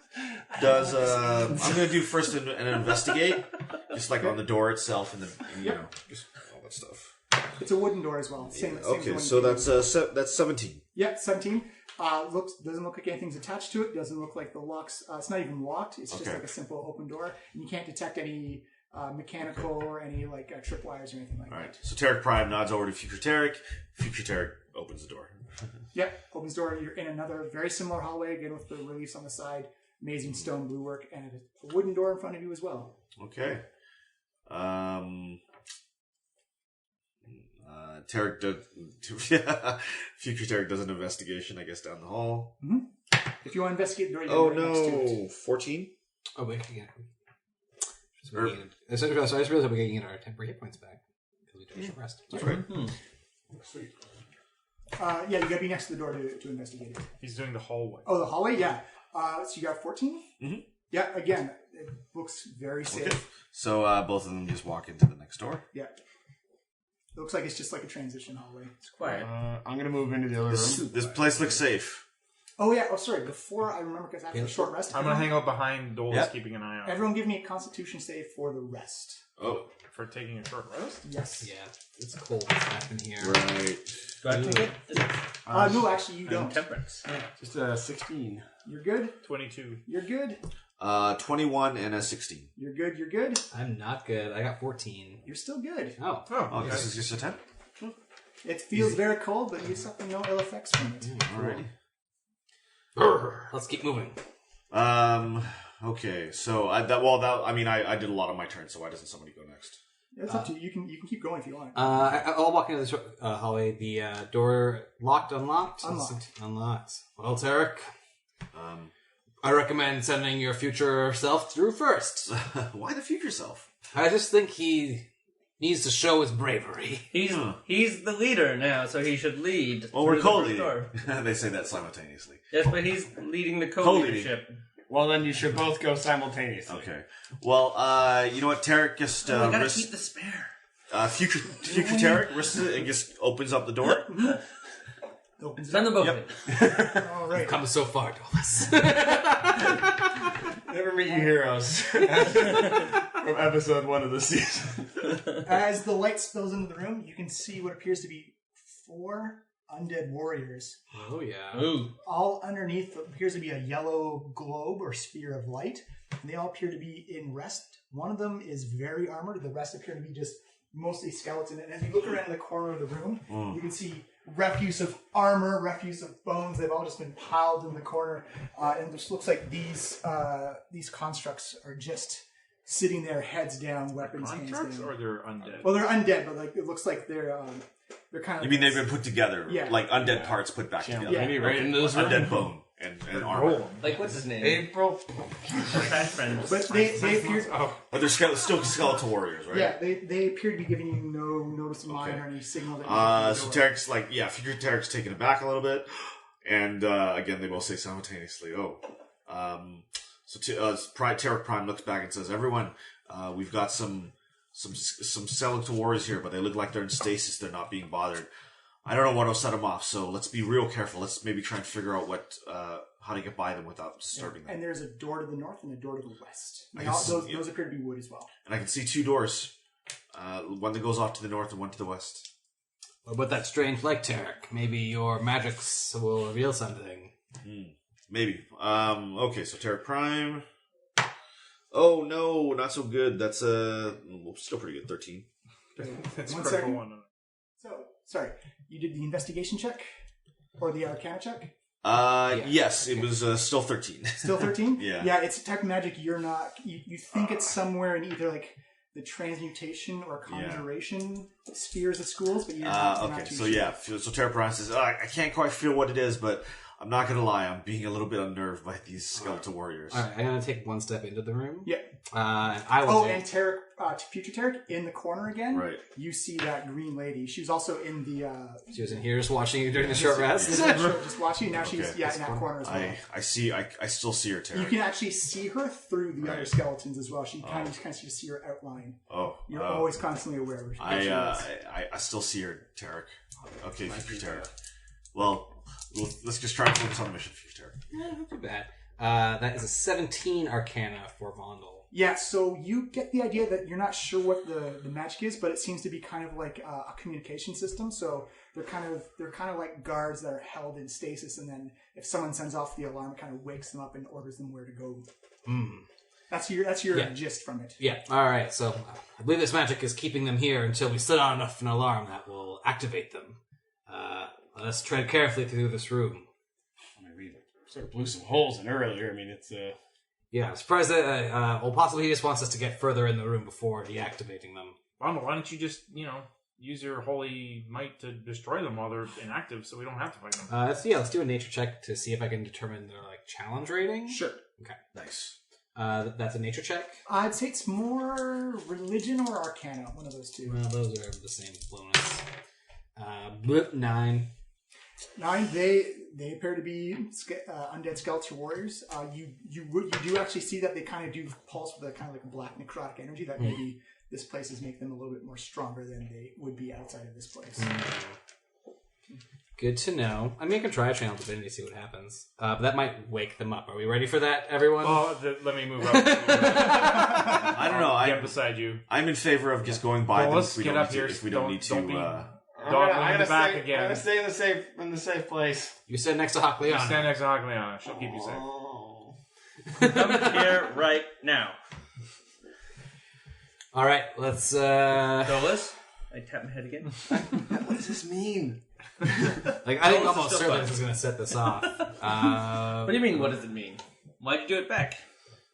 does. I'm going to do first an investigate Just like on the door itself and just all that stuff. It's a wooden door as well. Same Okay, as so one. that's 17. Yeah, 17. Doesn't look like anything's attached to it. Doesn't look like the locks. It's not even locked. It's just like a simple open door. And you can't detect any mechanical or any like tripwires or anything like that. All right. So Tarek Prime nods over to Future Tarek. Future Tarek opens the door. Yeah, opens door. You're in another very similar hallway again with the reliefs on the side, amazing stone blue work, and a wooden door in front of you as well. Okay. Tarek does. Future Tarek does an investigation, I guess, down the hall. Mm-hmm. If you want to investigate the door, you Oh can next to it. no, 14. Oh wait, yeah. So I just realized we're getting our temporary hit points back because we took a short rest. That's right. Sweet. Yeah, you gotta be next to the door to investigate it. He's doing the hallway. Oh, the hallway? Yeah. So you got 14? Mm-hmm. Yeah, again, it looks very safe. Okay. So both of them just walk into the next door. Yeah. It looks like it's just like a transition hallway. It's quiet. I'm going to move into the other room. This place looks safe. Oh, yeah. Oh, sorry. Before I remember, because after the short rest, I'm going to hang out behind Dole's Yep. keeping an eye out. everyone give me a constitution save for the rest. Oh, For taking a short rest? Yes. Yeah, it's cold stuff in here. right. Do I take it? No, actually, you I'm don't. temperance. Just a 16. You're good. 22. You're good. 21 and a 16. You're good. You're good. I'm not good. I got 14. You're still good. Oh. Oh, this is just a 10? It feels very cold, but you suffer no ill effects from it. Alrighty. Let's keep moving. Okay, so I did a lot on my turn, so why doesn't somebody go next? It's up to you. You can keep going if you want. I'll walk into the hallway. The door locked, unlocked? Unlocked. Unlocked. Well, Tarek, I recommend sending your future self through first. Why the future self? I just think he needs to show his bravery. He's the leader now, so he should lead. Well, we're through the first co-leading. door. They say that simultaneously. Yes, but he's leading the co-leadership. Well, then you should both go simultaneously. Okay. Well, you know what, Tarek just I gotta risks... keep the spare. Future Tarek risks it and just opens up the door. Opens it Send up. them both in. All right. Come so far, Dolus. Never meet you heroes. From episode 1 of the season. As the light spills into the room, you can see what appears to be 4 undead warriors. Oh, yeah. Ooh. All underneath what appears to be a yellow globe or sphere of light. And they all appear to be in rest. One of them is very armored. The rest appear to be just mostly skeleton. And as you look around in the corner of the room, you can see refuse of armor, refuse of bones. They've all just been piled in the corner. And it just looks like these constructs are just sitting there, heads down, weapons hands Constructs down. or they're undead? Well, they're undead, but like it looks like they're kind of. You mean they've been put together? Yeah. Like undead parts put back together? Yeah. Maybe right into this room. Undead bone and armor. Like, what's his name? April. Our trash friend. But they appear. But they're still skeletal warriors, right? Yeah, they appear to be giving you no notice of mine or any signal that you So Tarek's like, Future Tarek's taken aback a little bit. And again, they both say simultaneously, Tarek Prime looks back and says, everyone, we've got some skeletal warriors here, but they look like they're in stasis. They're not being bothered. I don't know what will set them off, so let's be real careful. Let's maybe try and figure out how to get by them without disturbing them. And there's a door to the north and a door to the west. I And can all, see- those appear to be wood as well. And I can see 2 doors. One that goes off to the north and one to the west. What about that strange light, Tarek? Maybe your magics will reveal something. Maybe. Okay, so Tarek Prime. Oh no, not so good. That's still pretty good. 13. That's One purple second. one. So, sorry, you did the investigation check? Or the arcana check? Yes, it was still 13. Still 13? Yeah. Yeah, it's a type of magic you're not... You think it's somewhere in either, like, the transmutation or conjuration spheres of schools, but you're not Okay, too so sure. yeah, so Tarek Prime says, I can't quite feel what it is, but I'm not gonna lie, I'm being a little bit unnerved by these skeletal warriors. All right, I'm going to take one step into the room. Yeah. And I will Oh, do- and Tarek, Future Tarek, in the corner again, Right. you see that green lady. She was also in the... She was in here just watching you during the short rest. just watching. Now she's Okay. in that corner as well. I still see her, Tarek. You can actually see her through the other skeletons as well. She kind of just see her outline. Oh. You're always constantly aware of her. I still see her, Tarek. Okay, Future Tarek. Well, let's just try and focus on the mission, Future Tarek. Yeah, not too bad. That is a 17 Arcana for Vondel. Yeah, so you get the idea that you're not sure what the magic is, but it seems to be kind of like a communication system. So they're kind of like guards that are held in stasis, and then if someone sends off the alarm, it kind of wakes them up and orders them where to go. That's your gist from it. Yeah. All right. So I believe this magic is keeping them here until we set on enough an alarm that will activate them. Let's tread carefully through this room. I mean, we sort of blew some holes in earlier. I mean, it's Yeah, I'm surprised that, well, possibly he just wants us to get further in the room before deactivating them. Why don't you just, use your holy might to destroy them while they're inactive so we don't have to fight them? Let's do a nature check to see if I can determine their, challenge rating. Sure. Okay. Nice. That's a nature check? I'd say it's more religion or arcana, one of those two. Well, those are the same bonus. 9. 9. They appear to be undead skeletal warriors. You do actually see that they kind of do pulse with a kind of like a black necrotic energy that maybe this place is make them a little bit more stronger than they would be outside of this place. Good to know. I mean, I can try a channel divinity to see what happens. But that might wake them up. Are we ready for that, everyone? Oh, let me move up. I don't know. I'm beside you. I'm in favor of just going by them Let's if we get don't up need here. to. If we don't need to. Dog in the back again. I'm gonna stay in the safe place. You said next to Hakliana. Stand next to Hakliana. She'll keep you safe. Oh. Come here right now. All right, let's. Dolis, I tap my head again. What does this mean? I think almost certainly this is going to set this off. What do you mean? What does it mean? Why'd you do it back?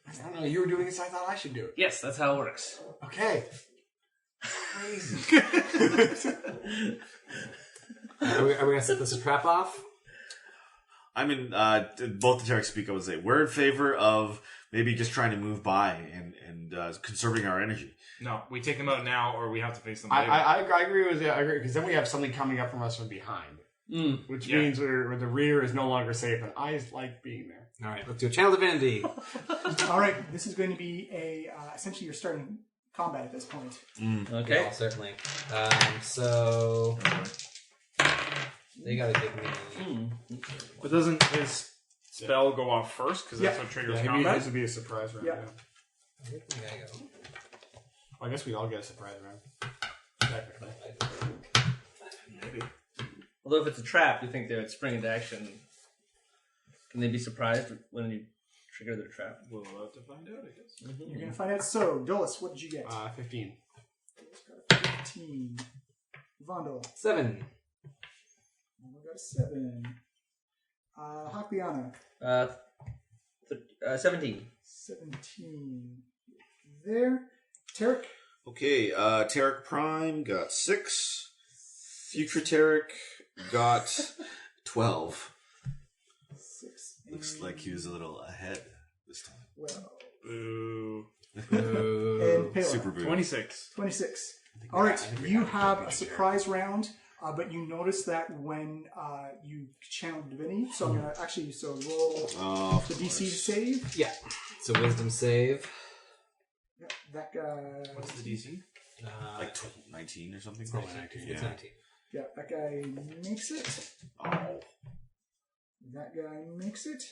I don't know. You were doing it, so I thought I should do it. Yes, that's how it works. Okay. Crazy. Are we going to set this a trap off? I'm in. Both the Tareks speak. I would say we're in favor of maybe just trying to move by and conserving our energy. No, we take them out now, or we have to face them later. I agree with you. I agree because then we have something coming up from us from behind, which means where the rear is no longer safe, and I like being there. All right, let's do a channel divinity. All right, this is going to be essentially you're starting combat at this point. Okay. Yeah, certainly. So they got to give me. But doesn't his spell go off first? Because that's what triggers combat. This would be a surprise round. Yeah. Where did the guy go? Well, I guess we all get a surprise round. Technically. Maybe. Although if it's a trap, you think they would spring into action. Can they be surprised when you trigger their trap? We'll have to find out, I guess. You're going to find out. So, Dolis, what did you get? 15. Dolis got a 15. Vondel. 7. We got a 7. Hakliana. 17. 17. There. Tarek. Okay, Tarek Prime got 6. Future Tarek got 12. 6. Looks like he was a little ahead this time. Well. Boo. And Pela. Super boo. 26. 26. All right, you have a surprise round, but you notice that when you channel divinity, so I'm going to actually roll the DC to save. Yeah. It's a wisdom save. Yep, that guy. What's the DC? Like 19 or something? It's 19. It's 19. Yeah, that guy makes it. Oh. That guy makes it.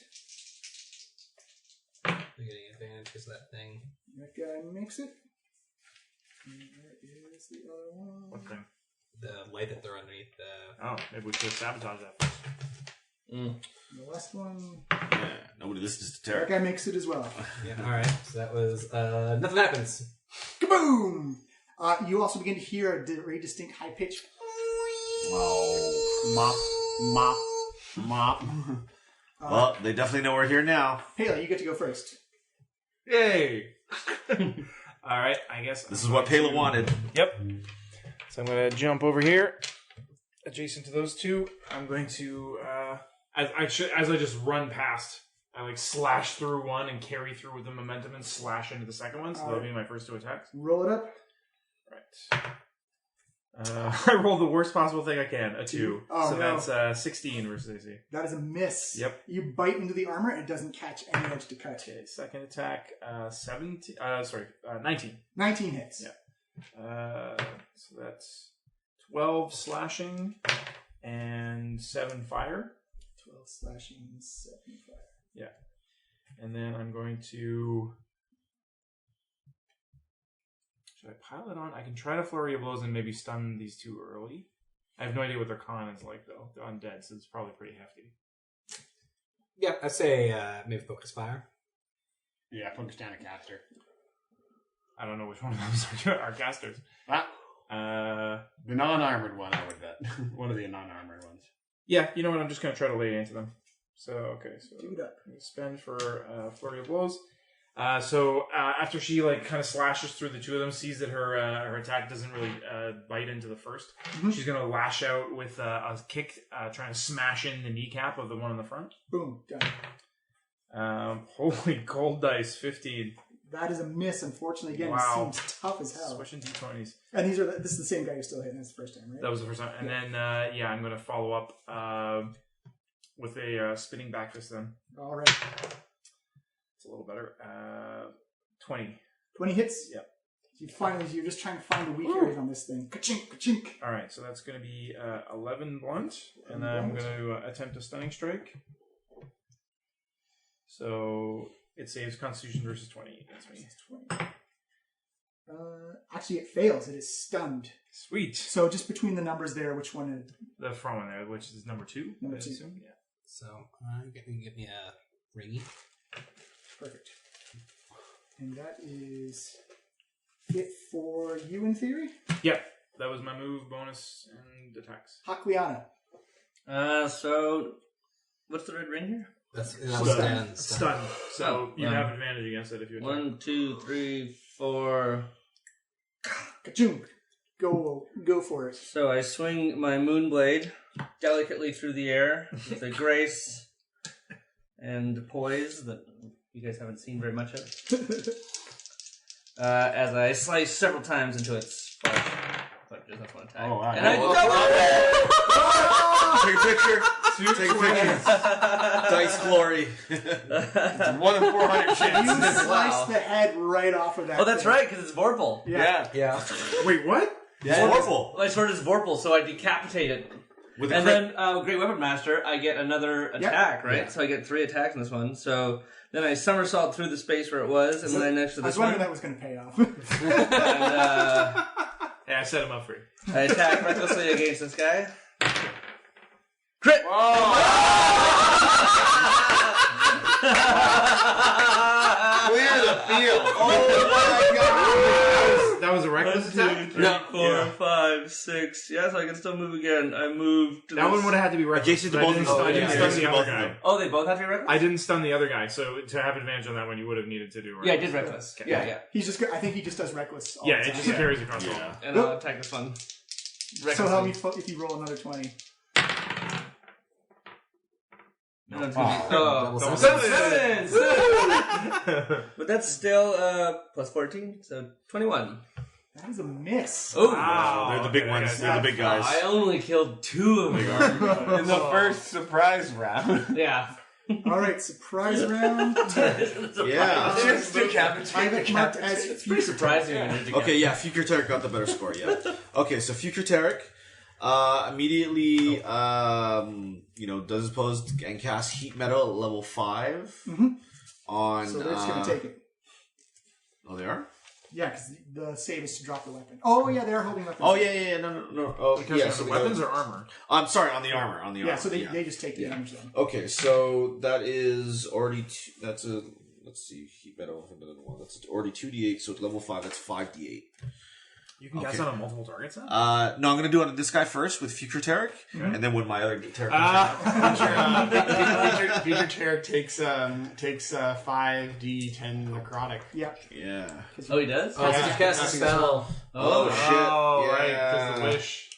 You're getting advantage because of that thing. That guy makes it. And where is the other one? What thing? The light that they're underneath the. Oh, maybe we should sabotage that first. The last one. Yeah, nobody listens to That Tarek. guy makes it as well. Yeah. All right. So that was nothing happens. Kaboom! You also begin to hear a very distinct high pitch. Oh. Mop. Well, they definitely know we're here now. Pela, you get to go first. Yay! Alright, I guess. This is what Pela wanted. Yep. So I'm going to jump over here, adjacent to those two. I'm going to, as I just run past, I slash through one and carry through with the momentum and slash into the second one. So that'll be my first 2 attacks. Roll it up. Right. I rolled the worst possible thing I can, a 2. Oh, so no. that's 16 versus AC. That is a miss. Yep. You bite into the armor and it doesn't catch any edge to cut. Okay, second attack, 19. 19 hits. Yeah. So that's 12 slashing and 7 fire. 12 slashing, 7 fire. Yeah. And then I'm going to Should I pile it on? I can try to flurry of blows and maybe stun these two early. I have no idea what their con is like, though. They're undead, so it's probably pretty hefty. Yeah, I'd say maybe focus fire. Yeah, focus down a caster. I don't know which one of those are casters. The non-armored one, I would bet. One of the non-armored ones. Yeah, you know what? I'm just going to try to lay into them. So, okay. So Do it up. spend for flurry of blows. So after she like kind of slashes through the two of them, sees that her attack doesn't really bite into the first, she's going to lash out with a kick, trying to smash in the kneecap of the one in the front. Boom. Done. Holy gold dice, 15. That is a miss, unfortunately. Again, Wow. it seems tough as hell. Switching d20s. And this is the same guy you're still hitting as the first time, right? That was the first time. And then, I'm going to follow up with a spinning back fist then. All right. It's a little better. 20. 20 hits? Yep. You're just trying to find the weak areas on this thing. Ka-chink, ka-chink. All right, so that's going to be 11 blunt. And then I'm going to attempt a stunning strike. So it saves Constitution versus 20 against me. 20. Actually, it fails. It is stunned. Sweet. So just between the numbers there, which one is... The front one there, which is number 2. Number I 2. assume? Yeah. So give me a ringy. Perfect. And that is it for you in theory? Yeah, that was my move, bonus, and attacks. Hakliana. So what's the red ring here? That's Stun. So you have advantage against it if you attack. 1, 2, 3, 4. Ka-chunk. Go for it. So I swing my moonblade delicately through the air with a grace and poise that you guys haven't seen very much of. As I slice several times into its flesh. But just that's one attack. Oh, wow. And I Take a picture. Take a picture. Dice glory. It's 1 in 400 You chance. slice the head right off of that. Oh, that's thing. right, because it's Vorpal. Yeah. Wait, what? It's horrible. My sword is Vorpal, so I decapitate it. With a And crit. then, Great Weapon Master, I get another attack, right? Yeah. So I get 3 attacks in this one. So then I somersault through the space where it was, and then I next to I was this wondering one. that was going to pay off. And Yeah, I set him up for you. I attack recklessly against this guy. Crit! Clear the field. Oh my god! That was a reckless attack? 2, 3, 4, 5, 6. Yeah, so I can still move again. I moved to That this. one would have had to be reckless. Adjacent to but both of them. I didn't stun Adjacent the to other both of guy. them. Oh, they both have to be reckless? I didn't stun the other guy, so to have advantage on that one, you would have needed to do reckless. Yeah, I did reckless. Okay. Yeah. He's just. I think he just does reckless. All Yeah, the it time. just carries across all. Yeah. And I'll attack this one. So help me if you roll another 20. No, it's Double gonna be- seven. Seven! But that's still plus 14, so 21. That is a miss. Oh, Wow. They're the big Okay, ones. okay. They're the big guys. I only killed 2 of them. In the first surprise round. Yeah. All right, surprise round. Yeah. Just I decapitate have it marked as It's pretty surprising. when you Okay, yeah, Future Tarek got the better score, yeah. Okay, so Future Tarek immediately, does his pose and casts Heat Metal at level 5 on... So they're just going to take it. Oh, they are? Yeah, because the save is to drop the weapon. Oh, yeah, they are holding weapons. Oh, yeah, no. Oh, Because yeah, of so the they go- weapons or armor? I'm sorry, on the armor. Yeah, so they just take the damage then. Okay, so that is already... That's a... Let's see, Heat Metal, 1. That's already 2d8, so at level 5, that's 5d8. You can cast Okay. on multiple targets then? No, I'm going to do it on this guy first with Future Tarek, and then when my other Tarek Future Tarek takes 5d10 necrotic. Yeah. Yeah. Oh, he does? Oh, so Yeah. you cast a spell. Oh, shit. Oh, Yeah. right, because the wish.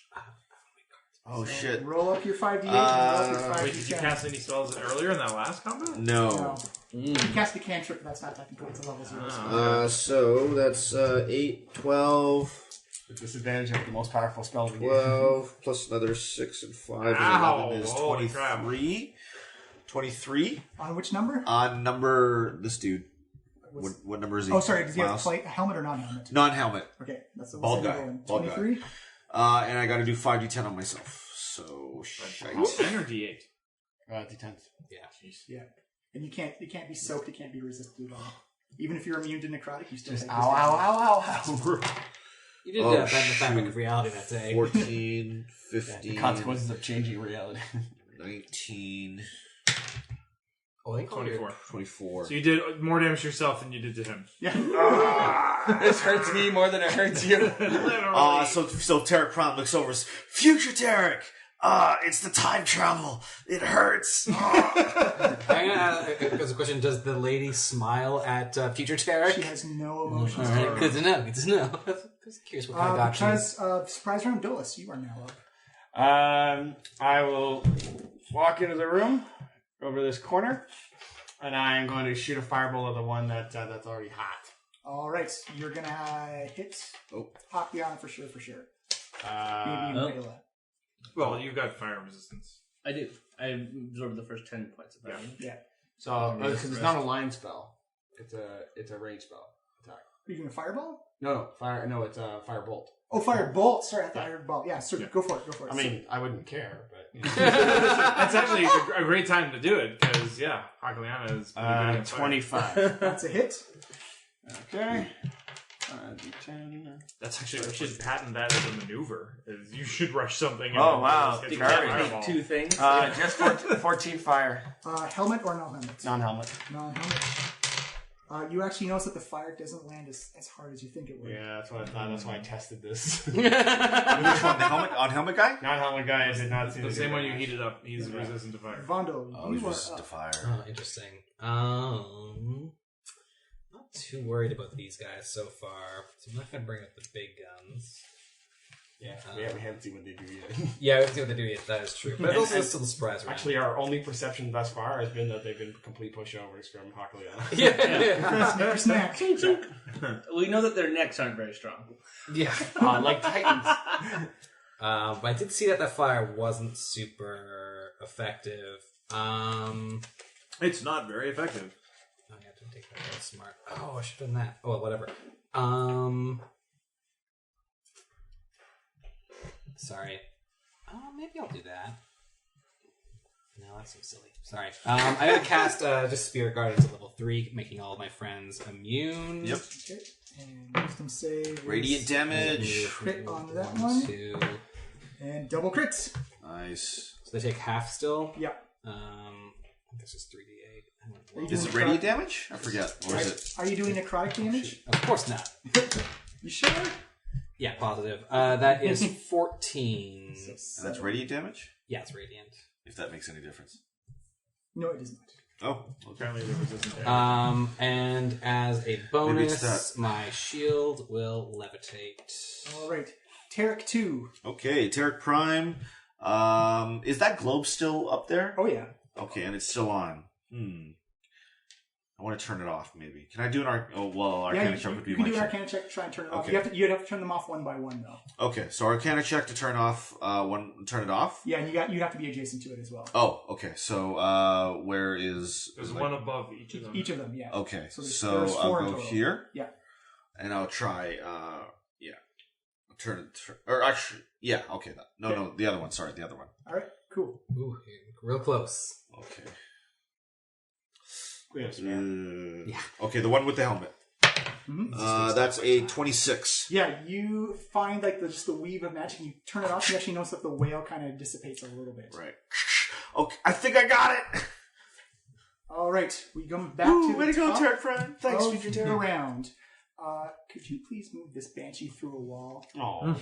Oh, shit. Roll up your 5d8 and roll up your 5d10. Wait, did you cast any spells earlier in that last combat? No. No. You cast a cantrip, but that's not technical. It's a level 0. So that's 8, 12, With disadvantage of the most powerful spell of the game. 12, plus another 6 and 5 Ow, and 11 is holy crap. 23. 23 On which number? on number, this dude. What number is he? Oh, sorry. Does he have Miles? a helmet or non-helmet? Non-helmet. Okay, that's the Bald one guy. rolling. Bald guy. 23? And I got to do 5d10 on myself. So, shite. 10 or D8? D10. Yeah. And you can't be soaked. It can't be resisted at all. Even if you're immune to necrotic, you still Just take ow, ow, ow, ow. You did bend the fabric of reality that day. 14, The 15, consequences of changing reality. 19, Oh, I think 24. 24. So you did more damage to yourself than you did to him. Yeah. This hurts me more than it hurts you. So Tarek Prime looks over. Future Tarek. It's the time travel. It hurts. I'm gonna ask a question. Does the lady smile at future Tarek? She has no emotions. All right, good to know. Good to know. Just curious what kind of got you. Because surprise round, Dolus, you are now up. I will walk into the room over this corner, and I am going to shoot a fireball at the one that's already hot. All right, you're gonna hit. Oh. Poppyana for sure. Maybe Oh. Rayla. Well, you've got fire resistance. I do. I absorbed the first 10 points of damage. Yeah. So because it's not a line spell, it's a range spell attack. Are you doing a fireball? No, fire. No, it's a firebolt. Oh, firebolt. Sorry, I thought I heard ball. Yeah, so go for it. I mean, I wouldn't care, but That's actually a great time to do it because Hakaliana is pretty good at fire. 25. That's a hit. Okay. D10. That's actually, we should patent that as a maneuver. Is you should rush something. And Oh, wow. hit the Target. fireball. Two things. Just 14 fire, Helmet or no helmet? non-helmet. Non-helmet. You actually notice that the fire doesn't land as hard as you think it would. Yeah, that's what I thought. That's why I tested this. Which one? The helmet? On helmet guy? Non-helmet guy did not seem The to same do one you that. heated up. He's resistant to fire. Vondo, He's you are resistant to up. fire. Oh, interesting. Not too worried about these guys so far. So I'm not gonna bring up the big guns. Yeah, we haven't seen what they do yet. Yeah, we haven't seen what they do yet. That is true. But also still the surprise round. Actually, our only perception thus far has been that they've been complete pushovers from Hakaliana. yeah. Snack. We know that their necks aren't very strong. Yeah. Like Titans. But I did see that fire wasn't super effective. It's not very effective. I have to take that real smart. Oh, I should have done that. Oh, well, whatever. Sorry. Maybe I'll do that. No, that seems silly. Sorry. I'm going to cast just Spirit Guardians at level 3, making all of my friends immune. Yep. Okay. And wisdom save. Radiant damage. Crit on that one. 2. And double crits. Nice. So they take half still. Yeah. I think this is 3d8. Are you Is doing it radiant damage? I forget. Or is it? Are you doing necrotic damage? Of course not. You sure? Yeah, positive. That is 14. And that's radiant damage? Yeah, it's radiant. If that makes any difference. No, it does not. Oh, Apparently they're resistant to damage. And as a Maybe it's bonus, that. my shield will levitate. All right. Tarek 2. okay. Tarek Prime. Is that globe still up there? Oh, yeah. Okay, and it's still on. I want to turn it off, maybe. Can I do an Arcana check would be you can my do an check. Arcana check to try and turn it off. Okay. You'd have to turn them off one by one, though. Okay, so Arcana check to turn off turn it off. Yeah, and you'd have to be adjacent to it as well. Oh, okay. So where is There's one above each of them. Each of them, yeah. Okay, So so, there's four in I'll go total. here. Yeah. And I'll try. I'll turn it. Or actually, yeah. Okay. No, the other one. Sorry, the other one. All right, cool. Ooh, real close. Okay. Yes, Yeah. Okay, the one with the helmet. Mm-hmm. That's a 26. Yeah, you find like just the weave of magic, and you turn it off, and you actually notice that the whale kind of dissipates a little bit. Right. Okay, I think I got it. All right, we come back to the way to go, top Tarek friend. Thanks, of future the Tarek. round. Could you please move this banshee through a wall Oh.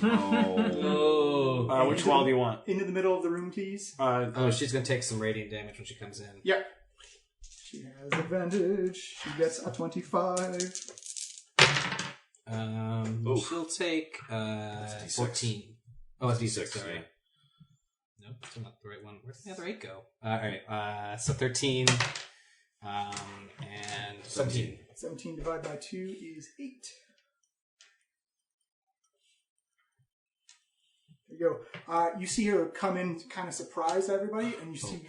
Oh. Which wall do you want? into the middle of the room, please? Oh, she's going to take some radiant damage when she comes in. Yep. She has advantage. She gets a 25. She'll take D6. 14. Oh, it's D6, sorry. Yeah. Nope, still not the right one. Where's the other 8 go? Alright, so 13. And 17. 17 divided by 2 is 8. There you go. You see her come in kind of surprise everybody, and you see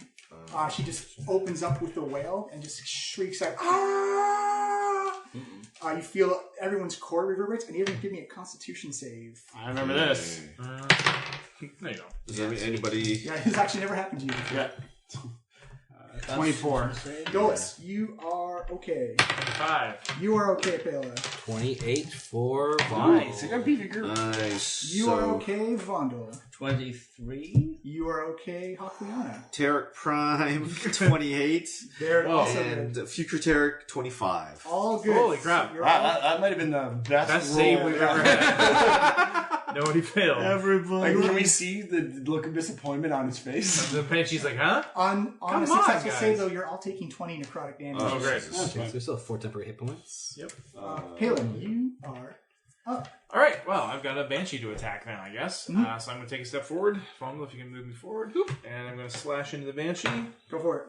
she just opens up with the wail and just shrieks out, "Ah!" You feel everyone's core reverberates, and you even give me a constitution save. I remember this. There you go. Does anybody? Yeah, this actually never happened to you before. Yeah. 24. Dolus, you are are okay. 5. You are okay, Pela. 28 for Vondel. Nice. I got beat girl. Nice. You are okay, Vondel. 23. You are okay, Hakliana. Tarek Prime 28. They're Whoa. also And good. Future Tarek 25. All good. Holy crap. You're all- That might have been the best Best roll. save we've ever had. Nobody failed. Everybody. Like, can we see the look of disappointment on his face? The Banshee's like, huh? on Come a successful on, save, guys. though, you're all taking 20 necrotic damage. Oh, great. Okay, so we still have 4 temporary hit points. Yep. Palin, you are up. All right. Well, I've got a Banshee to attack now, I guess. Mm-hmm. So I'm going to take a step forward. Fumble if you can move me forward. And I'm going to slash into the Banshee. Go for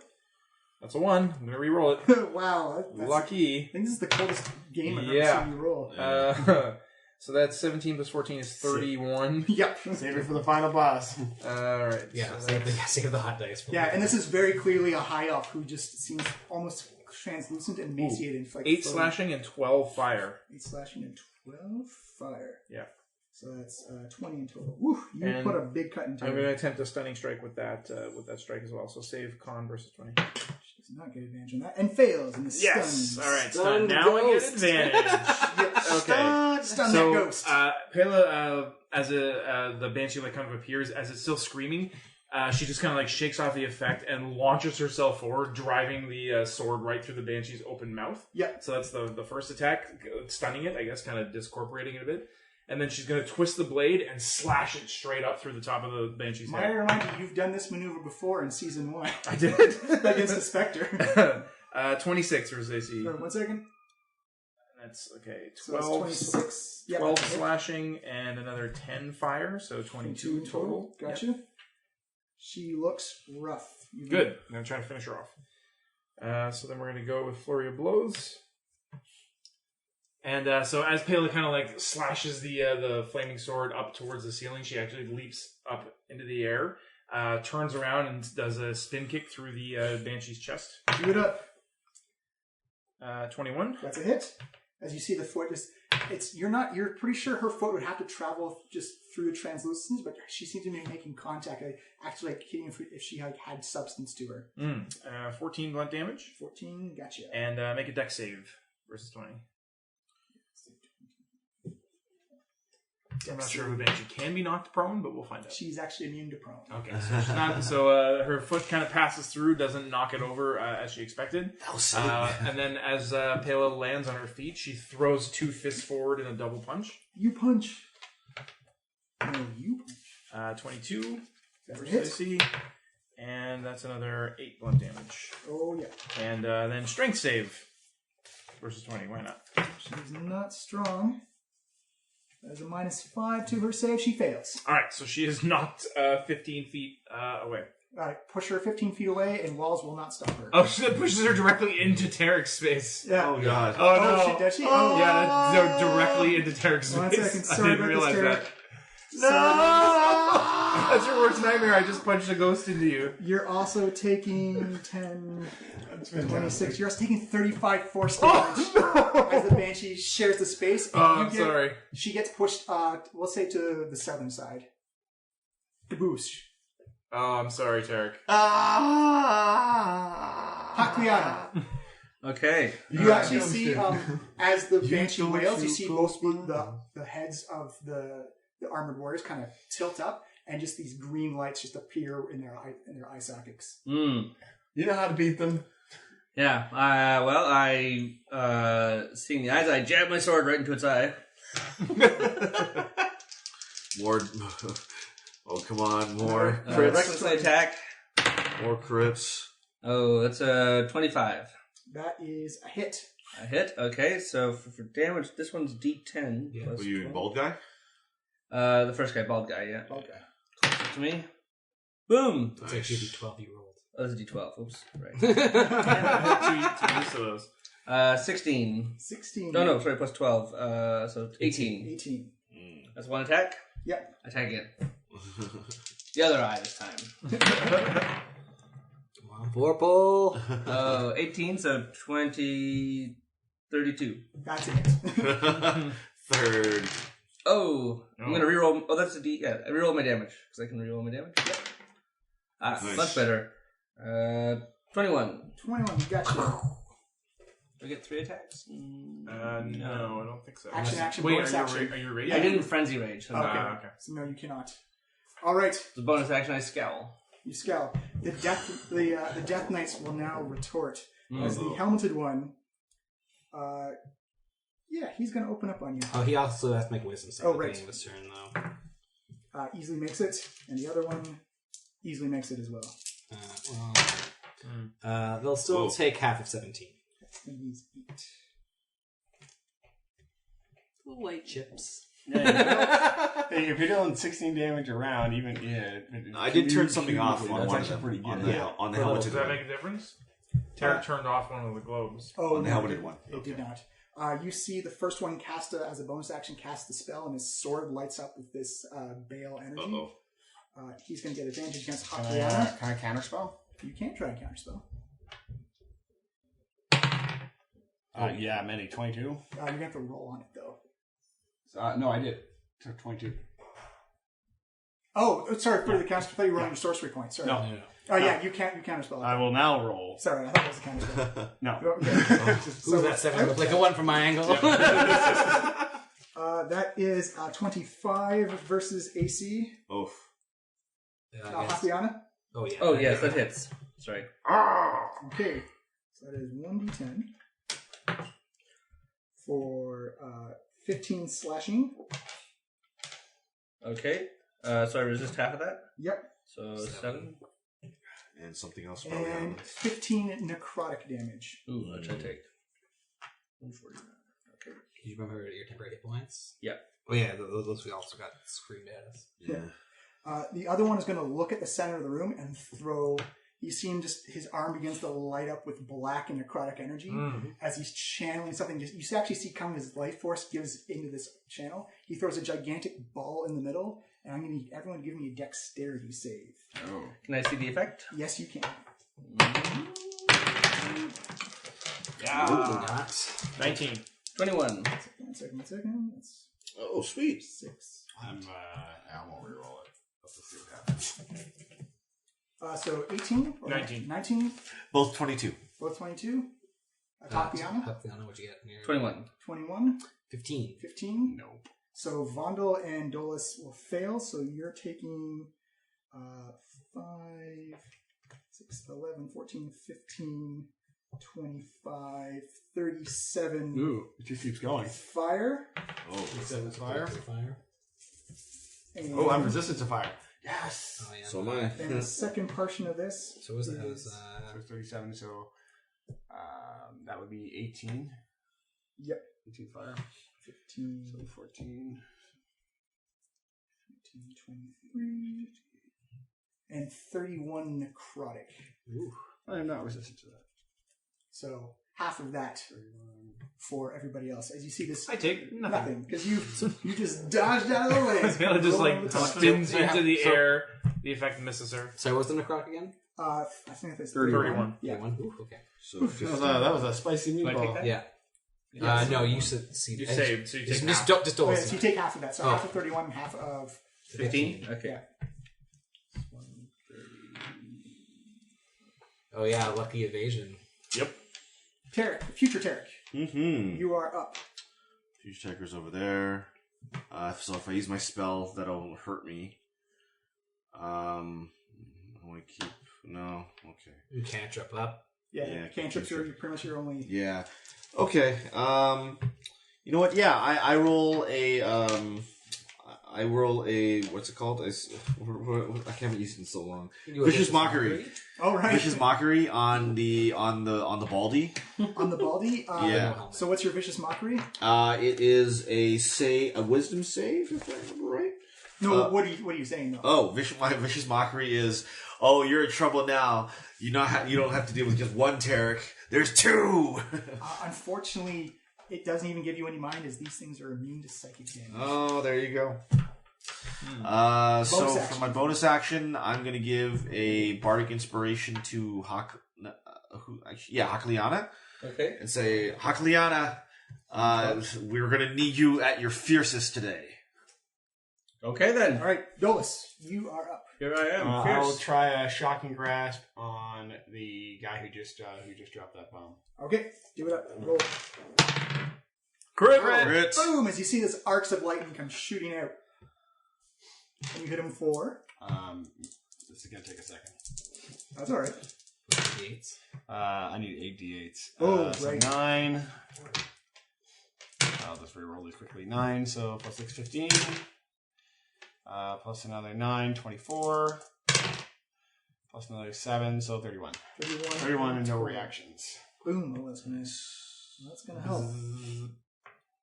That's a 1. I'm going to re-roll it. it. Wow. That's, Lucky. I think this is the coldest game I've Yeah. ever seen you roll. So that's 17 plus 14 is 31. Yep. Save it for the final boss. All right. Yeah, So save the hot dice. For Yeah, and this is very clearly a high elf who just seems almost translucent and emaciated. Like 8 floating. slashing and 12 fire. 8 slashing and 12 fire. Yeah. So that's 20 in total. Woo! You And put a big cut into I'm going it. to attempt a stunning strike with that strike as well. So save con versus 20. She does not get advantage on that. And fails in the Yes. stuns. All right. Stun Stun. Now I get ghost. advantage. Okay. Stun So, that ghost. Pela, as the Banshee like kind of appears, as it's still screaming, she just kind of like shakes off the effect and launches herself forward, driving the sword right through the Banshee's open mouth. Yep. So that's the first attack, stunning it, I guess, kind of discorporating it a bit. And then she's going to twist the blade and slash it straight up through the top of the Banshee's Might I head. remind you, you've done this maneuver before in season 1 I did. against the Spectre. 26 versus AC. Sorry, 1 second. That's okay. So that's 12, 26. Yeah, 12 okay. slashing and another 10 fire, so 22 total. Gotcha. Yep. She looks rough. Good. I'm going to try to finish her off. So then we're going to go with Flurry of Blows. And so as Pela kind of like slashes the flaming sword up towards the ceiling, she actually leaps up into the air, turns around and does a spin kick through the Banshee's chest. Do it up. 21. That's a hit. As you see the foot just you're pretty sure her foot would have to travel just through the translucence, but she seems to be making contact, actually like hitting if she had substance to her. 14 blunt damage. 14, gotcha. And make a dex save versus 20. I'm not sure if a Banshee can be knocked prone, but we'll find out. She's actually immune to prone. Okay, so she's not. So her foot kind of passes through, doesn't knock it over as she expected. And then as Pela lands on her feet, she throws 2 fists forward in a double punch. You punch. No, you punch. 22 That's a versus hit. AC, and that's another 8 blunt damage. Oh, yeah. And then strength save versus 20. Why not? She's not strong. That is a -5 to her save. She fails. All right, so she is knocked 15 feet away. All right, push her 15 feet away, and walls will not stop her. Oh, that pushes her directly into Tarek's space. Yeah. Oh, God. Oh, no. Oh, does she? Oh, Yeah, that's directly into Tarek's One face. second. I Sorry didn't about realize this, that. Tarek. No! That's your worst nightmare. I just punched a ghost into you. You're also taking 10, 26. You're also taking 35 force damage as the Banshee shares the space. And Oh, I'm sorry. She gets pushed, we'll say, to the southern side. Kaboosh. Oh, I'm sorry, Tarek. Hakliana. Okay. You actually see, as the Banshee wails, you see both the heads of the armored warriors kind of tilt up, and just these green lights just appear in their eye sockets. Mm. You know how to beat them. Yeah. Seeing the eyes, I jab my sword right into its eye. More. Oh, come on. More Recklessly attack. More crits. Oh, that's a 25. That is a hit. A hit. Okay, so for damage, this one's D10. Yeah. plus Were you 12. bald guy? The first guy, bald guy, yeah. Okay. Closer to me. Boom! It's actually the 12 you rolled. Oh, that's a D12. Oops. Right. Too used to those. 16. 16. No, sorry, plus 12. So 18. 18. That's one attack. Yep. Attack again. The other eye this time. Come on, Vorpal. 18, so 20, 32. That's it. Third. Oh, I'm gonna reroll. Oh, that's a D. Yeah, I reroll my damage because I can reroll my damage. Yep. Nice. Much better. 21. 21. Gotcha. Do I get 3 attacks? No, I don't think so. Action, Wait, bonus action. Are you raging? I didn't frenzy rage. So Okay. So no, you cannot. All right. The bonus action, I scowl. You scowl. The Death Knights will now retort. As the helmeted one, he's going to open up on you. Oh, he also has to make a wisdom save. Oh, right. This turn, though. Easily makes it, and the other one easily makes it as well. They'll still take half of 17. And he's 8. Little white chips. Hey, if you're doing 16 damage around, I did turn something off on that's one of actually them. pretty good. On the Does helmeted that one. make a difference? Tarek turned off one of the globes. Oh, On the helmeted one. It did not. You see the first one as a bonus action, cast the spell, and his sword lights up with this bale energy. He's going to get advantage against Hakliana. Can I counterspell? You can try and counterspell. Many 22. You're going to have to roll on it, though. No, I did. 22. Oh, sorry, for the counter. I thought you were rolling your sorcery point. Sorry. No. Oh, yeah, you counterspell. I will now roll. Sorry, I thought it was a counterspell. No. Who's that 7? Look like a 1 from my angle. That is 25 versus AC. Oof. Hakliana? Oh, yeah. Oh, yes, that hits. Sorry. Okay. So that is 1d10 for 15 slashing. Okay. So I resist half of that? Yep. So 7. And something else probably And happens. 15 necrotic damage. Ooh, what should I take? 149. Did you remember your temporary hit points? Yep. Oh, yeah, those we also got screamed at us. Yeah. The other one is going to look at the center of the room and throw. You see him his arm begins to light up with black and necrotic energy as he's channeling something. You actually see coming his life force gives into this channel. He throws a gigantic ball in the middle, and I'm going to need everyone to give me a dexterity save. Oh. Can I see the effect? Yes, you can. Yeah. 19. 21. One second. That's Oh, sweet. 6. I won't reroll it. Let's just see what happens. So 18? Or 19. 19? Both 22. Both 22? Tatiana? Tatiana, what'd you get? 21. 21? 15. 15? Nope. So Vondel and Dolus will fail, so you're taking 5, 6, 11, 14, 15, 25, 37 Ooh, it just keeps going. fire. Oh. 37 fire. And, Oh, I'm resistant to fire. Yes. Oh, yeah. So am I. and the second portion of this So was that? is So it's 37, so that would be 18. Yep. 18 fire. 15, So 14. 23, and 31 necrotic. Ooh. I am not resistant to that. So half of that 31. for everybody else. As you see this, I take nothing. because you just dodged out of the way. It just like spins into the air. The effect misses her. So what's the necrotic again? I think that's 31. Yeah. 31? Ooh, okay. So That was a spicy Do I take meatball. that? Yeah. Yes. No, you said see. You saved, so you take just half. don't just Oh, don't. yeah, so you take half of that. So Oh. half of 31 and half of 15? Okay. yeah. Oh yeah, lucky evasion. Yep. Tarek, future Tarek, Mm-hmm. you are up. Future Checker's over there. So if I use my spell, that'll hurt me. I want to keep... No. Okay. You can't trip up. Yeah, cantrips are pretty much your only. Yeah. Okay. You know what? Yeah, I roll a... what's it called? I haven't used it in so long. Vicious Mockery. Oh right. Vicious Mockery on the baldy. On the baldy. Yeah. So what's your vicious mockery? It is a wisdom save, if I remember right. No, what are you saying though? Oh, my vicious mockery is, oh, you're in trouble now. You don't have to deal with just one Tarek. There's 2. Unfortunately, it doesn't even give you any mind, as these things are immune to psychic damage. Oh, there you go. So for my bonus action, I'm going to give a bardic inspiration to Hakliana, Okay. and say, Hakliana, we're going to need you at your fiercest today. Okay then. All right, Dolus, you are up. Here I am. I'll try a shocking grasp on the guy who just dropped that bomb. Okay, do it up. Roll. Crit. Boom! As you see this arcs of lightning come shooting out. And you hit him for... This is going to take a second. That's alright. D8s. I need 8 d8s. Oh, so right. 9. I'll just re-roll these quickly. 9, so plus 6, 15. Plus another 9, 24. Plus another 7, so 31. 31 and no reactions. Boom. Oh, that's gonna help.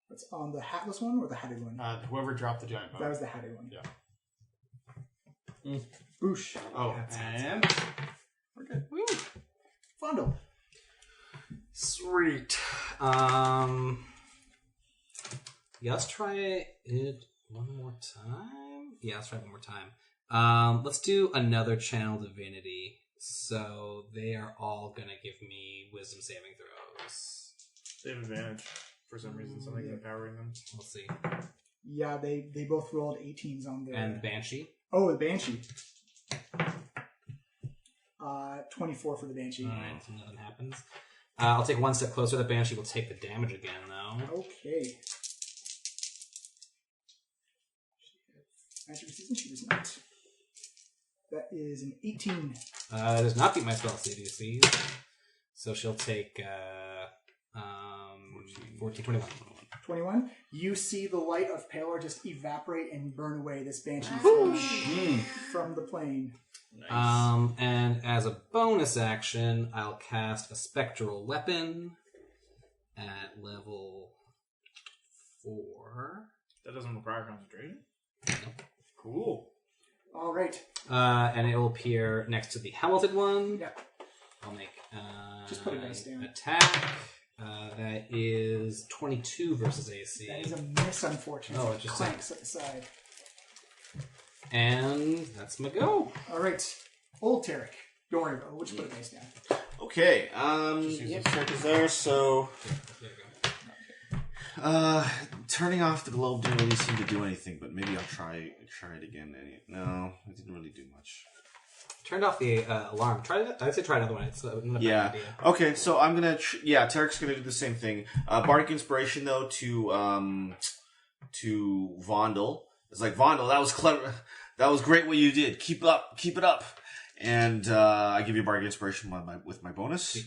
That's on the hatless one or the hatted one? Whoever dropped the giant bomb. That was the hatted one. Yeah. Boosh. Oh, and we're good. Woo. Fondle. Sweet. Yeah, let's try it one more time. Yeah, let's try it one more time. Let's do another channel divinity. So they are all gonna give me wisdom saving throws. They have advantage for some reason. Something's empowering them. We'll see. Yeah, they both rolled 18s on their... And Banshee. Oh, the Banshee. 24 for the Banshee. Alright, so nothing happens. I'll take one step closer. The Banshee will take the damage again, though. Okay. Magic resistance, she does not. That is an 18. That does not beat my spell save, you see. So she'll take 14, 21. 21. You see the light of Palor just evaporate and burn away this Banshee from the plane. Nice. And as a bonus action, I'll cast a spectral weapon at level 4. That doesn't require concentration? Nope. Cool. All right. And it will appear next to the helmeted one. Yeah. I'll make Just put a dice down. attack. That is 22 versus AC. That is a miss, unfortunately. Oh, it just clanks at the side. And that's my go. All right. Old Tarek. Don't worry about it. We'll just put a dice down. Okay. Tarek is there, so There you go. turning off the globe didn't really seem to do anything, but maybe I'll try it again. No, it didn't really do much. Turned off the alarm. I'd say try another one. It's not a bad Yeah. idea. Okay, so I'm gonna. Tarek's gonna do the same thing. Bardic inspiration though to Vondel. It's like, Vondel, that was clever. That was great what you did. Keep it up. And I give you Bardic inspiration with my bonus.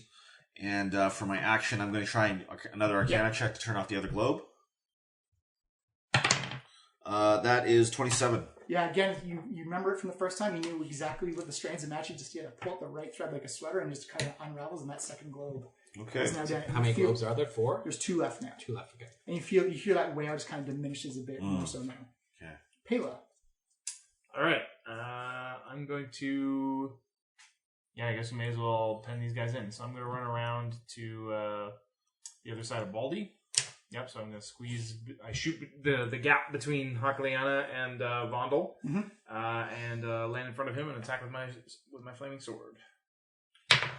And for my action, I'm going to try another Arcana check to turn off the other globe. That is 27. Yeah, again, you remember it from the first time. You knew exactly what the strands of magic. Just you had to pull up the right thread like a sweater and just kind of unravels in that second globe. Okay. It's now down. How many globes are there? 4? There's 2 left now. 2 left. Okay. And you hear that way out just kind of diminishes a bit more so now. Okay. Pela. All right. I'm going to... Yeah, I guess we may as well pen these guys in. So I'm going to run around to the other side of Baldy. Yep, so I'm going to squeeze... I shoot the gap between Hakaliana and Vondel. And land in front of him and attack with my flaming sword.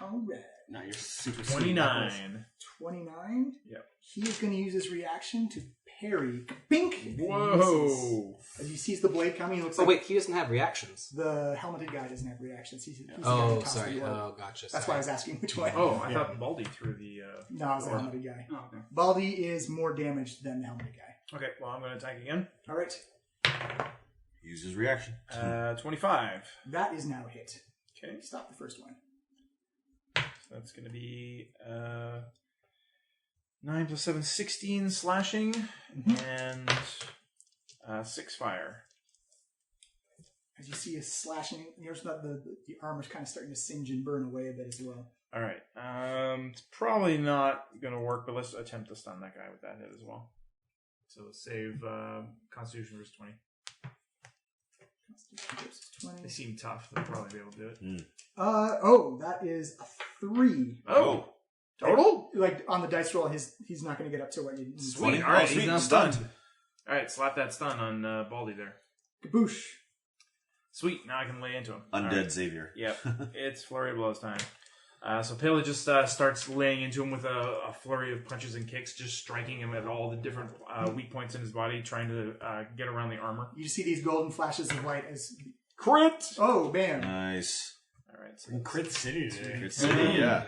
All right. Now you're super 29. 29? Yep. He is going to use his reaction to parry. Bink! Whoa! As he sees the blade coming, he looks Oh, like... wait, he doesn't have reactions. The helmeted guy doesn't have reactions. He's the guy Oh, who tossed sorry. the orb. Oh, gotcha. That's why I was asking which one. Oh, I thought Baldy threw the... No, it was the helmeted guy. Oh, okay. Baldy is more damaged than the helmeted guy. Okay, well, I'm going to attack again. All right. Use his reaction. 25. That is now hit. Okay. Stop the first one. So that's going to be 9 plus 7, 16 slashing, and 6 fire. As you see a slashing, there's not the armor's kind of starting to singe and burn away a bit as well. All right. It's probably not going to work, but let's attempt to stun that guy with that hit as well. So let's save Constitution versus 20. Constitution versus 20. They seem tough. They'll probably be able to do it. That is a 3. Oh! Total? Like on the dice roll, he's not going to get up to what you need. Sweet. All right, he's now stunned. All right, slap that stun on Baldy there. Kaboosh. Sweet. Now I can lay into him. Undead Right. Xavier. Yep. It's flurry of blows time. So Pele just starts laying into him with a flurry of punches and kicks, just striking him at all the different weak points in his body, trying to get around the armor. You see these golden flashes of light as Crit! Oh, bam. Nice. All right, so Crit City today. Crit City, yeah.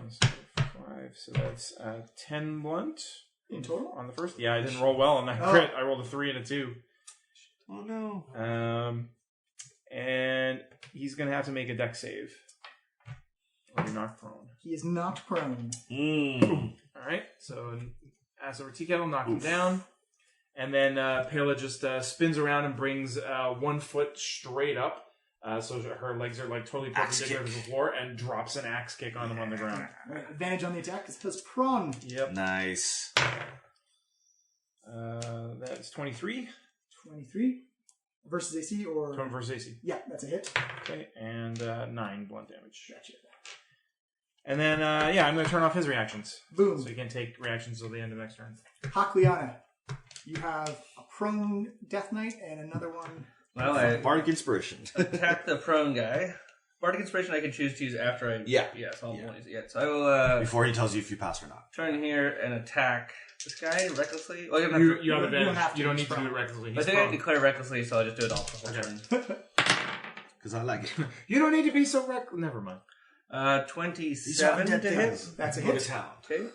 so 5. So that's 10 blunt In total? on the first. Yeah, I didn't roll well on that crit. I rolled a 3 and a 2. Oh no. And he's gonna have to make a dex save. Or you're knocked prone. He is knocked prone. All right. So Ass over Tea Kettle, knock him down. And then Pela just spins around and brings 1 foot straight up. So her legs are like totally perpendicular to the floor and drops an axe kick on him on the ground. Right, advantage on the attack because he was prone. Yep. Nice. That's 23. 23 versus AC or 20 versus AC. Yeah, that's a hit. Okay, and 9 blunt damage. Gotcha. And then I'm going to turn off his reactions. Boom. So you can take reactions till the end of next turn. Hakliana, you have a prone Death Knight and another one. Well, I Bardic Inspiration. attack the prone guy. Bardic Inspiration I can choose to use after I... Yeah. Yeah, so I won't use it yet. So I will Before he tells you if you pass or not. try in here and attack this guy recklessly. Well, You have you don't advantage. have to, You don't he's need to do it prone. recklessly. I He's think I prone. declare recklessly, so I'll just do it all for full turn. Because I like it. You don't need to be so reckless. Never mind. 27 to hit. That's a Go to hit. town. Okay.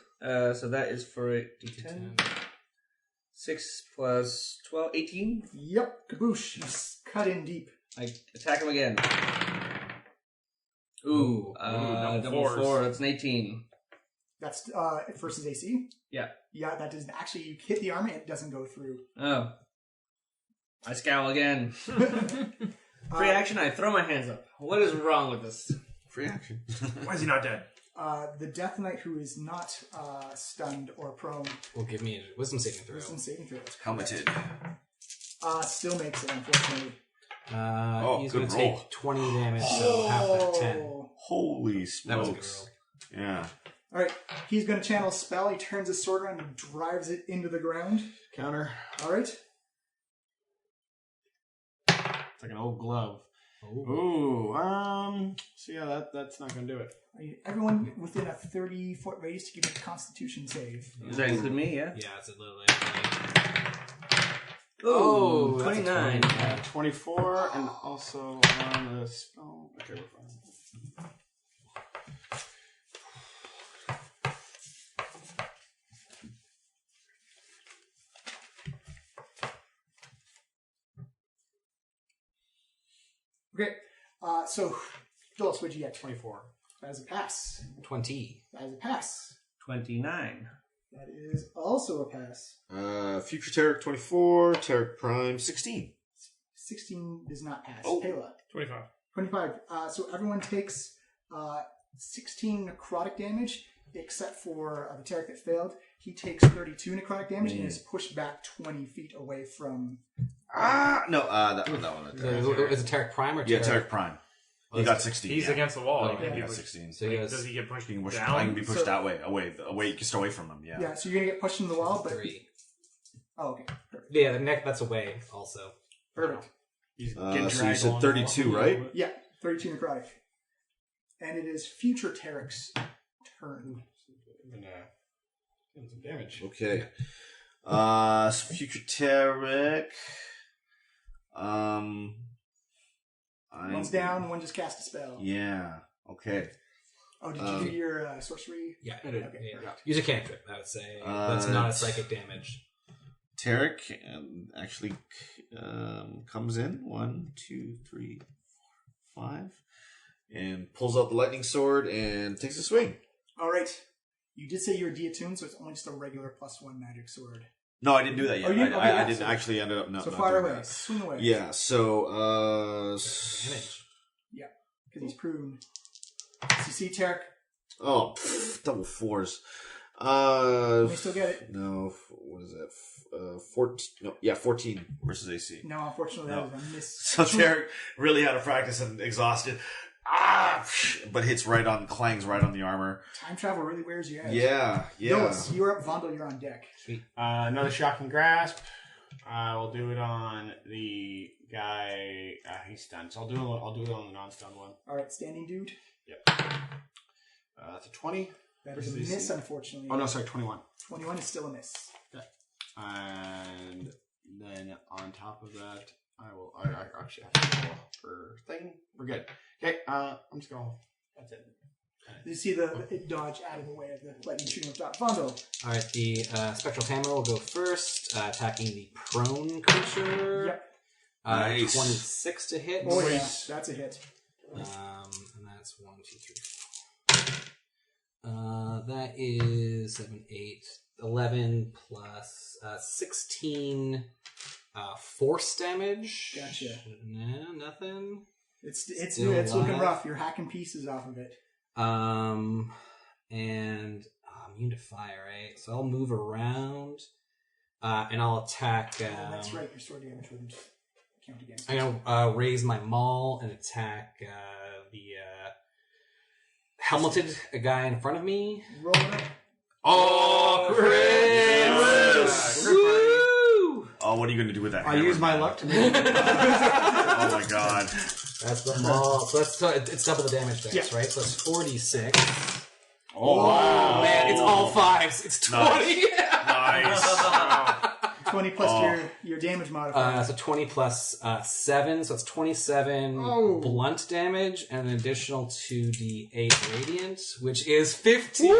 So that is for a d10. 6 plus 12, 18. Yep, kaboosh. He's cut in deep. I attack him again. Ooh, double fours. 4. That's an 18. That's versus AC. Yeah. Yeah, that doesn't actually. You hit the armor, it doesn't go through. Oh. I scowl again. Free action, I throw my hands up. What is wrong with this? Free action. Why is he not dead? The Death Knight, who is not stunned or prone, Will give me a wisdom saving throw. wisdom saving throw. That's Helmeted. still makes it, unfortunately. He's good going to roll. take 20 damage, so half that 10. Holy That was a good smokes. roll. Yeah. All right, he's going to channel a spell. He turns his sword around and drives it into the ground. Counter. All right. It's like an old glove. Ooh, so yeah, that's not gonna do it. Everyone within a 30-foot radius to give me a Constitution save. Does that include me, yeah? Yeah, it's a little Oh, that's a 29. 24, and also on the spell. Okay, we're fine. Okay, so Phyllis, what'd you get? 24. That is a pass. 20. That is a pass. 29. That is also a pass. Future Tarek 24, Tarek Prime 16. 16 does not pass. Oh. Pela. 25. 25. So everyone takes 16 necrotic damage, except for the Tarek that failed. He takes 32 necrotic damage and is pushed back 20 feet away from... No, that one. Is it Tarek Prime or Tarek? Yeah, Tarek Prime. He got 16. He's yeah. against the wall. Oh, He can He be got pushed. 16. So he goes Does he get pushed He can, down? I can be pushed So- that way, away, just away from him. Yeah. Yeah, so you're going to get pushed into the wall, but... 3. Oh, okay. Perfect. Yeah, the neck that's away also. Perfect. He's So getting you dragged said along 32, the wall. right? Yeah, 32 necrotic. And it is future Tarek's turn. And, doing some damage. Okay. So future Tarek. One's down, one just cast a spell. Yeah. Okay. Oh, did you do your sorcery? Yeah, I did. Okay. yeah. Use a cantrip, I would say. That's not a psychic damage. Tarek actually comes in 1, 2, 3, 4, 5, and pulls out the lightning sword and takes a swing. All right. You did say you were deattuned, so it's only just a regular +1 magic sword. No, I didn't do that yet. Oh, you didn't? Okay, I yeah, didn't so- actually end up. So not fire doing away. that. Swing away. Yeah. So Damage. Yeah, because he's pruned. So you see Tarek, oh, double 4s. you may still get it. No, what is that? 14. No, yeah, 14 versus AC. No, unfortunately, No. that was a miss. So Tarek really had to practice and exhausted. But hits right on, clangs right on the armor. Time travel really wears you out. Yeah, yeah. Phyllis, you're up. Vondel, you're on deck. Another shocking grasp. We'll do it on the guy. He's stunned, so I'll do it on the non-stunned one. All right, standing dude. Yep. That's a 20. That is a Versus miss, AC. unfortunately. Oh no, sorry, 21. 21 is still a miss. And then on top of that, I will. I actually have to roll for thing. We're good. Okay. I'm just going. That's it. You see it dodge out of the way of the lightning shooting up top. Vondo. All right, the spectral hammer will go first, attacking the prone creature. Yep. Nice. 26 to hit. Oh yeah, that's a hit. And that's 1, 2, 3, 4. That is 7, 8, 11 plus 16 force damage. Gotcha. Nah, nothing. It's Still looking alive. rough. You're hacking pieces off of it. And immune to fire, right? So I'll move around, and I'll attack. That's right. Your sword damage wouldn't count against I'm it. gonna raise my maul and attack the helmeted guy in front of me. Roll it up. Oh, crit! Yes! Woo! Oh, what are you going to do with that? I hammer, use my man? luck to make Oh my god. That's the maul. So it's double the damage dice, Yeah. right? So it's 46. Oh, wow. Man, it's all fives. It's 20. Nice. 20 plus your damage modifier. So 20 plus 7, so it's 27 Oh. blunt damage and an additional 2d8 radiant, which is 15.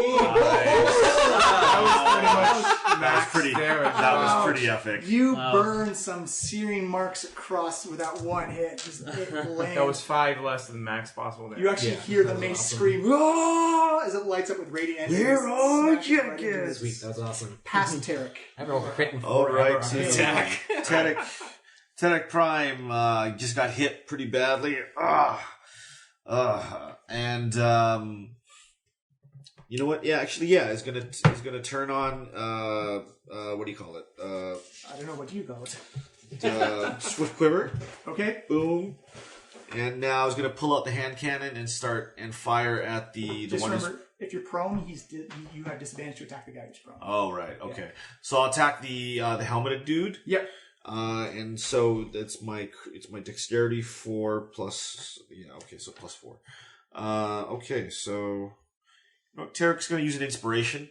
That was pretty epic. You burn some searing marks across with that one hit. Just it lands. That was 5 less than max possible damage. You actually hear the mace scream "Ah!" as it lights up with radiant energy. Where are Smashes right into you his Sweet, that was awesome. Past Tarek. I've rolled a crit in All right, attack. Tarek Prime just got hit pretty badly. And you know what? Yeah, actually, he's gonna turn on what do you call it? I don't know what you call it. Swift Quiver. Okay. Boom. And now he's gonna pull out the hand cannon and start and fire at the Just one. remember, if you're prone, you have disadvantage to attack the guy who's prone. Oh right, okay. So I'll attack the helmeted dude. Yep. And so it's my dexterity 4 plus so plus 4. Okay, so Tarek's gonna use an inspiration,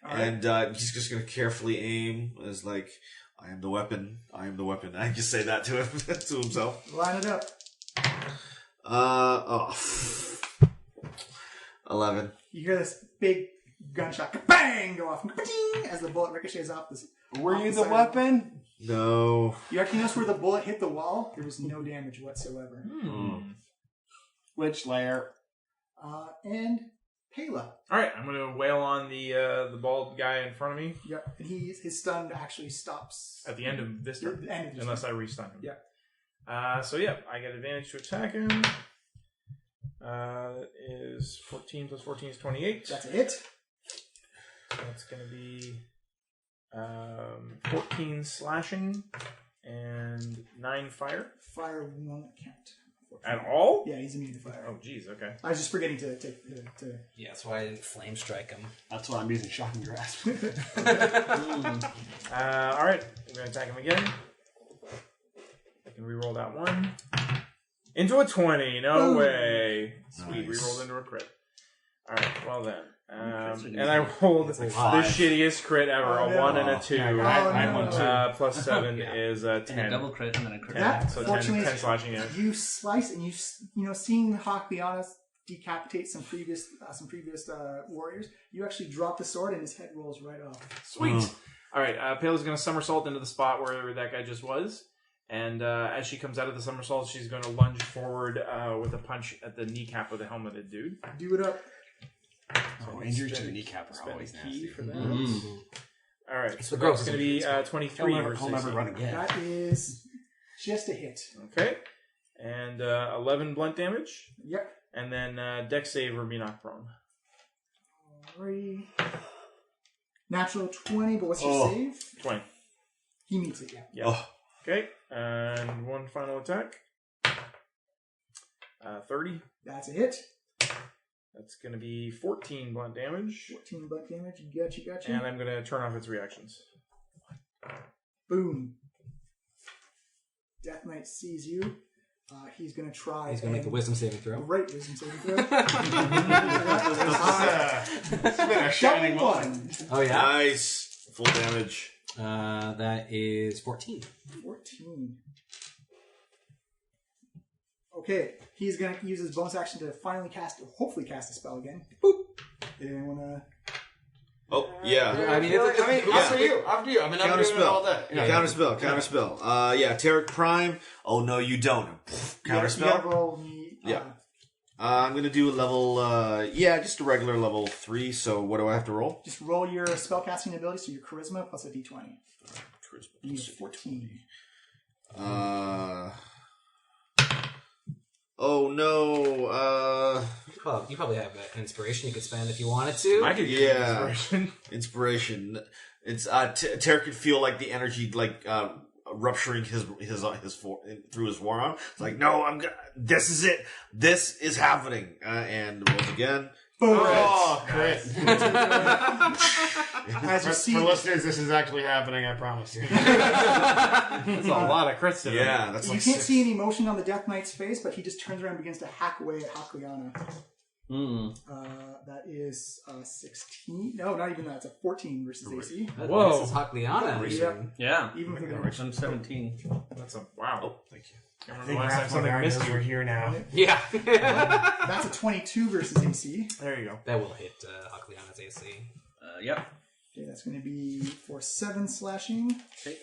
and he's just gonna carefully aim as like, I am the weapon. I am the weapon. I just say that to him to himself. Line it up. 11. You hear this big gunshot, bang, go off, ka-ding, as the bullet ricochets off this. Were you the side. weapon? No. You actually notice where the bullet hit the wall? There was no damage whatsoever. Which layer? And Pela. All right, I'm going to wail on the bald guy in front of me Yep. And his stun actually stops at the end of this turn, the end of this unless turn. I restun him. Yeah. I get advantage to attack him. That is 14 plus 14 is 28. That's a hit. That's going to be 14 slashing and 9 fire. Fire won't count. At all? Yeah, he's immune to fire. Oh, jeez, okay. I was just forgetting to Yeah, that's why I didn't flame strike him. That's why I'm using shocking grasp. All right, we're going to attack him again. I can reroll that one. Into a 20. No way. Sweet, Nice. rerolled into a crit. All right, well then. And I rolled the five. shittiest crit ever. Oh, a no. 1 and a 2. I had one too. Plus 7 is 10. And a double crit and then a crit. That, So 10 fortunately, slashing damage. you slice and seeing Hakliana decapitate some previous warriors, you actually drop the sword and his head rolls right off. Sweet. All right, Pale's going to somersault into the spot where that guy just was. And as she comes out of the somersault, she's going to lunge forward with a punch at the kneecap of the helmeted dude. Do it up. Injuries to the kneecap are Spend always a nasty. key for that. Mm-hmm. All right, so gross that's going to be 23 versus He'll never 16. run again. That is just a hit. Okay, and 11 blunt damage, Yep. and then dex save or be knocked prone. Alrighty. Natural 20, but what's your save? 20. He meets it, yeah. Yeah. Oh. Okay, and one final attack. 30. That's a hit. That's going to be 14 blunt damage. 14 butt damage. Gotcha. And I'm going to turn off its reactions. Boom. Death Knight sees you. He's going to try. He's going to make a wisdom saving throw. Great wisdom saving throw. It's been a shining Double one. one. Oh, yeah? Nice. Full damage. That is 14. 14. Okay, he's going to use his bonus action to hopefully cast a spell again. Boop. Did anyone want to... Oh, yeah. After you. I mean, I'm Counter doing it all spell. day. Counter spell. Yeah, Tarek Prime. Oh, no, you don't. Counter spell. Roll me, I'm going to do a level, just a regular level 3. So what do I have to roll? Just roll your spellcasting ability, so your charisma plus a d20. Charisma. You need 14. Oh, no. You probably have an inspiration you could spend if you wanted to. I could use inspiration. Inspiration. It's Tarek could feel like the energy rupturing his through his forearm. It's like, no, this is it. This is happening. And rolls again. Crit. As you see, For listeners, this is actually happening, I promise you. That's a lot of crits today. Yeah, that's you like can't 6. see any emotion on the Death Knight's face, but he just turns around and begins to hack away at Hakliana. That is 16. No, not even that. It's a 14 versus AC. Whoa. This is Hakliana. Yeah. Even with the I'm 17. That's a wow. Oh, thank you. I think last time something missed you. here now. Yeah. That's a 22 versus AC. There you go. That will hit Hakliana's AC. Yep. Okay, that's going to be for 7 slashing. Should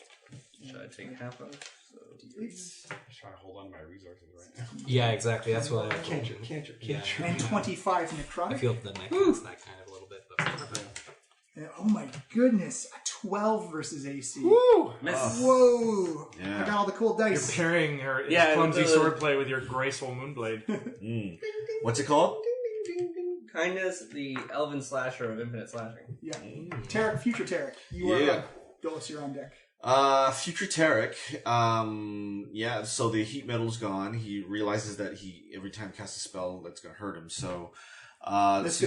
I take half of it? So D8. Just trying to hold on to my resources right now. Yeah, exactly. That's what I Cantrip. And 25 I necrotic. feel that I cast that kind of a little bit. But And, oh my goodness, a 12 versus AC. Woo! Miss. Whoa! Yeah. I got all the cool You're dice. pairing her clumsy swordplay with your graceful moonblade. What's it called? Kindness, the elven slasher of infinite slashing. Yeah. Tarek, future Tarek. You are up. Dulles, you're on deck. Future Tarek, so the heat metal's gone. He realizes that every time he casts a spell, that's going to hurt him. So, this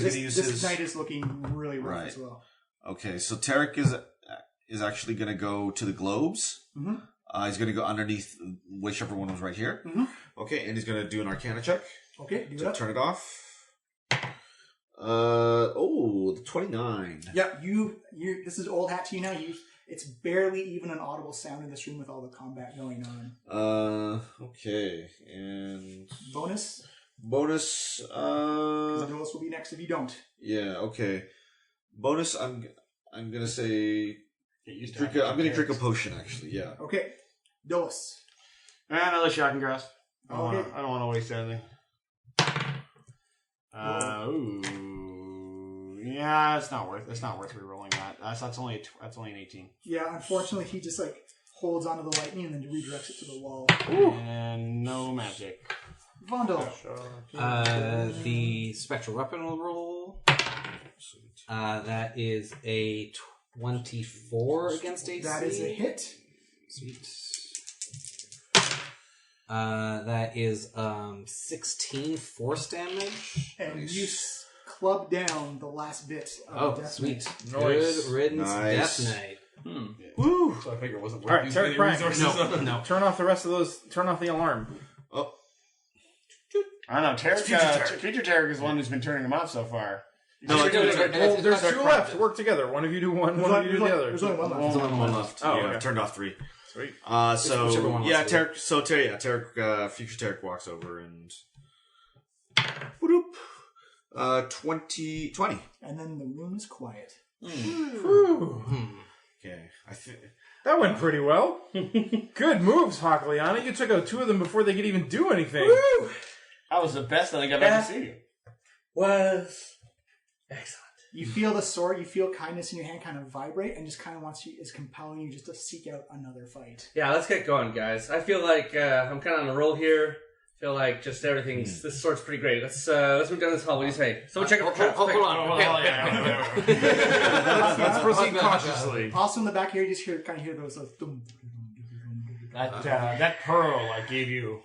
night is looking really rough as well. Okay, so Tarek is actually going to go to the globes. Mm-hmm. He's going to go underneath whichever one was right here. Mm-hmm. Okay, and he's going to do an Arcana check. Okay, do to it. Turn it off. The 29. Yeah, you. This is old hat to you now. It's barely even an audible sound in this room with all the combat going on. Okay, and bonus. Because Dulles will be next if you don't. Yeah. Okay. Bonus. I'm gonna say. I'm gonna drink a potion. Actually, yeah. Okay, Dulles. Another shocking grasp. I Okay. don't want to waste anything. Yeah, it's not worth re-rolling that. That's only an 18. Yeah, unfortunately, he just holds onto the lightning and then redirects it to the wall. Ooh. And no magic. Vondel. The spectral weapon will roll. That is a 24 against AC. That is a hit. Sweet. That is 16 force damage. And you club down the last bit of Death sweet. Knight. Good riddance, Nice. Death Knight. Woo! So I figure it wasn't worth All right, using Tarek the Prime. resources. No. Turn off the rest of those. Turn off the alarm. Oh, I don't know. Future Tarek is the one who's been turning them off so far. Well, there's two left. Work together. One of you do one. One of you do the other. There's only one left. There's only one left. Oh, yeah, okay. I've turned off 3. Sweet. Whichever one wants to do. Tarek, future Tarek walks over and 20. And then the room is quiet. Okay, I think That went pretty well. Good moves, Hakliana. You took out 2 of them before they could even do anything. Woo! That was the best thing I've ever seen. Was excellent. You feel the sword, you feel kindness in your hand kind of vibrate, and just kind of is compelling you just to seek out another fight. Yeah, let's get going, guys. I feel like I'm kind of on a roll here. I feel like just everything's this sword's pretty great. Let's move down this hall. What do you say? Someone check out the traps. Hold on. Let's proceed cautiously. Also in the back here, you just hear those dum. That pearl I gave you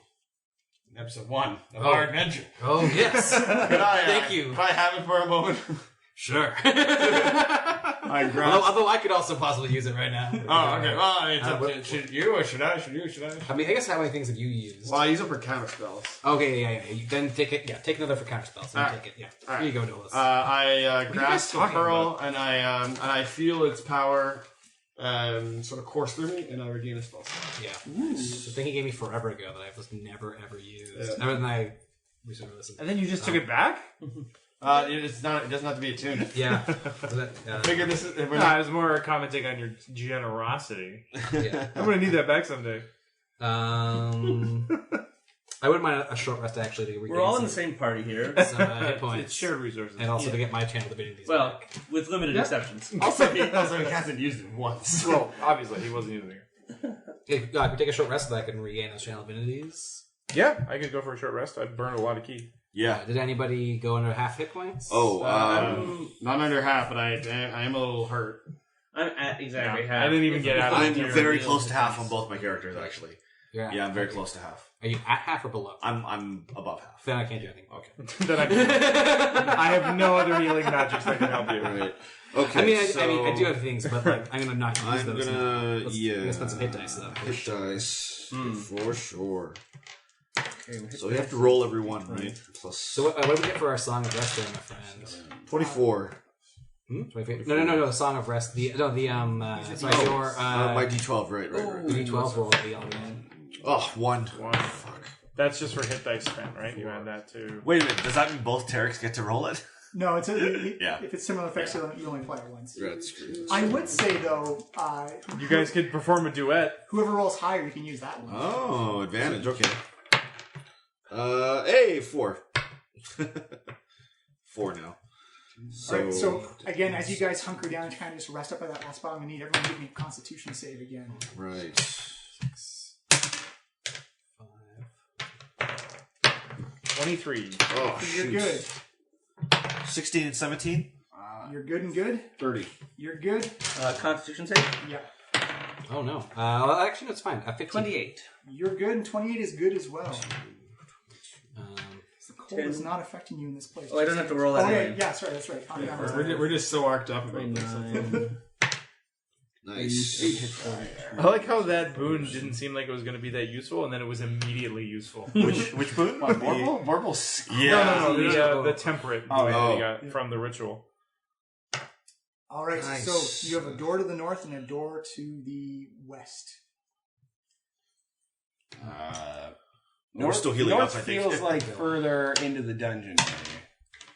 in episode 1 of our adventure. Oh, yes. Thank you. Could I have it for a moment? Sure. I grasped. Although I could also possibly use it right now. Oh, okay. Well, it's up to should you or should I? Should you? Should I? I mean, I guess how many things have you used? Well, I use it for counter spells. Okay, yeah. You then take it. Yeah, take another for counter spells. Then Alright. take it. Yeah. Alright. Here you go, Dolis. I you guys grasp the talking pearl and I feel its power sort of course through me, and I regain a spell slot. Yeah. The thing he gave me forever ago that I've just never ever used. Other than I recently listened. And then you just took it back? It's not. It doesn't have to be attuned. Yeah. I figure this is. No, I was more commenting on your generosity. Yeah. I'm going to need that back someday. I wouldn't mind a short rest actually to regain We're all in some, the same party here. some hit points. It's shared resources. And also to get my channel divinities Well, back. with limited exceptions. also, he hasn't used it once. Well, obviously, he wasn't using it. If I could take a short rest so that I can regain those channel divinities. Yeah, I could go for a short rest. I'd burn a lot of ki. Yeah. Did anybody go under half hit points? Oh, Not under half, but I am a little hurt. I'm at exactly half. I didn't even get out of I'm the very close to half on both my characters, actually. Yeah, I'm very close to half. Are you at half or below? I'm above half. Then I can't do anything. Okay. Then I have no other healing magics that can help you. Right. Okay. I mean, I do have things, but like, I'm gonna not use I'm those. gonna Let's spend some hit dice though. hit dice for sure. Okay, So you have to roll every one, right? Plus So what do we get for our Song of Rest, there, my friend? 24. 25? No, the Song of Rest. Sorry, your My D12, right. D12 roll will be on that. Oh, 1. Fuck. That's just for hit dice spent, right? You add that to... Wait a minute. Does that mean both Tareks get to roll it? No, it's Yeah. if it's similar effects, you only apply it once. That's true. I would say though, You guys could perform a duet. whoever rolls higher, you can use that one. Oh, advantage. Okay. Hey, 4. 4 now. So, Alright, so again, as you guys hunker down and kind of just rest up at that last spot, I'm gonna need everyone to give me a Constitution save again. right. 23. Oh, You're shoot. good. 16 and 17? You're good and good. 30. You're good. Constitution save? Yeah. Oh no. Well, actually, no, it's fine. 15. 28. You're good, and 28 is good as well. Um, The cold is not affecting you in this place. Oh, I don't have to roll that. Oh, yeah, anyway. yeah, sorry, that's right. Calm down. We're just so arced up about this. 29. Nice. I like how that boon didn't seem like it was going to be that useful, and then it was immediately useful. Which boon? Vorpal? Vorpal's... Yeah. No, the temperate boon Oh, that you got from the ritual. All right, Nice. so you have a door to the north and a door to the west. We're still healing North up, I think. feels like further into the dungeon.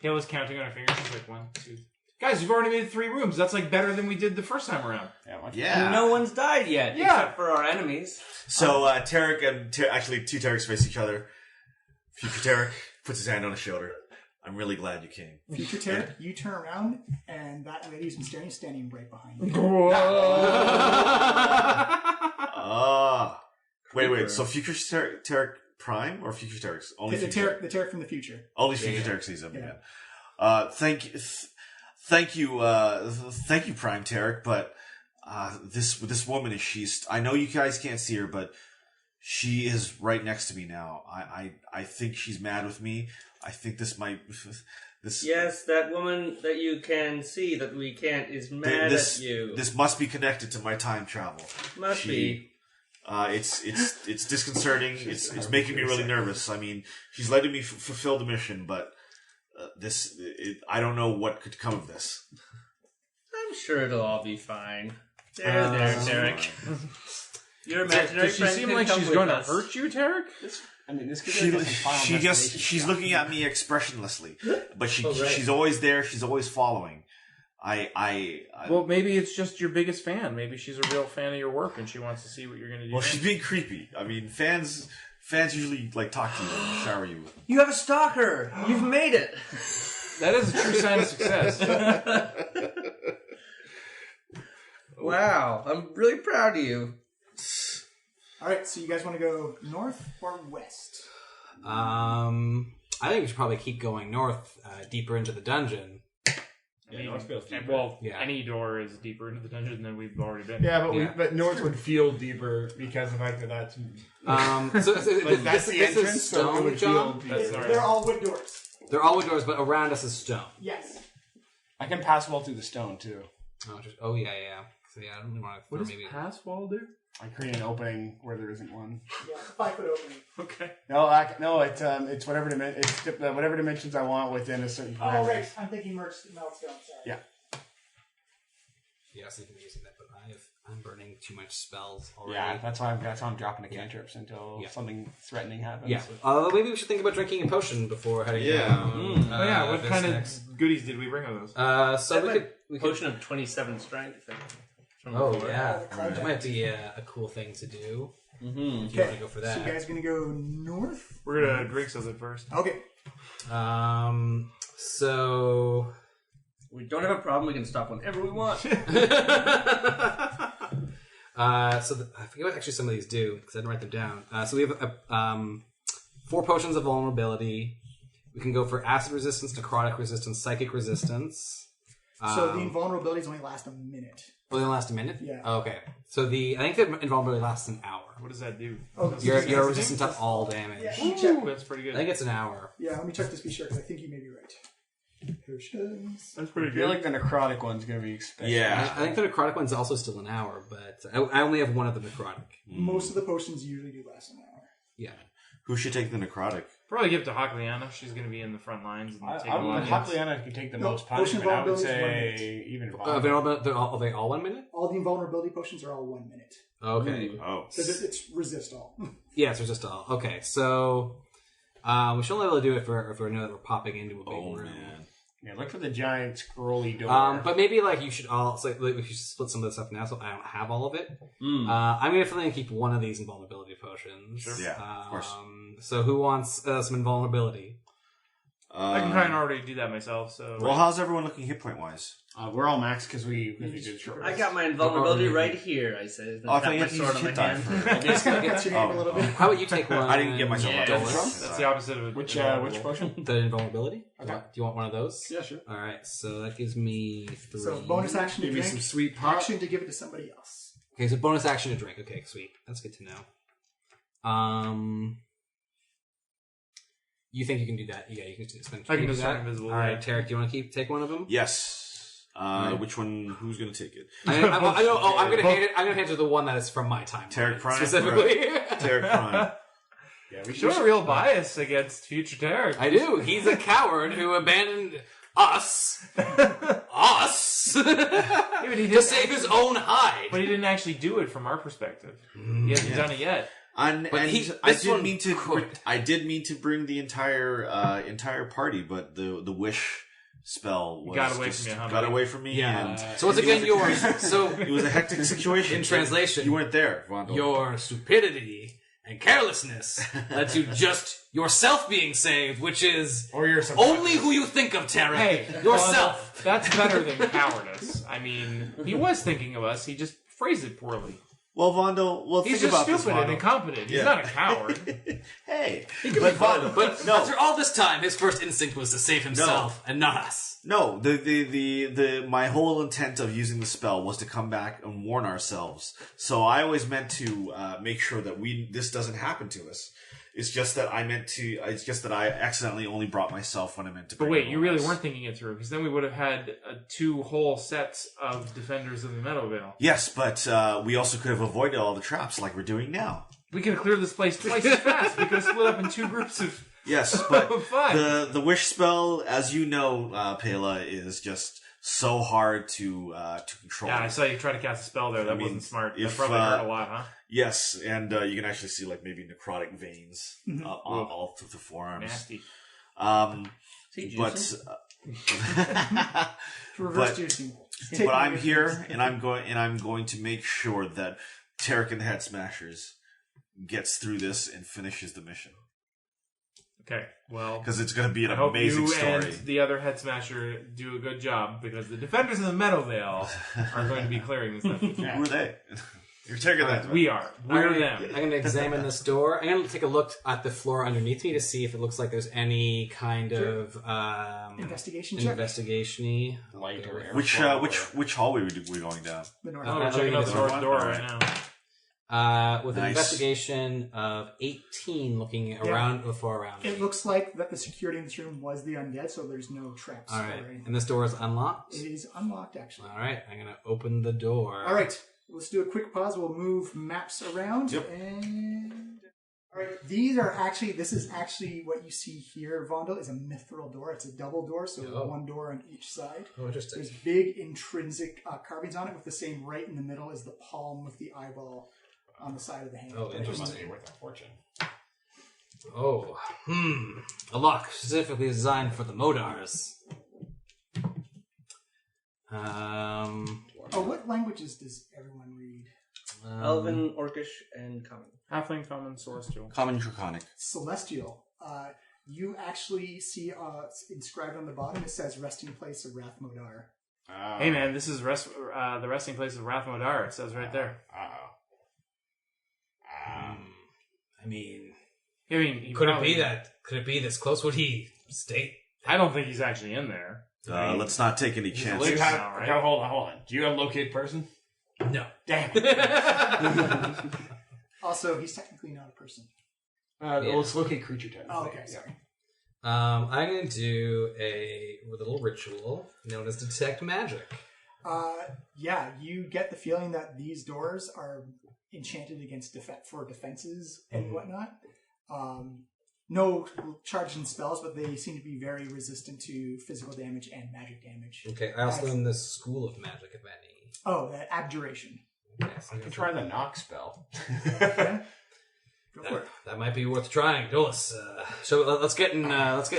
Hale was counting on her fingers. She's like, 1, 2. Guys, we've already made 3 rooms. That's like better than we did the first time around. Yeah. No one's died yet, Yeah. except for our enemies. So Tarek and actually 2 Tareks face each other. Future Tarek puts his hand on his shoulder. I'm really glad you came. Future Tarek, you turn around, and that lady who's been standing right behind you. Wait. So Future Tarek Prime or Future Tarek's? Only The Future Tarek from the future. Only Future Tarek sees him. Yeah. Thank you, Prime Tarek. But this woman is I know you guys can't see her, but she is right next to me now. I think she's mad with me. I think this might. Yes, that woman that you can see that we can't is mad at you. This must be connected to my time travel. Must be. It's disconcerting. It's making me really nervous. I mean, she's letting me fulfill the mission, but I don't know what could come of this. I'm sure it'll all be fine. There, Tarek. Your imaginary Does she friend seem can like come she's with going to us. hurt you, Tarek? I mean, this could be like some final She's looking at me expressionlessly, but right. she's always there. She's always following. Well, maybe it's just your biggest fan. Maybe she's a real fan of your work, and she wants to see what you're going to do. Well, she's being creepy. I mean, fans usually like talk to you and shower you. You have a stalker. You've made it. That is a true sign of success. Wow, I'm really proud of you. All right, so you guys want to go north or west? I think we should probably keep going north, deeper into the dungeon. Any door is deeper into the dungeon than we've already been. Yeah, but north would feel deeper because of the fact that that's... This the entrance, is so it stone, would John? feel deeper. They're all wood doors. They're all wood doors, but around us is stone. Yes. I can pass well through the stone, too. Yeah. So yeah, I don't really want to... What does pass wall do? I create an opening where there isn't one. Yeah, 5-foot opening. Okay. No, it's whatever whatever dimensions I want within a certain parameter. Oh, right. I'm thinking Meltstone, sorry. Yeah. Yeah, so you can be using that, but I'm burning too much spells already. Yeah, that's why I'm dropping the cantrips until something threatening happens. Yeah. Maybe we should think about drinking a potion before heading down. What kind of goodies did we bring of those? So we could Potion of 27 strength. That might be a cool thing to do. If you want to go for that. So you guys gonna go north? We're gonna drink something first. Okay. So We don't have a problem. We can stop whenever we want. I forget what actually some of these do because I didn't write them down. So we have 4 potions of vulnerability. We can go for acid resistance, necrotic resistance, psychic resistance. So the invulnerabilities only last a minute. Will they last a minute? Yeah. Oh, okay. So I think the invulnerability lasts an hour. What does that do? Oh, You're resistant to all damage. Yeah, Ooh, that's pretty I good. think it's an hour. Yeah, let me check this to be sure because I think you may be right. Potions. That's pretty I good. feel like the necrotic one's going to be expensive. Yeah. I think the necrotic one's also still an hour, but I only have one of the necrotic. Most of the potions usually do last an hour. Yeah. Who should take the necrotic? Probably give it to Hakliana. She's going to be in the front lines. And take a lot of hits. Hakliana can take the No, most potion punishment. I would vulnerability is 1 say even Are they all 1 minute? All the invulnerability potions are all 1 minute. Okay. Oh. Because it's resist all. Yeah, it's just all. Okay, so we should only be able to do it if we know that we're popping into a big room. Man. Yeah, look for the giant scrolly door. But maybe you should all we should split some of this up now, so I don't have all of it. I'm gonna definitely keep one of these invulnerability potions. Sure. Yeah, of course. So who wants some invulnerability? I can kind of already do that myself. So Well, how's everyone looking hit point wise? We're all maxed because we did short I rest. got my invulnerability right here, I said. Oh, I thought you my had to use sword on my hit die hand. for Just gonna get your name a little bit. How about you take one? I didn't get myself up. that's the opposite of Which invulnerable. potion? The invulnerability. Okay. Do you want one of those? Yeah, sure. All right, so that gives me 3. So bonus action to Give me drink, some sweet pop. action to give it to somebody else. Okay, so bonus action to drink. Okay, sweet. That's good to know. You think you can do that? Yeah, you can spend. I can do just turn that. invisible. All right, Tarek, do you want to take one of them? Yes. Which one? Who's going to take it? I know. I'm going to hand it. I'm going to hand it to the one that is from my time. Tarek Prime? specifically. Tarek Prime. Yeah, we Show a real bias against future Tarek. I do. He's a coward who abandoned us to save his own hide. But he didn't actually do it from our perspective. He hasn't done it yet. And But I did mean to bring the entire party, but the wish spell was Got away from you, huh, got buddy? away from me. Yeah. And So once again, it was a hectic situation. In translation, you weren't there, Vondo. your stupidity and carelessness led to just yourself being saved, which is Or your only who you think of, Tarek. Hey, yourself. That's better than cowardice. I mean, he was thinking of us. He just phrased it poorly. Well, Vondo, He's think just about this, stupid and Vondo. incompetent. He's Yeah. not a coward. Hey, But Vondo, But no. after all this time, his first instinct was to save himself and not us. No, my whole intent of using the spell was to come back and warn ourselves. So I always meant to make sure that this doesn't happen to us. It's just that I accidentally only brought myself when I meant to. But bring wait, everyone you really else. weren't thinking it through, because then we would have had 2 whole sets of defenders of the Meadowvale. Yes, but we also could have avoided all the traps like we're doing now. We could have cleared this place twice as fast. We could have split up in 2 groups of Yes, but 5. the wish spell, as you know, Pela, is just so hard to control. Yeah, I saw you try to cast a spell there. That wasn't smart. That if, probably hurt a lot, huh? Yes, and you can actually see maybe necrotic veins all through the forearms. Nasty. But Reverse juicing. but I'm here, and I'm going to make sure that Tarek and the Head Smashers gets through this and finishes the mission, Okay, well, because it's going to be an I hope amazing you story. and the other Head Smasher do a good job, because the defenders of the Meadowvale are going to be clearing this stuff. Who are they? You're taking that. We are. We're them. I'm going to examine this door. I'm going to take a look at the floor underneath me to see if it looks like there's any kind of Investigation check. investigation-y. Light or air Which flow which hallway are we going down? The north. Oh, we're checking out the north door right now. With an Nice. investigation of 18 looking around the floor around me. It looks like that the security in this room was the undead, so there's no traps. All or right. anything. And this door is unlocked? It is unlocked, actually. All right. I'm going to open the door. All right. Let's do a quick pause. We'll move maps around. Yep. And All right, this is actually what you see here, Vondel, is a mithril door. It's a double door, so one door on each side. Oh, interesting. There's big intrinsic carvings on it with the same right in the middle is the palm with the eyeball on the side of the hand. Oh, interesting. Must be worth a fortune. Oh, a lock specifically designed for the Modars. What languages does everyone read? Elven, Orcish, and Common. Halfling, Common, Celestial. Common Draconic. Celestial. You actually see inscribed on the bottom, it says resting place of Rath Modar. Hey man, this is the resting place of Rath Modar. It says right there. I mean, could it be this close? Would he state? I don't think he's actually in there. Let's not take any chances. Okay, hold on. Do you have locate person? No. Damn it. Also, he's technically not a person. Well, it's locate creature type. Oh, okay, sorry. I'm going to do a little ritual known as Detect Magic. Yeah, you get the feeling that these doors are enchanted against for defenses and whatnot. No charged spells, but they seem to be very resistant to physical damage and magic damage. Okay, I also learned the School of Magic, if any. Oh, abjuration. Yes, I can try the knock spell. Okay. Go for it. That might be worth trying. Dolis, so let's get in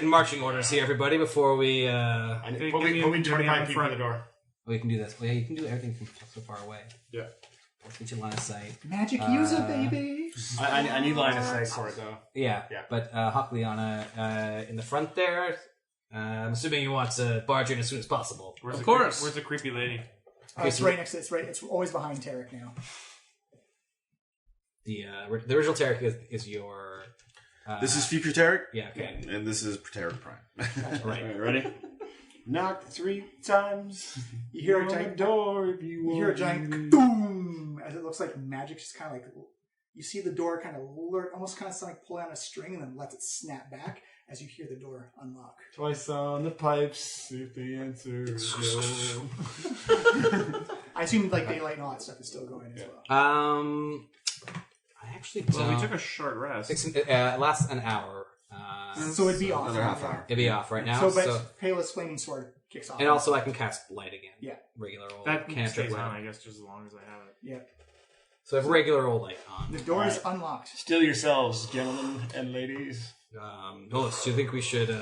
marching orders here, everybody, before we. Put me 25 feet from the door. Oh, you can do this. Well, yeah, you can do everything from so far away. Yeah. Let's get you line of sight. Magic user, baby! I need line of sight for it, though. Yeah. But Hakliana, in the front there, I'm assuming you want to barge in as soon as possible. Of course. Where's the creepy lady? It's right next to it. It's always behind Tarek now. The original Tarek is your... This is future Tarek? Yeah, okay. And this is Tarek Prime. Right, ready? Knock 3 times. You hear a giant door if you want. You hear a giant boom as it looks like magic just kind of like you see the door kind of almost kind of sound like pulling on a string and then lets it snap back as you hear the door unlock. Twice on the pipes if the answer is no. I assume like daylight and all that stuff is still going as well. I actually don't. Well, we took a short rest. It lasts an hour. So it'd be off. Another half hour. It'd be off right now. So Pala's Flaming Sword kicks off. And also I can cast light again. Yeah. Regular old That cantrip stays on, light. I guess, just as long as I have it. Yeah. So I have regular old light on. The door is unlocked. Still yourselves, gentlemen and ladies. Dolis, do you think we should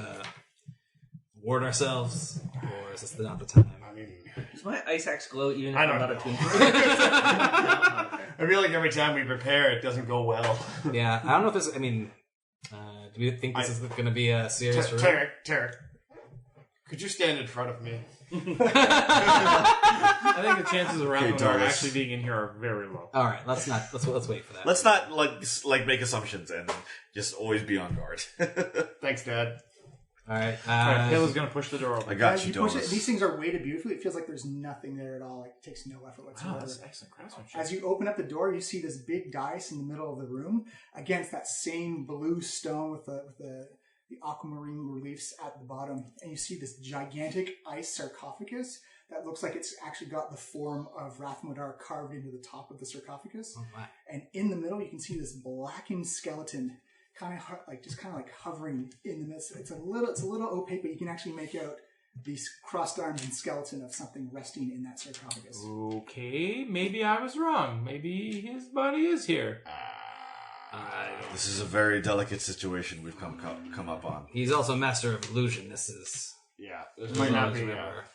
ward ourselves? Or is this not the time? I mean, Does my ice axe glow even if I I'm don't not know. attuned? I feel like every time we prepare, it doesn't go well. Yeah, I don't know if this... I mean, do we think this is going to be a serious room? Tarek, could you stand in front of me? I think the chances of Rath Modar Targus. actually being in here are very low. All right, let's wait for that. Let's not like make assumptions and just always be on guard. Thanks, Dad. All right. Alright, Pala's gonna push the door open. I got As you, you push it, Doris. these things are weighted beautifully. It feels like there's nothing there at all. Like, it takes no effort Wow, whatsoever. that's excellent craftsmanship. As you open up the door, you see this big dais in the middle of the room against that same blue stone with the aquamarine reliefs at the bottom. And you see this gigantic ice sarcophagus that looks like it's actually got the form of Rath Modar carved into the top of the sarcophagus. Oh, my. And in the middle, you can see this blackened skeleton kind of hovering in the midst. It's a little opaque, but you can actually make out these crossed arms and skeleton of something resting in that sarcophagus. Okay, maybe I was wrong. Maybe his body is here. This is a very delicate situation we've come up on. He's also master of illusion. This is... Yeah, this might not be. Remember.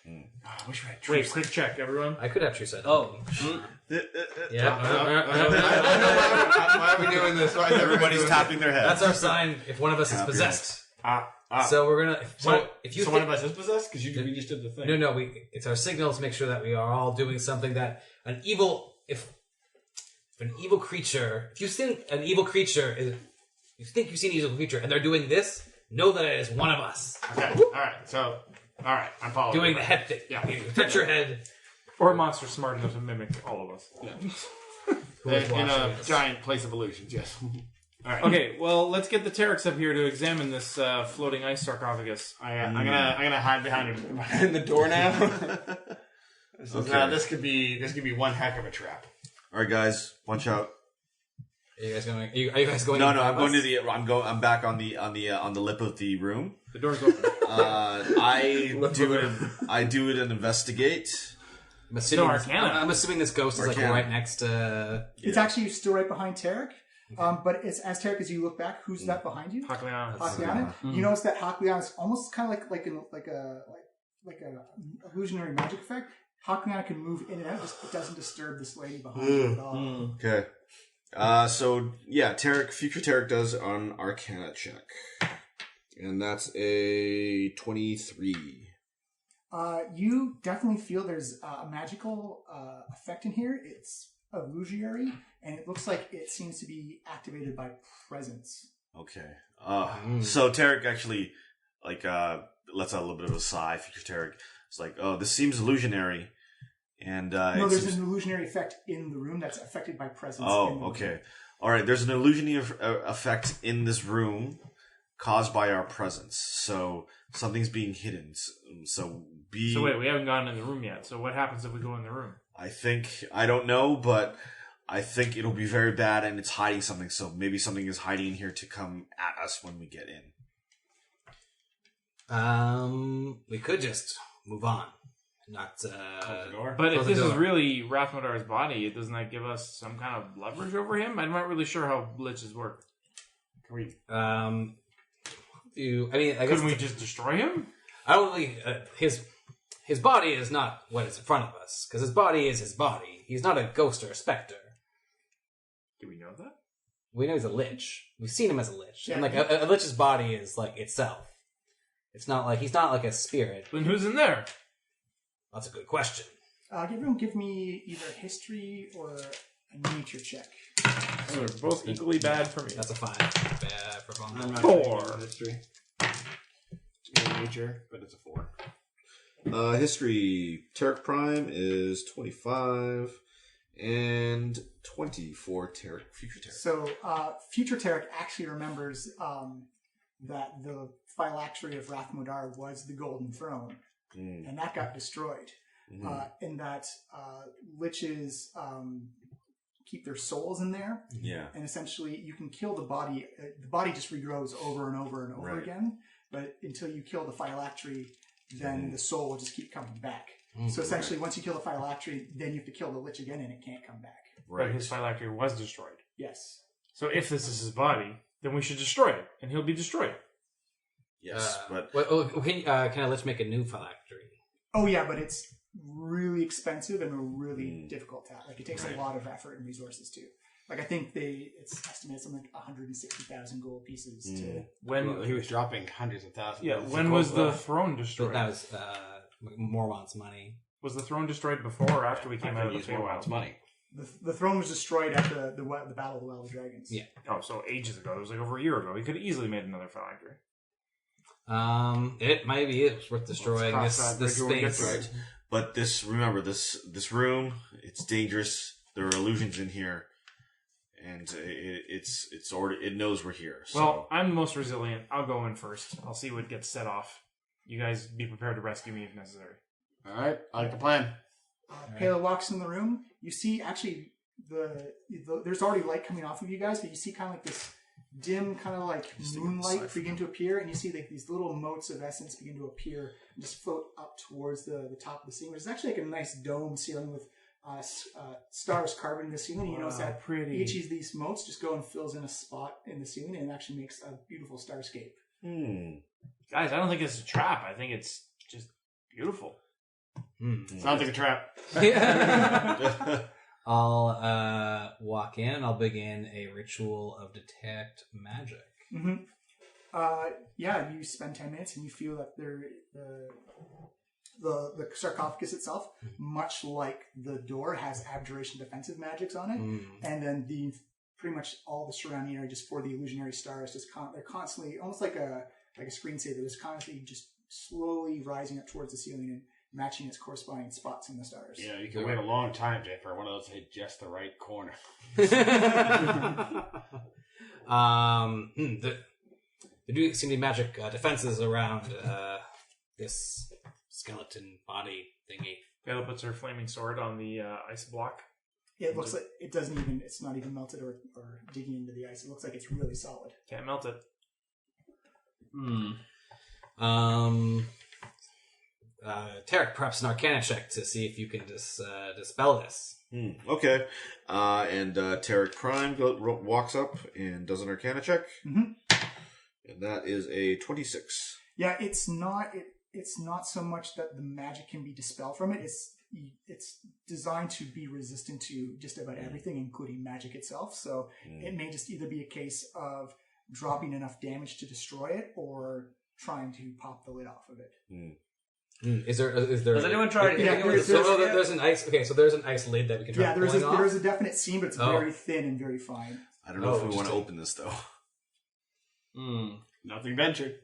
I wish we had Wait, quick check, everyone. I could have true sight. Oh. Yeah. Why are we doing this? Why is Everybody's tapping their heads. That's our sign if one of us is Tap your possessed. So So we're gonna... If you one think- of us is possessed? Because we just did the thing. No, it's our signal to make sure that we are all doing something that if an evil creature, if you think an evil creature is, you think you've seen an evil creature and they're doing this, know that it is one of us. Okay, alright, I'm following. Doing the head thing. Yeah. You touch your head. Or a monster smart enough to mimic all of us. In a giant place of illusions, yes. Alright. Okay, well, let's get the Tareks up here to examine this floating ice sarcophagus. I'm gonna hide behind the door now. This could be one heck of a trap. All right, guys, watch out. Are you guys going? Are you guys going? No, in I'm front going of to the. I'm back on the lip of the room. The door's open. I do it and investigate. I'm assuming, Arcana. I'm assuming this ghost is like Arcana. right next to. It's actually still right behind Tarek. But it's as Tarek, as you look back, who's that behind you? Hakliana. Hakliana. You notice that Hakliana is almost kind of like a illusionary magic effect. Hakliana can move in and out, just it doesn't disturb this lady behind you at all. Okay. Future Tarek does an Arcana check, and that's a 23. You definitely feel there's a magical effect in here. It's illusionary, and it looks like it seems to be activated by presence. Okay. So Tarek actually lets out a little bit of a sigh. Future Tarek is like, "Oh, this seems illusionary," and no, there's an illusionary effect in the room that's affected by presence. Oh, okay. All right. There's an illusionary effect in this room caused by our presence. So something's being hidden. So wait, we haven't gone in the room yet. So what happens if we go in the room? I don't know, but I think it'll be very bad, and it's hiding something. So maybe something is hiding in here to come at us when we get in. We could just move on. Not Close the door. But if Close the this is door. really Rath Modar's body, doesn't that give us some kind of leverage over him? I'm not really sure how liches work. Can we? I guess Couldn't we just destroy him? I don't think his body is not what is in front of us because his body is his body. He's not a ghost or a specter. Do we know that? We know he's a lich. We've seen him as a lich, Yeah. and like a lich's body is like itself. It's not like he's not like a spirit. Then who's in there? That's a good question. Everyone, give me either history or a nature check. They're both equally bad for me. That's a 5. Bad for I'm fun. not 4. sure history. It's in nature, but it's a 4. History. Tarek Prime is 25, and 20 for Future Tarek. So, future Tarek actually remembers that the phylactery of Rath Modar was the Golden Throne, and that got destroyed. And that liches keep their souls in there, and essentially you can kill the body. The body just regrows over and over and over again, but until you kill the phylactery, then the soul will just keep coming back. So essentially, once you kill the phylactery, then you have to kill the lich again, and it can't come back. But his phylactery was destroyed. Yes. So if this is his body, then we should destroy it, and he'll be destroyed. Yes, but can a lich make a new phylactery? Oh yeah, but it's really expensive and really difficult to have. Like it takes a lot of effort and resources too. Like I think it's estimated something like 160,000 gold pieces to. When He was dropping hundreds of thousands. yeah, of when gold was for the that. throne But destroyed? that was Mormont's money. Was the throne destroyed before or after we came out of the Use Mormont's Feywild? money. The throne was destroyed at the Battle of the Wild Dragons. Yeah. Oh, so ages ago. It was like over a year ago. He could have easily made another phylactery. It maybe is worth destroying cross this that bridge when we get space. to it. right. But remember this room. It's dangerous. There are illusions in here, and it's already it knows we're here. So. Well, I'm the most resilient. I'll go in first. I'll see what gets set off. You guys be prepared to rescue me if necessary. All right, I like the plan. Kayla walks in the room. You see actually there's already light coming off of you guys, but you see kind of like this dim kind of like moonlight begin to appear, and you see like these little motes of essence begin to appear and just float up towards the top of the ceiling, which is actually like a nice dome ceiling with stars carved into the ceiling. You notice that pretty. each of these motes just go and fills in a spot in the ceiling, and it actually makes a beautiful starscape. Guys, I don't think it's a trap. I think it's just beautiful. Sounds like a trap. I'll walk in and I'll begin a ritual of detect magic. Yeah, you spend 10 minutes and you feel that the sarcophagus itself, much like the door, has abjuration defensive magics on it, and then pretty much all the surrounding area just for the illusionary stars, they're constantly almost like a screensaver. They're constantly just slowly rising up towards the ceiling and matching its corresponding spots in the stars. Yeah, you can wait a long time, Jay, for one of those to hit just the right corner. There do seem to be magic defenses around this skeleton body thingy. Kayla puts her flaming sword on the ice block. It looks like it doesn't even. It's not even melted or digging into the ice. It looks like it's really solid. Can't melt it. Tarek, perhaps an Arcana check to see if you can dispel this. Okay. And Tarek Prime walks up and does an Arcana check. Mm-hmm. And that is a 26. Yeah, it's not. It's not so much that the magic can be dispelled from it. It's designed to be resistant to just about everything, including magic itself. So it may just either be a case of dropping enough damage to destroy it, or trying to pop the lid off of it. Is there? Has anyone tried hitting it with there's an ice. Okay, so there's an ice lid that we can try. Yeah, there's a definite seam, but it's very thin and very fine. I don't know if we want to open this though. Nothing ventured.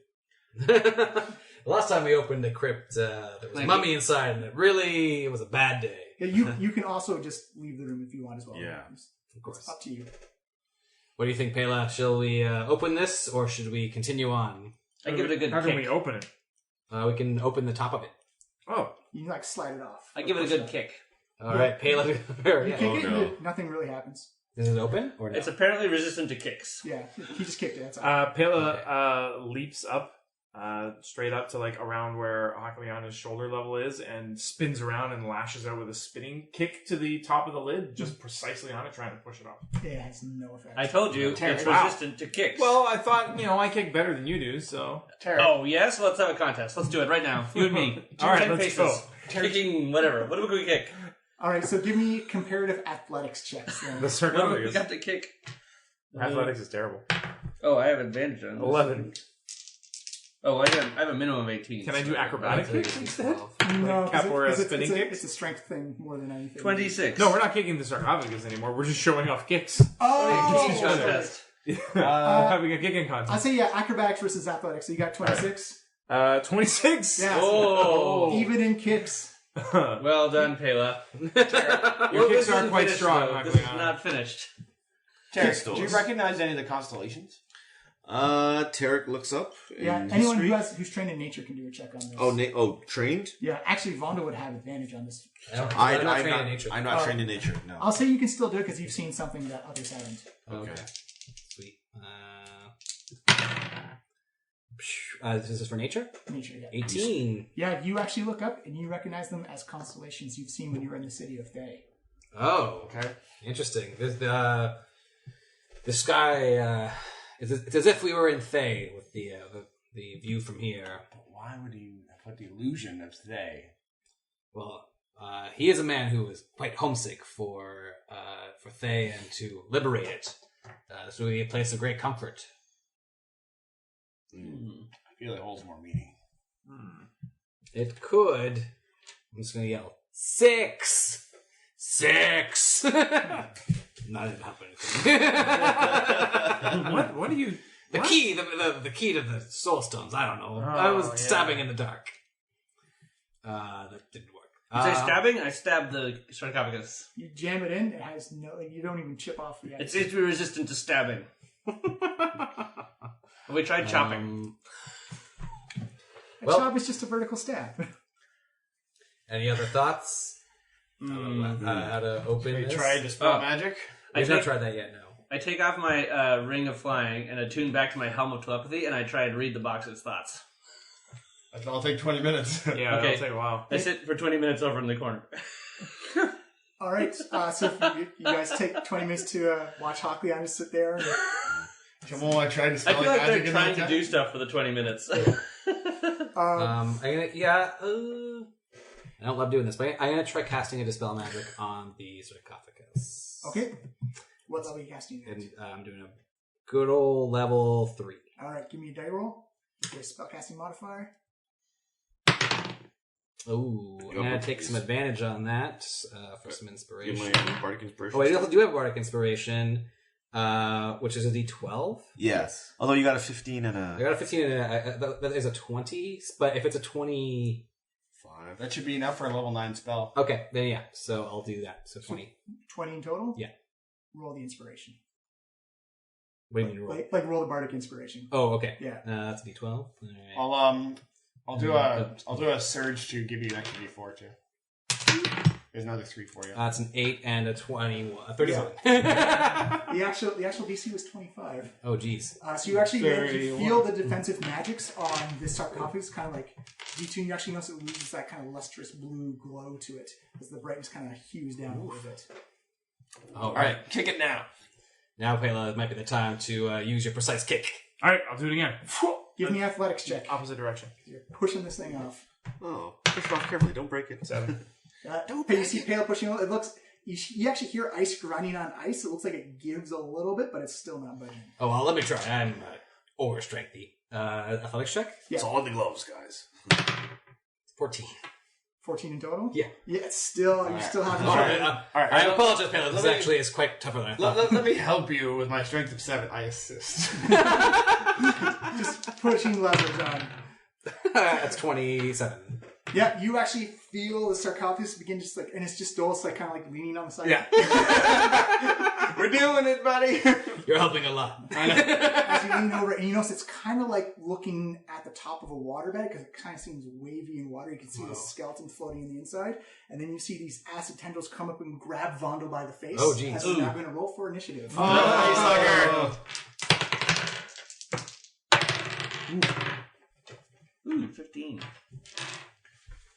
Last time we opened the crypt, there was a mummy inside, and it was a bad day. Yeah, you can also just leave the room if you want as well. Yeah, of course. It's up to you. What do you think, Pela? Shall we open this, or should we continue on? I give it a good How kick. can we open it? We can open the top of it. Oh. You can slide it off. I give it a good kick. All right, Pela. You kick it, and nothing really happens. Is it open or no? It's apparently resistant to kicks. Yeah, he just kicked it. That's all. Pela leaps up, straight up to around where Hakamiana's shoulder level is, and spins around and lashes out with a spinning kick to the top of the lid, just precisely on it, trying to push it off. It has no effect. I told you, it's resistant to kicks. Well, I thought, I kick better than you do, so... Oh, yes? Let's have a contest. Let's do it right now. You and me. All right, 10 let's faces. go. Kicking whatever. What do we kick? All right, so give me comparative athletics checks then. The What do we sarcophagus. got to kick? Athletics is terrible. Oh, I have advantage on this. 11. Oh, I have a minimum of 18. Can I do acrobatic kicks instead? No, Capoeira spinning it's kicks? a strength thing more than anything. 26. No, we're not kicking the sarcophagus anymore. We're just showing off kicks. Oh! Kicking contest. Having a kicking contest. I'll say, acrobatics versus athletics. So you got 26? 26. Yeah. Oh. Even in kicks. Well done, Pela. Your kicks are quite strong. This is not finished. Tarek, do you recognize any of the constellations? Tarek looks up. Yeah, anyone who's trained in nature can do a check on this. Trained? Yeah, actually, Vonda would have advantage on this. I'm not trained in nature. I'm not trained in nature, no. I'll say you can still do it because you've seen something that others haven't. Okay. Sweet. This is for nature? Nature, yeah. 18. Yeah, you actually look up and you recognize them as constellations you've seen when you were in the city of Thay. Oh, okay. Interesting. The sky, it's as if we were in Thay with the view from here. But why would you put the illusion of today? Well, he is a man who is quite homesick for Thay and to liberate it. This will be a place of great comfort. I feel it holds more meaning. It could. I'm just going to yell, 6! 6! Not even happening. What do you... The key, the key to the soul stones. I don't know. I was stabbing in the dark. That didn't work. You say stabbing? I stabbed the sarcophagus. You jam it in, it has no... You don't even chip off the It seems to be resistant to stabbing. Have we tried chopping? Chop is just a vertical stab. Any other thoughts? How to open this? Try dispel magic? We've not tried that yet, no. I take off my ring of flying and attune back to my helm of telepathy, and I try and read the box's thoughts. That'll take 20 minutes. Yeah, Okay. that'll take a while. I sit for 20 minutes over in the corner. All right, so if you guys take 20 minutes to watch Hakliana sit there. And, Come on, I tried I dispelling feel like magic they're in trying that to do stuff for the 20 minutes. I don't love doing this, but I'm going to try casting a dispel magic on the sarcophagus. okay. What level are you casting at? And I'm doing a good old level 3. All right, give me a die roll. Your spellcasting modifier. Ooh, I'm going to take some advantage on that for some Give inspiration. my Bardic Inspiration. Oh, I do have Bardic Inspiration, which is a D12. Yes. Although you got a 15 and I a... got a 15 and that is a 20, but if it's a 20... 5. That should be enough for a level 9 spell. Okay, then yeah, so I'll do that. So 20. 20 in total? Yeah. Roll the inspiration. What do you mean roll? Like roll the Bardic Inspiration. Oh, okay. Yeah. That's a D12. All right. I'll do a surge to give you an extra D4 too. There's another 3 for you. It's an 8 and a 21. 31. The actual DC was 25. Oh, geez. So you actually feel the defensive magics on this sarcophagus kind of like detune. You actually notice it loses that kind of lustrous blue glow to it as the brightness kind of hues down a little bit. All right. Kick it now. Now, Pela, it might be the time to use your precise kick. All right, I'll do it again. Give me an athletics check. Opposite direction. You're pushing this thing off. Oh, push it off carefully. Don't break it. 7. You see Pale pushing it looks. You actually hear ice grinding on ice. It looks like it gives a little bit, but it's still not budging. Oh, well, let me try. I'm overstrengthy. Athletics check? Yeah. It's all in the gloves, guys. 14. 14 in total? Yeah. Yeah, it's still, you still have to All try. right. I apologize, Pela. This actually is quite tougher than I thought. Let me help you with my strength of 7. I assist. Just pushing leverage on. That's 27. Yeah, you actually feel the sarcophagus begin just like, and it's just almost like kind of like leaning on the side. Yeah. We're doing it, buddy. You're helping a lot. As you lean over, and you notice it's kind of like looking at the top of a waterbed because it kind of seems wavy in water. You can see the skeleton floating in the inside, and then you see these acid tendrils come up and grab Vondel by the face. Oh, geez. As we're now going to roll for initiative. Oh, Ooh, 15.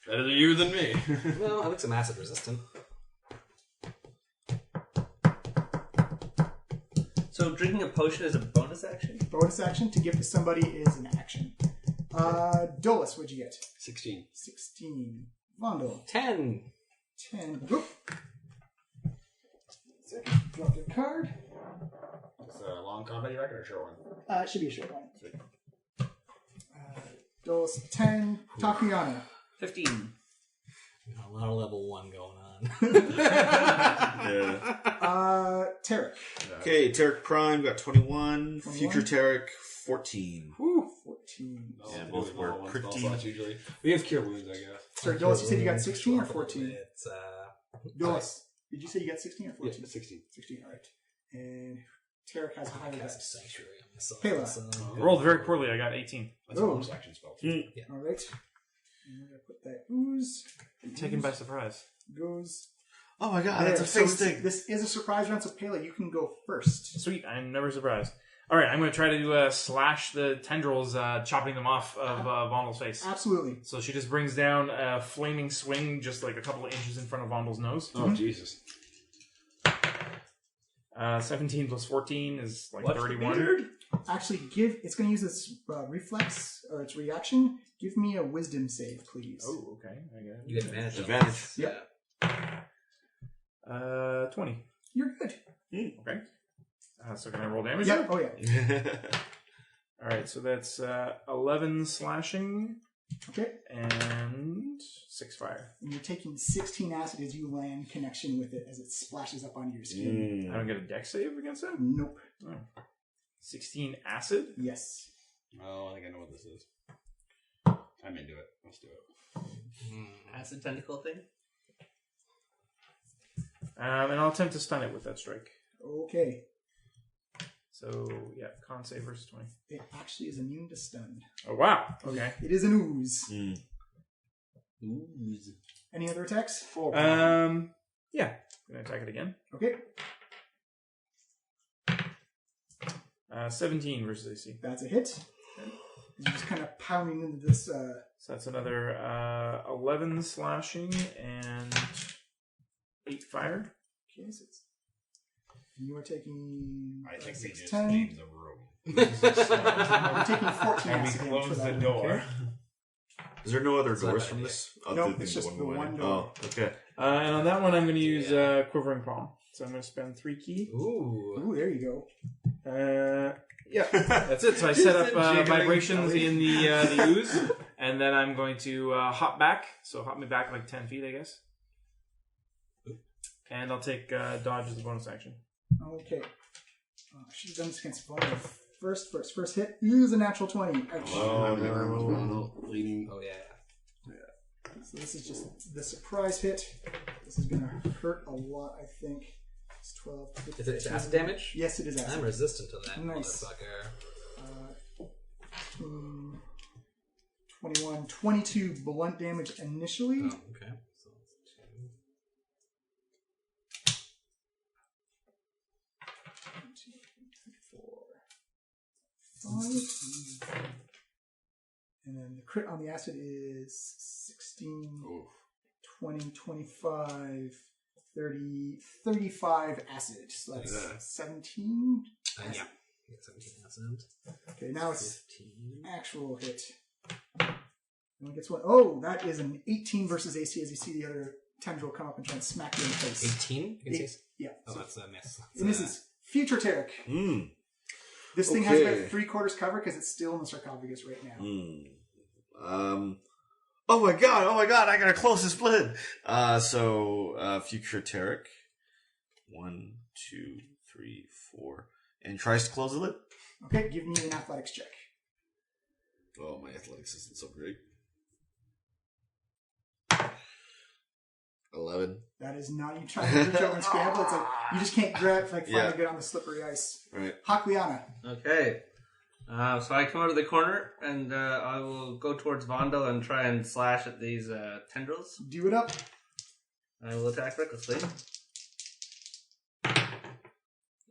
better you than me. Well, I think some acid resistant. So drinking a potion is a bonus action? Bonus action to give to somebody is an action. Dolus, what'd you get? 16. 16. Vondel, 10. 10. Whoop. Second, drop your card. Is it a long combat record or a short one? It should be a short one. Dolus, 10. Takiana. 15. A lot of level 1 going on. Yeah. Tarek. Okay, Tarek Prime got 21. 21. Future Tarek 14. Woo, 14. Yeah, both were pretty. Usually. We have cure wounds, I guess. Sorry, Dolus, you said you got 16 or 14? It's, Dolus, did you say you got 16 or 14? Yeah, 16. 16, alright. And Tarek has a higher cast test. Sanctuary on myself. Pela. So, Rolled very poorly. I got 18. That's a bonus action spell. Alright. And we're going to put that ooze. Taken by surprise. Goes. Oh my god, There. that's a face thing. This is a surprise round, so Pela, you can go first. Sweet. I'm never surprised. All right, I'm going to try to slash the tendrils, chopping them off of Vondel's face. Absolutely. So she just brings down a flaming swing just like a couple of inches in front of Vondel's nose. Oh, Jesus. 17 plus 14 is like What's 31. the beard? Actually, it's going to use its reflex, or its reaction. Give me a wisdom save, please. Oh, okay. I got you get advantage. Advantage. Yeah. 20. You're good. Okay. So can I roll damage? Yeah. Oh, yeah. All right, so that's 11 slashing Okay. and 6 fire. And you're taking 16 acid as you land connection with it as it splashes up onto your skin. I don't get a dex save against that? Nope. Oh. 16 acid? Yes. Oh, I think I know what this is. I'm into it. Let's do it. Acid tentacle thing? And I'll attempt to stun it with that strike. Okay. So, yeah, con save versus 20. It actually is immune to stun. Oh, wow. Okay. It is an ooze. Ooze. Any other attacks? Yeah. Gonna attack it again. Okay. 17 versus AC. That's a hit. You're just kind of pounding into this. So that's another 11 slashing and 8 fire. Okay, so you are taking. I think we just 10. leave the room. You're taking 14 And we acid damage for close that the one, door. okay? Is there no other not doors bad from idea. this? No, Other than it's just the we went one in? door. Oh, okay. And on that one, I'm going to use Quivering Palm. So I'm going to spend 3 key. Ooh. Ooh, there you go. Yeah, that's it. So I set up jiggling vibrations belly. in the ooze, and then I'm going to hop back. So hop me back like 10 feet, I guess. And I'll take dodge as a bonus action. Okay. I should have done this against Vondel first hit. Use a natural 20. Ouch. Oh, no. Bleeding. Oh, yeah. So this is just the surprise hit. This is going to hurt a lot, I think. It's 12. Is it acid damage? Yes, it is acid. I'm resistant to that, Nice. motherfucker. 21, 22 blunt damage initially. Oh, okay. So And then the crit on the acid is 16, 20, 25, 30, 35 acid. So that's 17? Yeah. 17 acid. Okay, now it's 15. actual hit. And gets one. Oh, that is an 18 versus AC as you see the other tendril come up and try and smack you in the face. 18? Yeah. Oh, that's a miss. And this is future Tarek. This thing has about 3/4 cover because it's still in the sarcophagus right now. Oh my god, I gotta close this lid. Future Tarek. 1, 2, 3, 4. And tries to close the lid. Okay, give me an athletics check. Oh, my athletics isn't so great. 11. That is not you trying to reach over and scramble. It's like you just can't grab, finally get on the slippery ice. Right. Hakliana. Okay. So I come out of the corner and I will go towards Vondel and try and slash at these tendrils. Do it up. I will attack recklessly.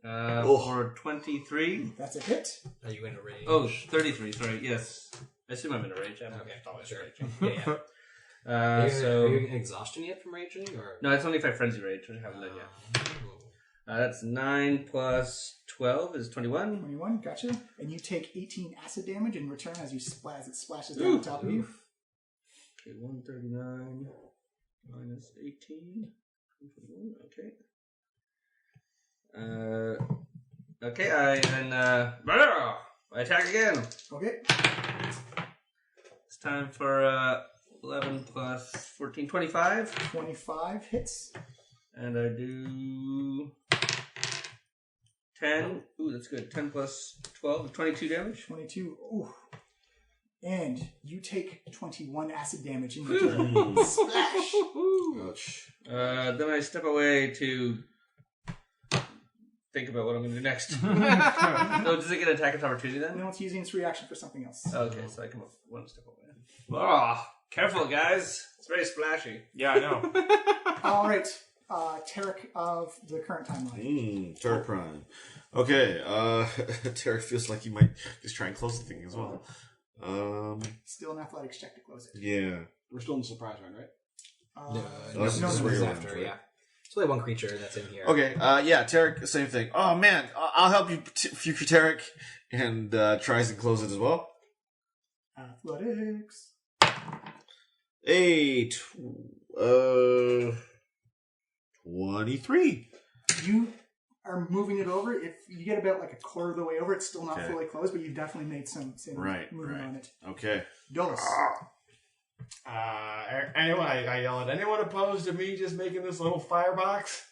For 23. That's a hit. Are you in a rage? Oh, 33, sorry, yes. I assume I'm in a rage. I'm Okay, always sure. raging. Yeah. Are you in exhaustion yet from raging? Or? No, it's only if I frenzy rage, which I haven't done yet. That's 9 plus 12 is 21. 21, gotcha. And you take 18 acid damage in return as it splashes down on top of you. Okay, 139 minus 18. 21, okay. Okay, I attack again. Okay. It's time for 11 plus 14, 25. 25 hits. And I do 10. Ooh, that's good. 10 plus 12, 22 damage. 22. Ooh. And you take 21 acid damage in return. Splash! Ouch. Then I step away to think about what I'm going to do next. So does it get an attack of opportunity then? No, it's using its reaction for something else. Okay, so I come up one step away. Oh, careful, guys. It's very splashy. Yeah, I know. All right. Tarek of the current timeline. Tarek Prime. Okay, Tarek feels like he might just try and close the thing as well. Still an athletics check to close it. Yeah. We're still in the surprise round, right? this is no, regular after, round, right? yeah. There's only one creature that's in here. Okay, yeah, Tarek, same thing. Oh man, I'll help you, future Tarek, and tries to close it as well. Athletics. 23. You are moving it over. If you get about like a quarter of the way over, it's still not fully closed, but you've definitely made some movement on it. Okay. Dolus. Anyone? I yell at anyone opposed to me just making this little firebox?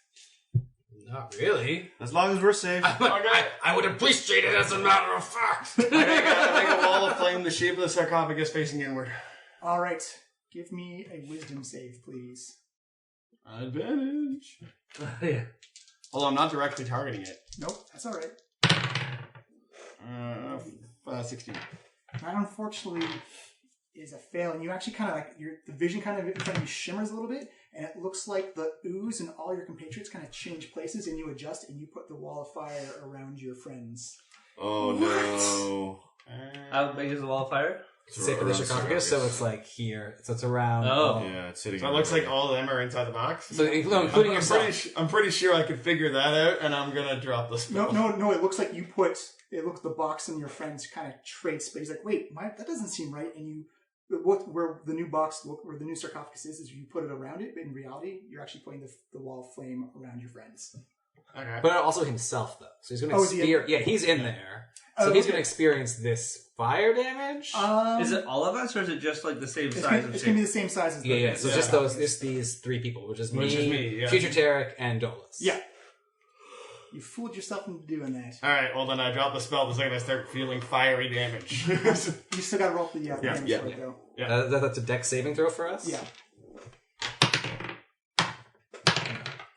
Not really. As long as we're safe. I would appreciate it as a matter of fact. I make a wall of flame, the shape of the sarcophagus facing inward. All right. Give me a wisdom save, please. Advantage. Yeah. Although I'm not directly targeting it. Nope, that's all right. 16. That unfortunately is a fail, and you actually kind of like the vision kind of in front of you shimmers a little bit, and it looks like the ooze and all your compatriots kind of change places, and you adjust, and you put the wall of fire around your friends. Oh no! How big is the wall of fire? It's the shape of the sarcophagus, so it's like here. So it's around. Oh. Yeah, it's sitting. So it looks like all of them are inside the box. So including yourself. I'm pretty sure I could figure that out, and I'm gonna drop the spell. No. It looks like you put. It looks the box and your friends kind of trade space. Like, wait, that doesn't seem right. And you, where the new box, where the new sarcophagus is you put it around it. But in reality, you're actually putting the wall of flame around your friends. Okay. But also himself, though. So he's going to experience... Yeah, he's in there. So he's going to experience this fire damage. Is it all of us, or is it just like the same size? It's going to be the same size as Yeah. So just these three people, which is me, Future Tarek, and Dolus. Yeah. You fooled yourself into doing that. Alright, well then I drop the spell the second I start feeling fiery damage. You still got to roll the damage for it, though. Yeah. That's a dex saving throw for us? Yeah.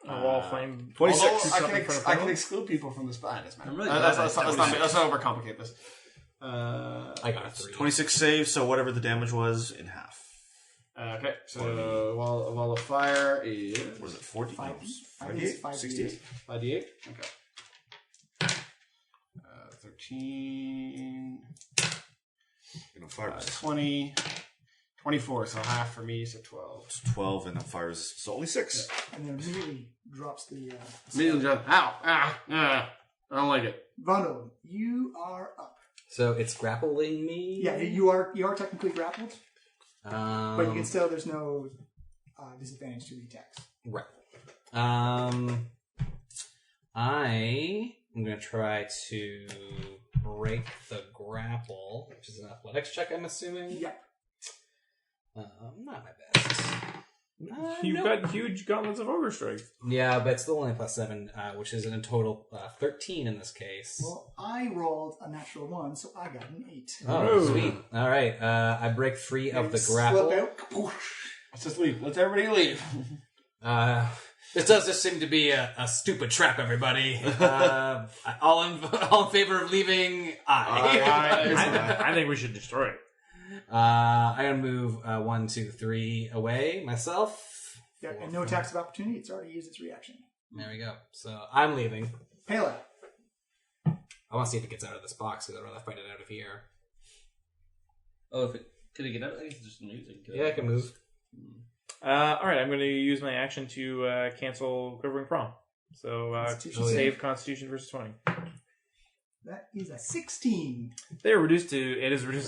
Wall flame. 26. I can exclude people from the spell. Let's not overcomplicate this. I got a 3. 26 saves, so whatever the damage was in half. Okay, so wall of fire is... What is it, 40? 5d8? 5d8? Okay. 13. 14, You know, fire 20, 24. So half for me, so 12. 12 and then fire resist. So only 6. And then immediately drops the. Immediately jump. Ow! I don't like it. Vando, you are up. So it's grappling me? Yeah, you are technically grappled, but you can still. There's no disadvantage to the attacks. Right. I am going to try to break the grapple, which is an athletics check, I'm assuming. Yeah. Not my best. You've got huge gauntlets of ogre strength. Yeah, but it's still only +7, which is in a total 13 in this case. Well, I rolled a natural 1, so I got an 8. Oh, sweet. All right. I break free of the grapple. Slip out. Kapoosh. Let's just leave. Let's everybody leave. This does just seem to be a stupid trap, everybody. All in favor of leaving? I think we should destroy it. I'm going to move 1, 2, 3 away myself. Yeah, and no attacks of opportunity. It's already used its reaction. There we go. So I'm leaving. Pela. I want to see if it gets out of this box because I'd rather fight it out of here. Oh, could it get out? I guess it's just music. Yeah, I can move. Alright, I'm going to use my action to cancel Quivering Prong. So, save Constitution versus 20. That is a 16. It is reduced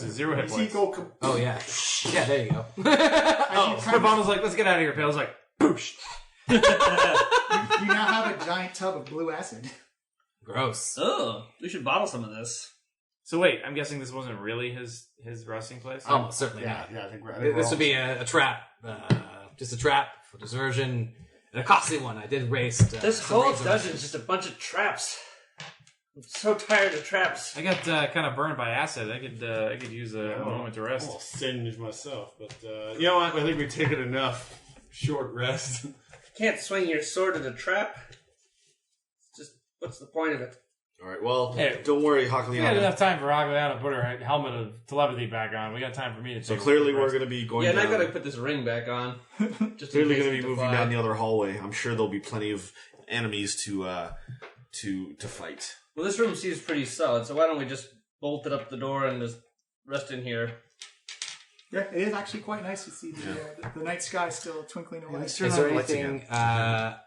to 0 hit points. Oh, yeah. Yeah, there you go. My bomb was like, let's get out of here. Pale's like, boosh. You now have a giant tub of blue acid. Gross. Oh, we should bottle some of this. So wait, I'm guessing this wasn't really his resting place? Almost certainly not. Yeah, I think This would be a trap. Just a trap for diversion. And a costly one. I did waste. This whole dungeon is just a bunch of traps. I'm so tired of traps. I got kind of burned by acid. I could use a moment to rest. I'll singe myself, but you know what? I think we've taken enough short rest. Can't swing your sword at a trap. Just what's the point of it? All right, well, Hey, don't worry, We had Hakaliana. enough time for Agleana to put her helmet of telepathy back on. We got time for me to So take clearly a we're rest. going to be going Yeah, and I down. gotta put this ring back on. Just Clearly going going to be moving down the other hallway. I'm sure there'll be plenty of enemies to fight. Well, this room seems pretty solid, so why don't we just bolt it up the door and just rest in here? Yeah, it is actually quite nice to see the night sky still twinkling away. Is there anything? I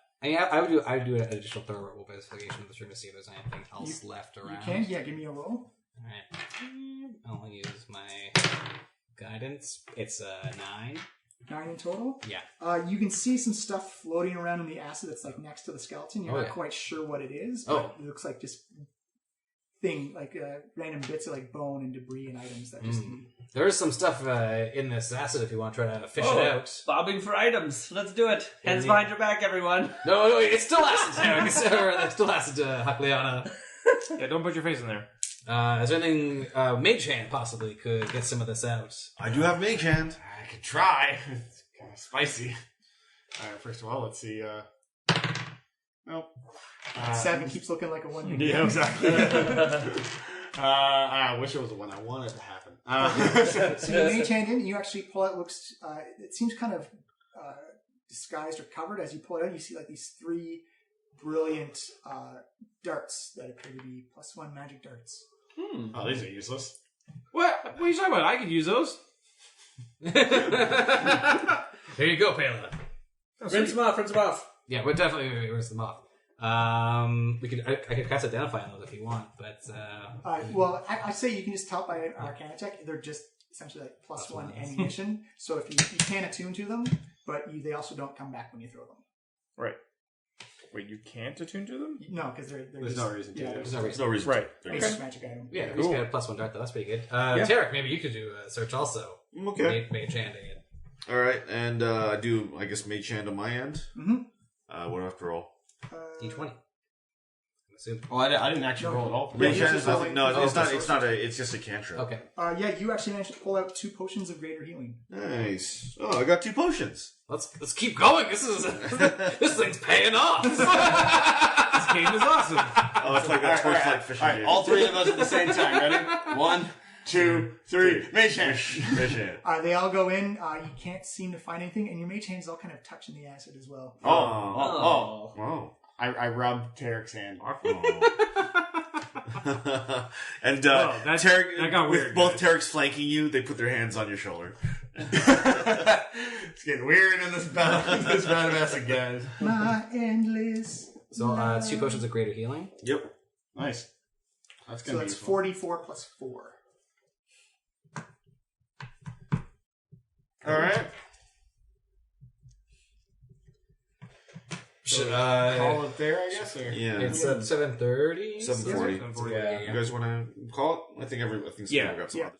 would do an additional thorough roll investigation of this room to see if there's anything else left around. You can? Yeah, give me a roll. Alright. I'll use my guidance. It's a 9. 9 in total? Yeah. You can see some stuff floating around in the acid that's like next to the skeleton. You're not yeah. quite sure what it is, but it looks like just random bits of like bone and debris and items that just... There is some stuff in this acid if you want to try to fish it out. Bobbing for items. Let's do it. Hands behind your back, everyone. No, it's still acid. It's still acid, Hakliana. Yeah, don't put your face in there. Is there anything Mage Hand possibly could get some of this out? I do have Mage Hand. I could try. It's kind of spicy. All right, first of all, let's see. Nope. 7 keeps looking like a 1. Yeah, exactly. I wish it was the one I wanted to happen. So you mage hand in, and you actually pull out. It seems kind of disguised or covered. As you pull it out, you see like these 3 brilliant darts that appear to be +1 magic darts. Oh, these are useless. What are you talking about? I could use those. There you go, Pela. Rinse them off. Yeah, we'll definitely rinse them off. I could cast Identify on those if you want, but Well, I say you can just tell by an Arcana check. They're just essentially like +1 ammunition. So if you can attune to them, but they also don't come back when you throw them. Right. Wait, you can't attune to them? No, because they're There's just, no reason to. Yeah, there's There's no reason. Right. To. basic magic item. yeah, Cool. we just got a +1 dart though. That's pretty good. Tarek, maybe you could do a search also. Okay. Mage handing it. All right, and I do, I guess, Mage Hand on my end. Mm-hmm. What do I have to roll? D20. I'm assuming. Oh, I didn't actually roll at all. Yeah, Mage you Hand just is nothing. No, roll it's not. it. It's not a. It's just a cantrip. Okay. Yeah, you actually managed to pull out 2 potions of greater healing. Nice. Oh, I got 2 potions. Let's keep going. This thing's paying off. This game is awesome. Oh, it's like that torchlight fishing All right, game. all 3 of us at the same time. Ready? 1, 2, 3. Mage hand. Mage Hand. They all go in. You can't seem to find anything, and your mage hand's all kind of touching the acid as well. Oh. Oh. I rub Tarek's hand. And that got with weird, both guys. Tarek's flanking you, they put their hands on your shoulder. It's getting weird in this battle. This battle mess again. My endless. So 2 potions of greater healing. Yep. Nice. That's So gonna that's be 44 plus 4. All right. Should call it there, I guess. Or? Yeah. It's at 7:30. 7:40. Yeah. Yeah. You guys want to call it? I think everything's Yeah. got some Yeah. other